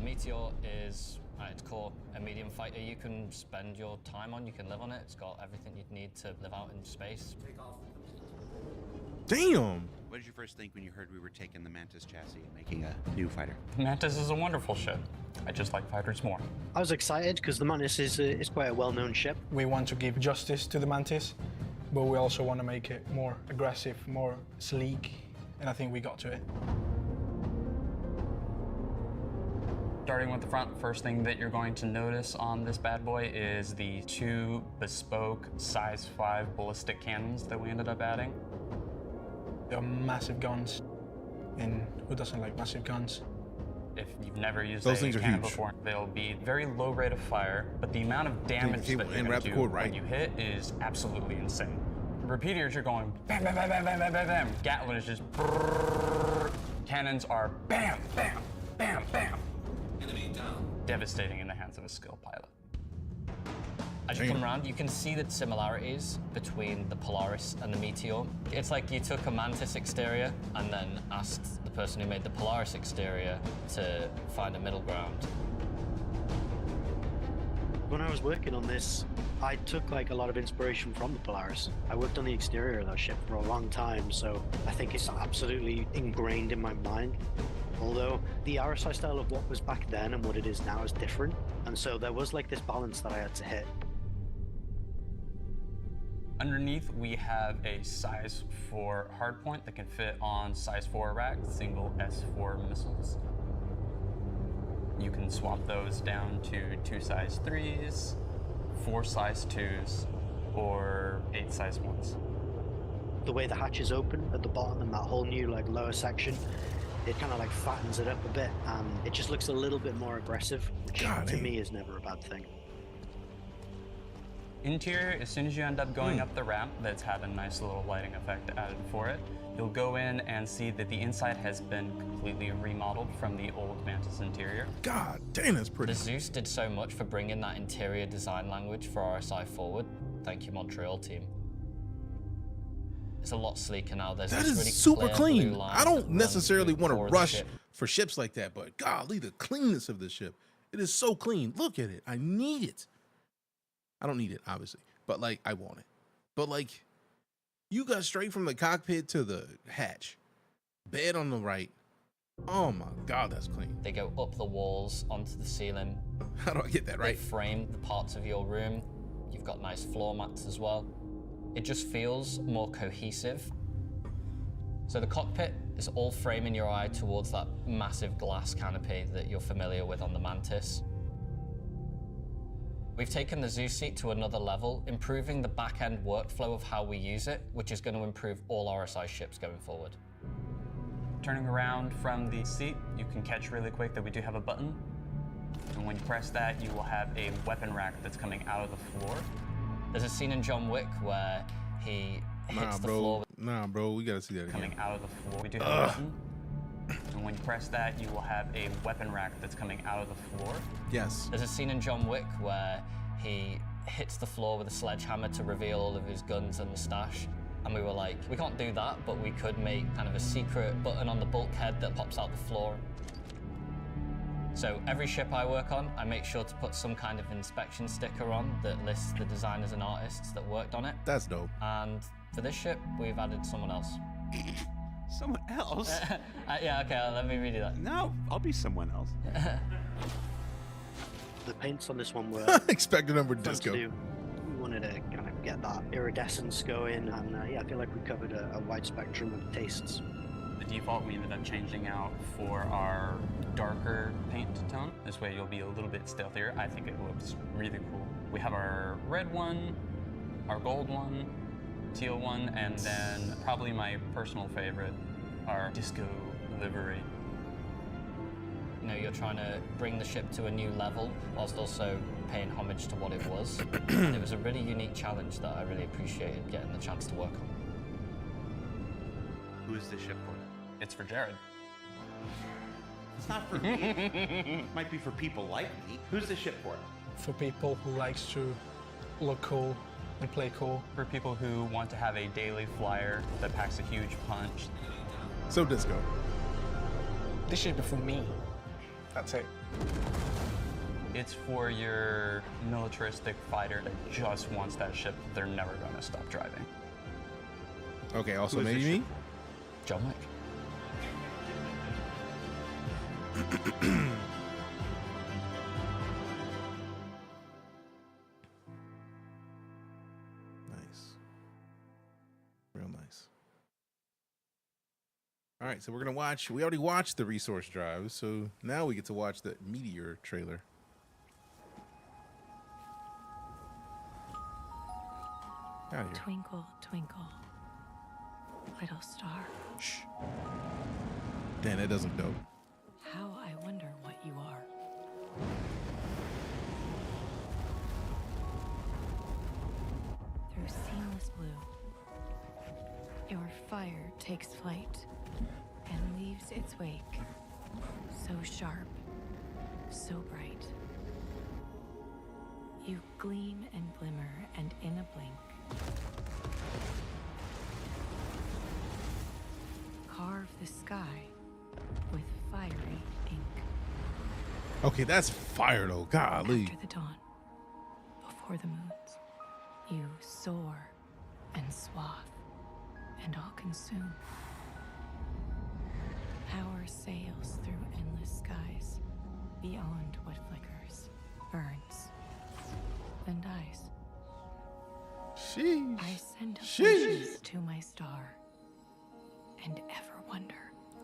Meteor is, at its core, a medium fighter you can spend your time on, you can live on it. It's got everything you'd need to live out in space. Damn. What did you first think when you heard we were taking the Mantis chassis and making a new fighter? Mantis is a wonderful ship. I just like fighters more. I was excited because the Mantis is quite a well-known ship. We want to give justice to the Mantis, but we also want to make it more aggressive, more sleek, and I think we got to it. Starting with the front, first thing that you're going to notice on this bad boy is the 2 bespoke size 5 ballistic cannons that we ended up adding. They're massive guns, and who doesn't like massive guns? If you've never used Those a things are cannon huge. before, they'll be very low rate of fire, but the amount of damage that you're going to do when you hit is absolutely insane. Repeaters, you're going bam, bam, bam, bam, bam, bam, bam, bam. Gatling is just brrrr. Cannons are bam, bam, bam, bam. Enemy down. Devastating in the hands of a skilled pilot. As you come around, you can see the similarities between the Polaris and the Meteor. It's like you took a Mantis exterior and then asked the person who made the Polaris exterior to find a middle ground. When I was working on this, I took like a lot of inspiration from the Polaris. I worked on the exterior of that ship for a long time, so I think it's absolutely ingrained in my mind. Although the RSI style of what was back then and what it is now is different, and so there was like this balance that I had to hit. Underneath, we have a size 4 hardpoint that can fit on size 4 rack, single S4 missiles. You can swap those down to 2 size 3s, 4 size 2s, or 8 size 1s. The way the hatch is open at the bottom and that whole new like lower section, it kind of like fattens it up a bit, and it just looks a little bit more aggressive, which to me is never a bad thing. Interior, as soon as you end up going up the ramp that's had a nice little lighting effect added for it, you'll go in and see that the inside has been completely remodeled from the old Mantis interior. God damn, that's pretty. The Zeus did so much for bringing that interior design language for RSI forward. Thank you, Montreal team. It's a lot sleeker now. There's That this is really super clear clean. blue line I don't that runs necessarily through want the core to of the rush ship. for ships like that, but golly, the cleanness of this ship. It is so clean. Look at it. I need it. I don't need it, obviously, but like, I want it. But like, you got straight from the cockpit to the hatch. Bed on the right. Oh my God, that's clean. They go up the walls onto the ceiling. How do I get that right? They frame the parts of your room. You've got nice floor mats as well. It just feels more cohesive. So the cockpit is all framing your eye towards that massive glass canopy that you're familiar with on the Mantis. We've taken the Zeus seat to another level, improving the back-end workflow of how we use it, which is going to improve all RSI ships going forward. Turning around from the seat, you can catch really quick that we do have a button. And when you press that, you will have a weapon rack that's coming out of the floor. There's a scene in John Wick where he hits the floor. Nah, bro, we gotta see that again. Coming out of the floor. We do have a button. And when you press that, you will have a weapon rack that's coming out of the floor. Yes. There's a scene in John Wick where he hits the floor with a sledgehammer to reveal all of his guns and the stash. And we were like, we can't do that, but we could make kind of a secret button on the bulkhead that pops out the floor. So every ship I work on, I make sure to put some kind of inspection sticker on that lists the designers and artists that worked on it. That's dope. And for this ship, we've added someone else. Someone else? Yeah, okay, let me read you that. No, I'll be someone else. The paints on this one were expected number fun to disco. do. We wanted to kind of get that iridescence going, and yeah, I feel like we covered a wide spectrum of tastes. The default we ended up changing out for our darker paint tone. This way you'll be a little bit stealthier. I think it looks really cool. We have our red one, our gold one, teal one, and then probably my personal favorite, our disco livery. You know, you're trying to bring the ship to a new level whilst also paying homage to what it was. And it was a really unique challenge that I really appreciated getting the chance to work on. Who is this ship for? It's for Jared. It's not for me. Might be for people like me. Who's this ship for? For people who likes to look cool and play cool. For people who want to have a daily flyer that packs a huge punch. So disco. This should be for me. That's it. It's for your militaristic fighter that just wants that ship they're never gonna stop driving. Okay, also Who is maybe this me? ship? John Wick. Nice. Real nice. All right, so we're gonna watch. We already watched the resource drive, so now we get to watch the Meteor trailer. Out of here. Twinkle, twinkle, little star. Shh. Damn, that does look dope. How I wonder what you are. Through seamless blue, your fire takes flight and leaves its wake. So sharp, so bright. You gleam and glimmer, and in a blink, carve the sky with fiery ink. Okay, that's fire though. Golly. After the dawn, before the moons, you soar and swath and all consume. Power sails through endless skies, beyond what flickers, burns, then dies. Sheesh. I send Sheesh. afflictions to my star, and ever wonder.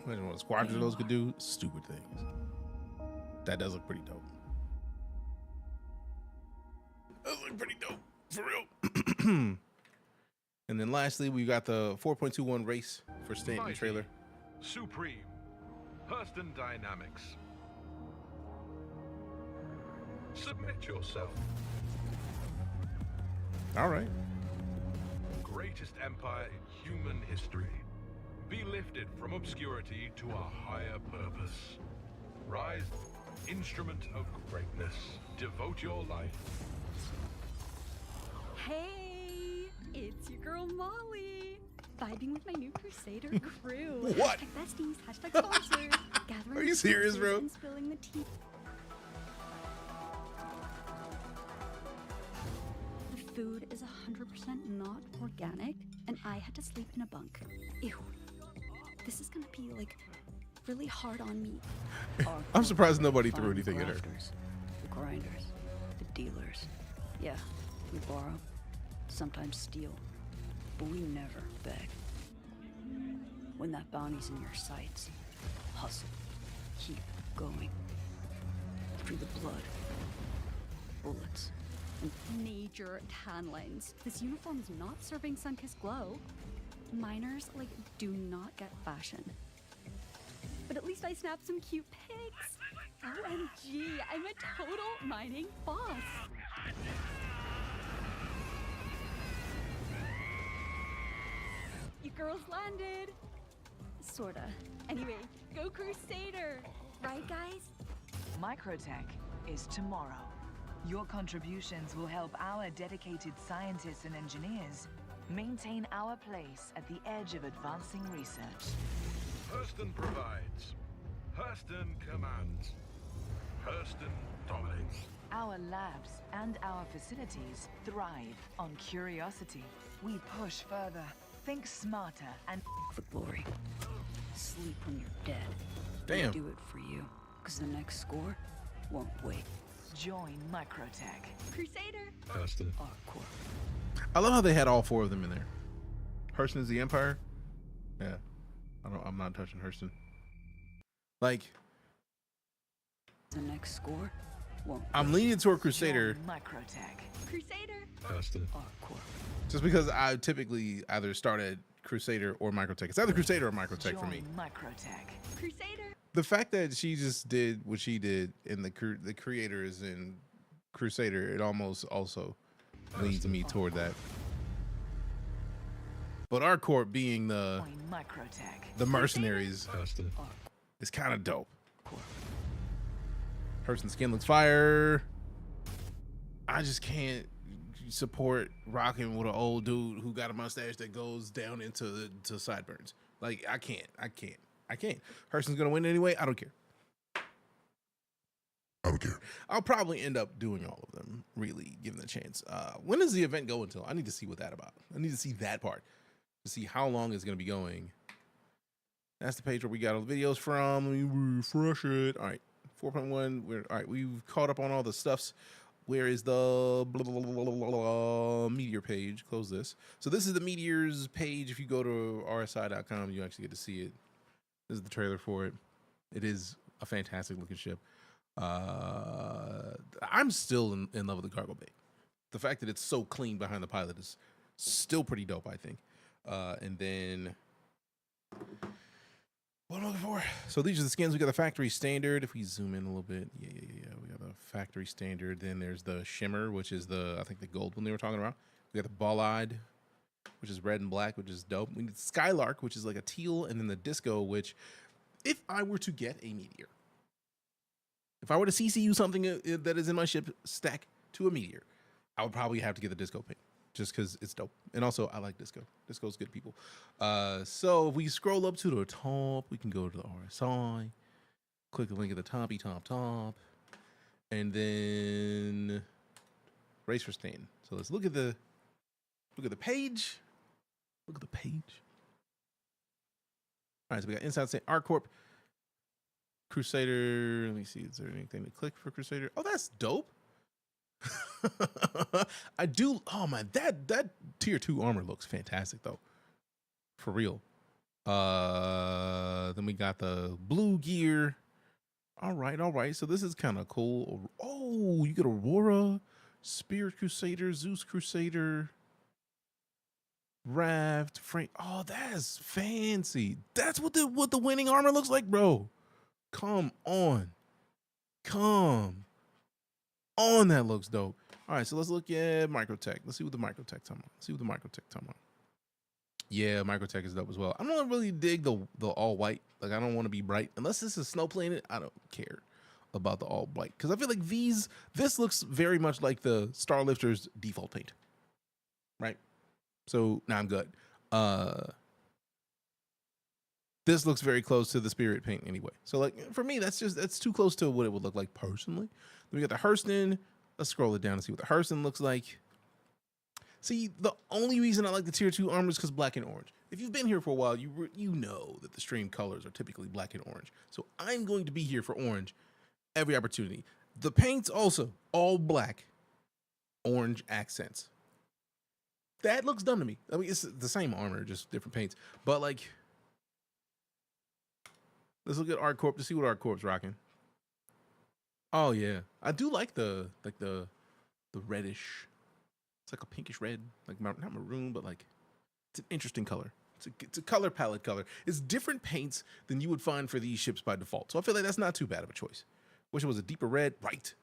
Imagine what a squadron of those could do. Stupid things. That does look pretty dope. That look pretty dope. For real. And then lastly, we got the 4.21 race for Stanton Mighty, trailer. Supreme, Hurston Dynamics. Submit yourself. All right. Greatest empire in human history. Be lifted from obscurity to a higher purpose. Rise, instrument of greatness. Devote your life. Hey, it's your girl Molly. Vibing with my new Crusader crew. What? Besties, #sponsors. Gathering Are you serious, bro? and spilling the tea. The food is 100% not organic, and I had to sleep in a bunk. Ew. This is gonna be like really hard on me. I'm surprised nobody threw anything at her. The grinders, the dealers. Yeah, we borrow, sometimes steal, but we never beg. When that bounty's in your sights, hustle, keep going. Through the blood, bullets, and major tan lines. This uniform is not serving sun-kissed glow. Miners, like, do not get fashion. But at least I snapped some cute pics. OMG, I'm a total mining boss. You girls landed. Sorta. Anyway, go Crusader. Right, guys? Microtech is tomorrow. Your contributions will help our dedicated scientists and engineers maintain our place at the edge of advancing research. Hurston provides. Hurston commands. Hurston dominates. Our labs and our facilities thrive on curiosity. We push further, think smarter, and for glory. Sleep when you're dead. Damn. We do it for you, because the next score won't wait. join Microtech. Crusader. Hurston. I love how they had all four of them in there. Hurston is the Empire. Yeah, I'm not touching Hurston. Like, the next score won't I'm leaning toward Crusader. Microtech. Crusader. Hurston. Just because I typically either start at Crusader or Microtech. It's either Crusader or Microtech for me. Microtech. Crusader. The fact that she just did what she did and the creators in Crusader, it almost also leads me toward that. But our corp being the mercenaries is kind of dope. Hurston's skin looks fire. I just can't support rocking with an old dude who got a mustache that goes down into sideburns. Like, I can't. Hurston's gonna win anyway. I don't care. I'll probably end up doing all of them, really, given the chance. When does the event go until? I need to see what that's about. I need to see that part to see how long it's gonna be going. That's the page where we got all the videos from. Let me refresh it. All right, 4.1. All right. We've caught up on all the stuffs. Where is the Meteor page? Close this. So this is the Meteors page. If you go to rsi.com, you actually get to see it. This is the trailer for it. It is a fantastic looking ship. I'm still in love with the cargo bay. The fact that it's so clean behind the pilot is still pretty dope, I think. And then what am I looking for? So these are the skins. We got the factory standard. If we zoom in a little bit, yeah. We got the factory standard. Then there's the shimmer, which is I think the gold one they were talking about. We got the ball-eyed, which is red and black, which is dope. We need Skylark, which is like a teal, and then the disco, which, if I were to get a meteor, if I were to CCU something that is in my ship stack to a meteor, I would probably have to get the disco paint, just because it's dope. And also, I like disco. Disco's good, people. So if we scroll up to the top, we can go to the RSI, click the link at the top, and then race for Stanton. So let's look at the page. Look at the page. All right, so we got Inside Stanton, ArcCorp, Crusader. Let me see, is there anything to click for Crusader? Oh, that's dope. I do. Oh man, that tier 2 armor looks fantastic though, for real. Then we got the blue gear. All right. So this is kind of cool. Oh, you get Aurora, Spirit Crusader, Zeus Crusader, Raft, Frank. Oh, that's fancy. That's what the winning armor looks like, bro. Come on. Come on, that looks dope. All right, so let's look at Microtech. Let's see what the Microtech talking about. Yeah, Microtech is dope as well. I don't really dig the all white. Like, I don't want to be bright. Unless this is Snow Planet, I don't care about the all white. Because I feel like this looks very much like the Starlifter's default paint. Right? So, now I'm good. This looks very close to the Spirit paint anyway. So, like, for me, that's too close to what it would look like personally. Then we got the Hurston. Let's scroll it down and see what the Hurston looks like. See, the only reason I like the tier 2 armor is because black and orange. If you've been here for a while, you know that the stream colors are typically black and orange. So I'm going to be here for orange every opportunity. The paint's also all black, orange accents. That looks dumb to me. I mean, it's the same armor, just different paints. But like, let's look at ArtCorp to see what ArtCorp's rocking. Oh yeah, I do like the reddish. It's like a pinkish red, like not maroon, but like it's an interesting color. It's a color palette color. It's different paints than you would find for these ships by default. So I feel like that's not too bad of a choice. Wish it was a deeper red, right?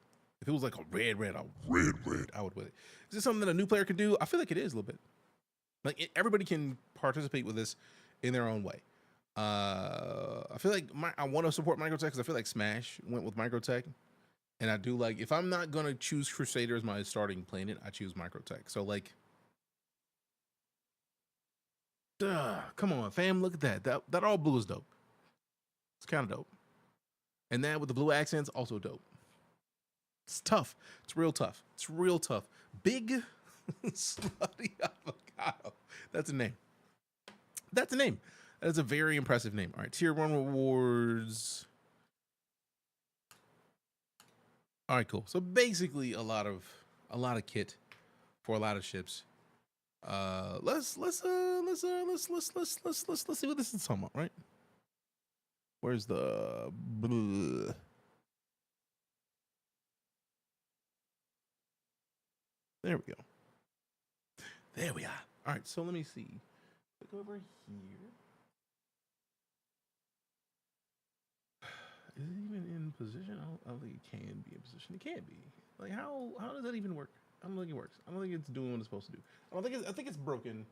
If it was like a red, I would with it. Is this something that a new player can do? I feel like it is a little bit. Like everybody can participate with this in their own way. I feel like I want to support Microtech because I feel like Smash went with Microtech. And I do like, if I'm not going to choose Crusader as my starting planet, I choose Microtech. So like, come on, fam, look at that. That all blue is dope. It's kind of dope. And that with the blue accents, also dope. It's tough. It's real tough. It's real tough. Big Slutty Avocado. That's a name. That's a name. That is a very impressive name. All right, tier 1 rewards. All right, cool. So basically a lot of kit for a lot of ships. Let's see what this is talking about, right? Where's the bleh. There we go. There we are. All right, so let me see. Click over here. Is it even in position? I don't think it can be in position. It can't be. Like how does that even work? I don't think it works. I don't think it's doing what it's supposed to do. I think it's broken.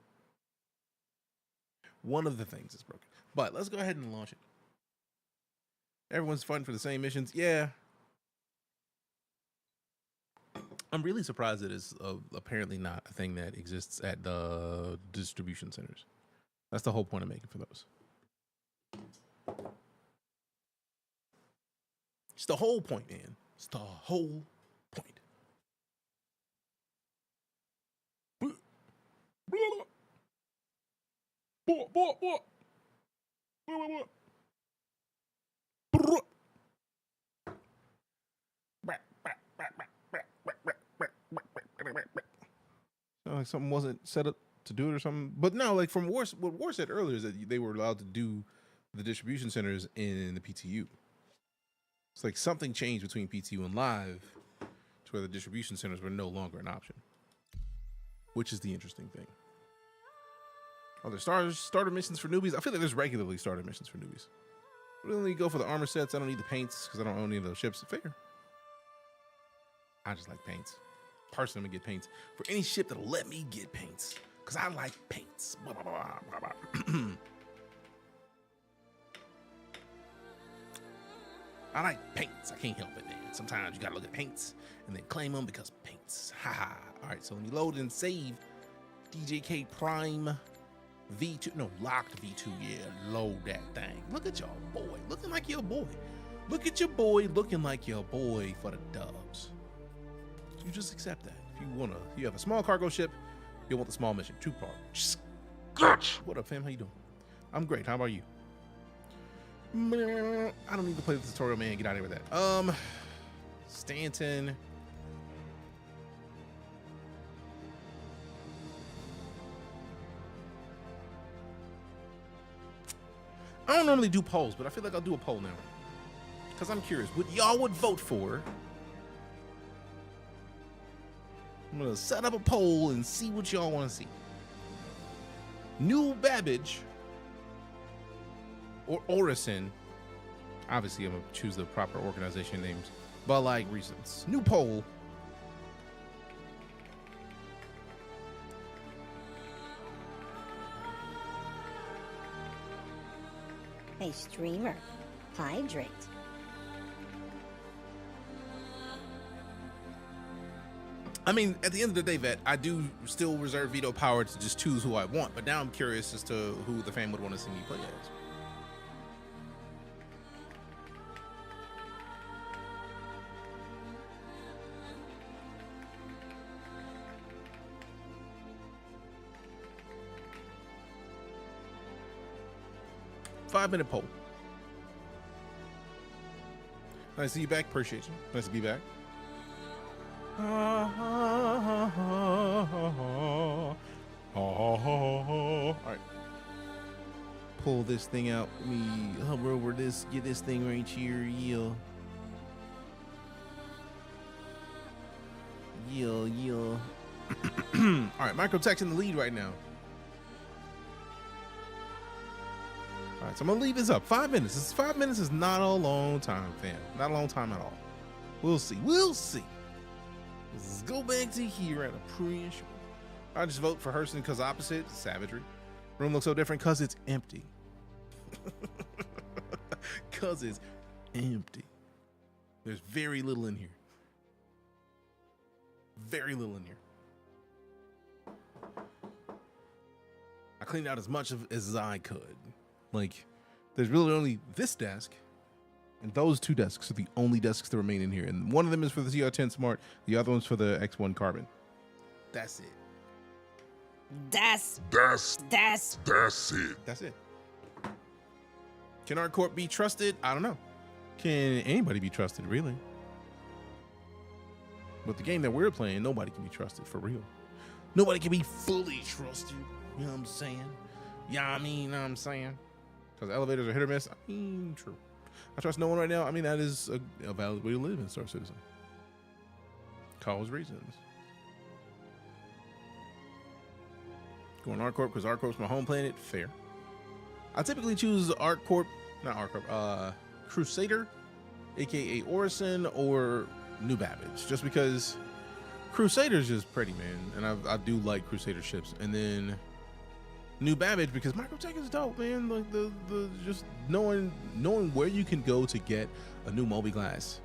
One of the things is broken. But let's go ahead and launch it. Everyone's fighting for the same missions. Yeah. I'm really surprised it is apparently not a thing that exists at the distribution centers. That's the whole point of making for those. It's the whole point, man. It's the whole point. Like something wasn't set up to do it or something. But no, like from what War said earlier is that they were allowed to do the distribution centers in the PTU. It's like something changed between PTU and Live to where the distribution centers were no longer an option, which is the interesting thing. Are there starter missions for newbies? I feel like there's regularly starter missions for newbies. I really go for the armor sets. I don't need the paints because I don't own any of those ships. Fair. I just like paints. Personally, I'm gonna get paints for any ship that'll let me get paints because I like paints. Blah, blah, blah, blah, blah. I like paints. I can't help it, man. Sometimes you gotta look at paints and then claim them because paints. Haha. All right, so let me load and save. DJK Prime V2. No, locked V2. Yeah, load that thing. Look at y'all boy. Looking like your boy. Look at your boy looking like your boy for the dubs. You just accept that. If you have a small cargo ship, you'll want the small mission. 2-part. What up, fam? How you doing? I'm great. How about you? I don't need to play the tutorial, man. Get out of here with that. Stanton. I don't normally do polls, but I feel like I'll do a poll now. Because I'm curious what y'all would vote for. I'm going to set up a poll and see what y'all want to see. New Babbage or Orison Obviously, I'm gonna choose the proper organization names, but like reasons. New poll. Hey, streamer, hydrate. I mean, at the end of the day, Vet, I do still reserve veto power to just choose who I want, but now I'm curious as to who the fan would want to see me play as. Five-minute poll. Nice to see you back. Appreciate you. Nice to be back. All right. Pull this thing out. Let me hover over this. Get this thing right here. Yeah. Yeah. All right. Microtech's in the lead right now. All right, so I'm gonna leave this up. 5 minutes. 5 minutes is not a long time, fam. Not a long time at all. We'll see. Let's go back to here at a pre-issue. I just vote for Hurston because opposite savagery. Room looks so different because it's empty. Because it's empty. There's very little in here. Very little in here. I cleaned out as much as I could. Like, there's really only this desk and those two desks are the only desks that remain in here. And one of them is for the CR10 Smart. The other one's for the X1 Carbon. That's it. That's it. That's it. Can ArtCorp be trusted? I don't know. Can anybody be trusted, really? But the game that we're playing, nobody can be trusted, for real. Nobody can be fully trusted. You know what I'm saying? Yeah, I mean, I'm saying. Because elevators are hit or miss. I mean, true. I trust no one right now. I mean, that is a valid way to live in StarCitizen. Cause reasons. Going ArtCorp because ArtCorp's my home planet. Fair. I typically choose Crusader, aka Orison, or New Babbage, just because Crusader's just pretty, man, and I do like Crusader ships. And then New Babbage because Microtech is dope, man. Like the just knowing where you can go to get a new Moby Glass,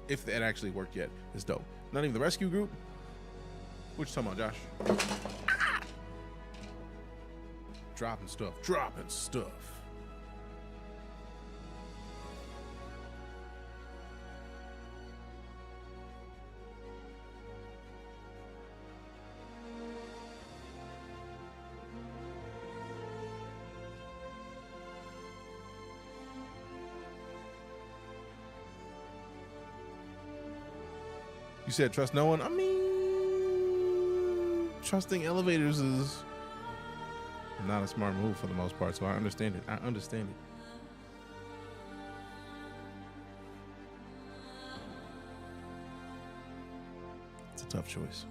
if that actually worked yet, is dope. Not even the rescue group. What you talking about, Josh? Dropping stuff. You said trust no one. I mean, trusting elevators is not a smart move for the most part, so I understand it. It's a tough choice.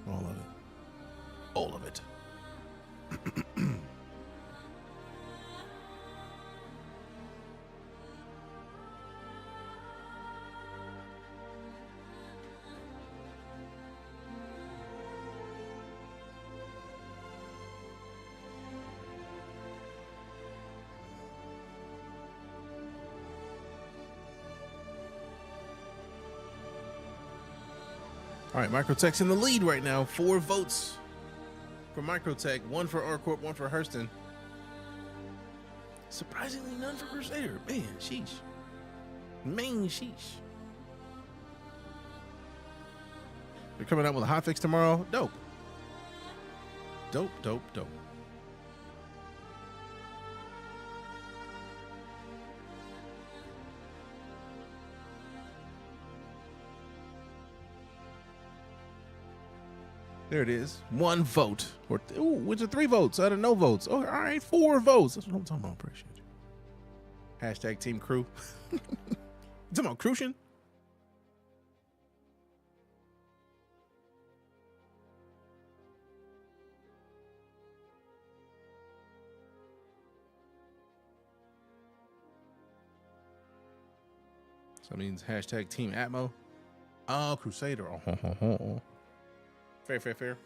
All of it. All right, Microtech's in the lead right now. 4 votes for Microtech, 1 for ArtCorp, 1 for Hurston. Surprisingly, none for Crusader. Man, sheesh. They're coming out with a hotfix tomorrow. Dope. There it is. 1 vote. Which are 3 votes out of no votes. Oh, all right, 4 votes. That's what I'm talking about. Appreciate you. Hashtag Team Crew. You talking about Crucian? So that means hashtag Team Atmo. Oh, Crusader. Oh. Fair. Fair. Fear.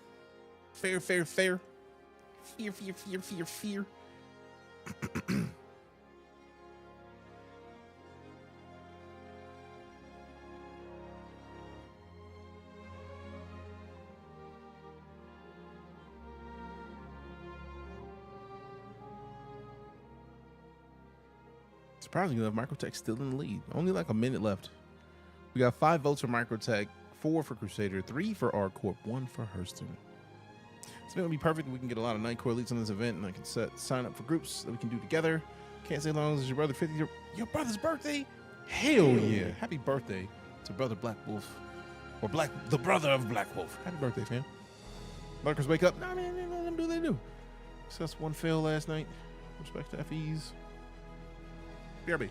Surprisingly enough, Microtech's still in the lead. Only like a minute left. We got 5 votes for Microtech, 4 for Crusader, 3 for R-Corp, 1 for Hurston. It's going to be perfect. We can get a lot of Night Core elites on this event, and I can sign up for groups that we can do together. Can't say as long as it's your brother's 50th. Your brother's birthday? Hell yeah. Happy birthday to Brother Black Wolf. Or the brother of Black Wolf. Happy birthday, fam. Markers wake up. Nah, man, let them do what they do. Success 1 fail last night. Respect to FEs. BRB.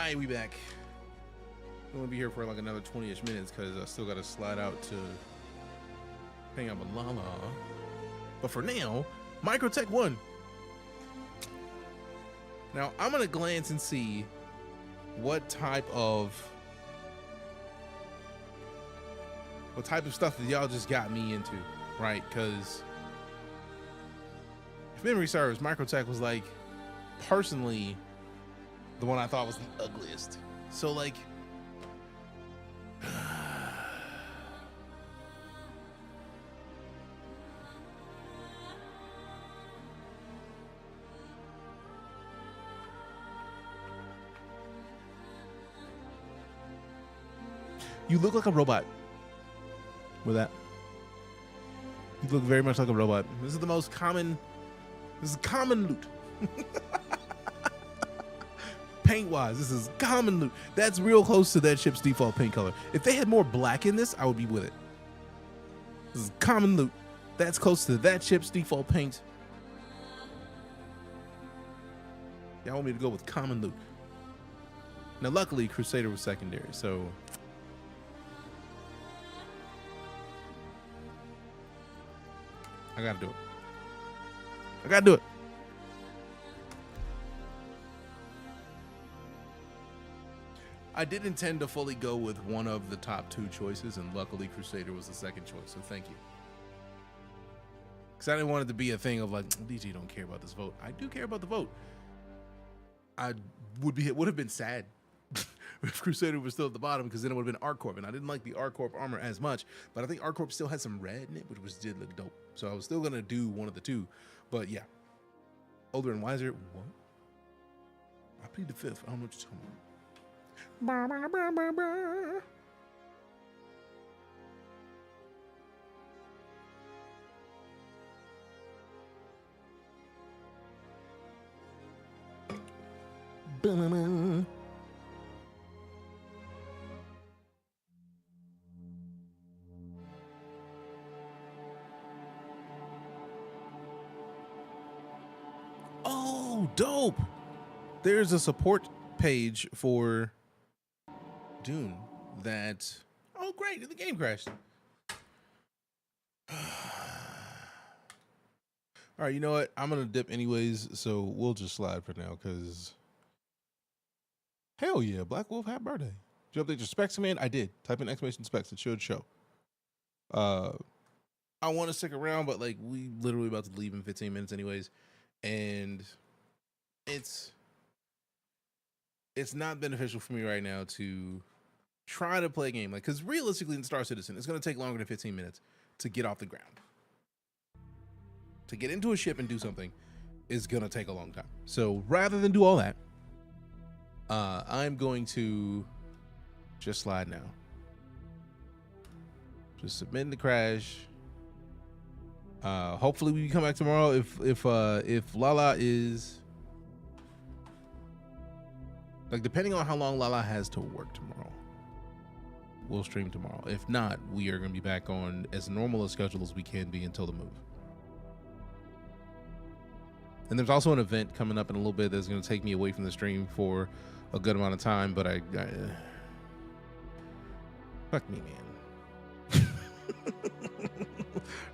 right, we back. I'm gonna be here for like another 20-ish minutes because I still gotta slide out to hang out with Lala. But for now, Microtech won. Now I'm gonna glance and see what type of stuff that y'all just got me into, right? Because if memory serves, Microtech was like personally the one I thought was the ugliest. So like you look like a robot with that. You look very much like a robot. This is the most common, this is common loot. Paint wise, this is common loot. That's real close to that ship's default paint color. If they had more black in this, I would be with it. This is common loot. That's close to that ship's default paint. Y'all want me to go with common loot. Now luckily Crusader was secondary, so I gotta do it. I gotta do it. I did intend to fully go with one of the top 2 choices, and luckily Crusader was the second choice, so thank you. Because I didn't want it to be a thing of like, DG don't care about this vote. I do care about the vote. I would have been sad if Crusader was still at the bottom, because then it would have been ArcCorp, and I didn't like the ArcCorp armor as much, but I think ArcCorp still had some red in it, which did look dope. So I was still gonna do one of the 2, but yeah. Older and wiser, what? I plead the 5th. I don't know what you're talking about. Oh, dope. There's a support page for Dune that, oh great, the game crashed. All right, you know what? I'm gonna dip anyways, so we'll just slide for now, because hell yeah, Black Wolf, happy birthday. Did you update your specs, command? I did. Type in exclamation specs, it should show. I want to stick around, but like we literally about to leave in 15 minutes anyways, and it's not beneficial for me right now to try to play a game, like, because realistically in StarCitizen, it's going to take longer than 15 minutes to get off the ground. To get into a ship and do something is going to take a long time. So rather than do all that, I'm going to just slide now. Just submitting the crash. Hopefully we come back tomorrow. If Lala is, like, depending on how long Lala has to work tomorrow, we'll stream tomorrow. If not, we are going to be back on as normal a schedule as we can be until the move. And there's also an event coming up in a little bit that's going to take me away from the stream for a good amount of time, but I fuck me, man.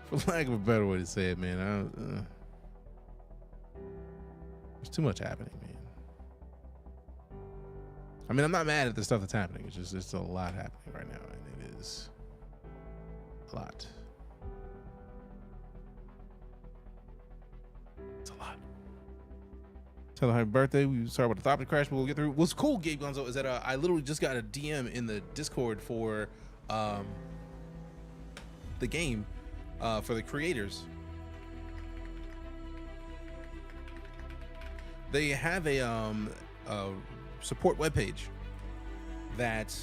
For lack of a better way to say it, man, there's too much happening, man. I mean, I'm not mad at the stuff that's happening. It's just, it's a lot happening right now, and it is a lot. It's a lot. Tell her happy birthday. We sorry about the topic crash, but we'll get through. What's cool, Gabe Gonzo, is that I literally just got a DM in the Discord for the game for the creators. They have a support webpage that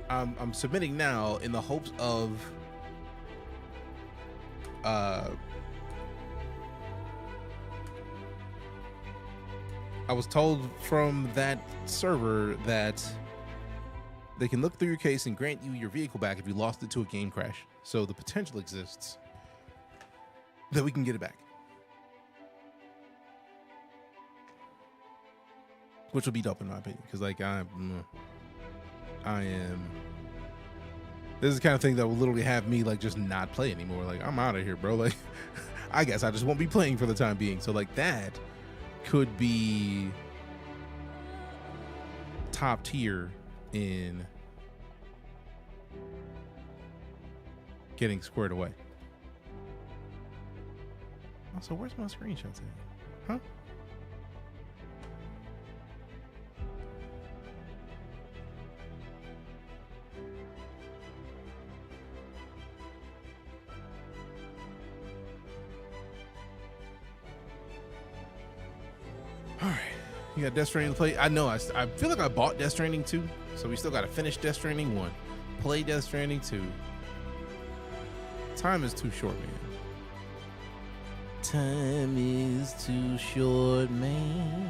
I'm submitting now in the hopes of I was told from that server that they can look through your case and grant you your vehicle back if you lost it to a game crash. So the potential exists that we can get it back. which will be dope in my opinion, because like I am. This is the kind of thing that will literally have me like just not play anymore. Like I'm out of here, bro. Like I guess I just won't be playing for the time being. So like that could be top tier in getting squared away. Also, where's my screenshots at? Huh? All right, you got Death Stranding to play. I know. I feel like I bought Death Stranding 2, so we still got to finish Death Stranding 1, play Death Stranding 2. Time is too short, man. Time is too short, man.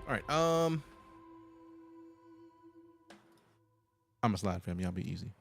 All right, I'm a slide fam. Y'all be easy.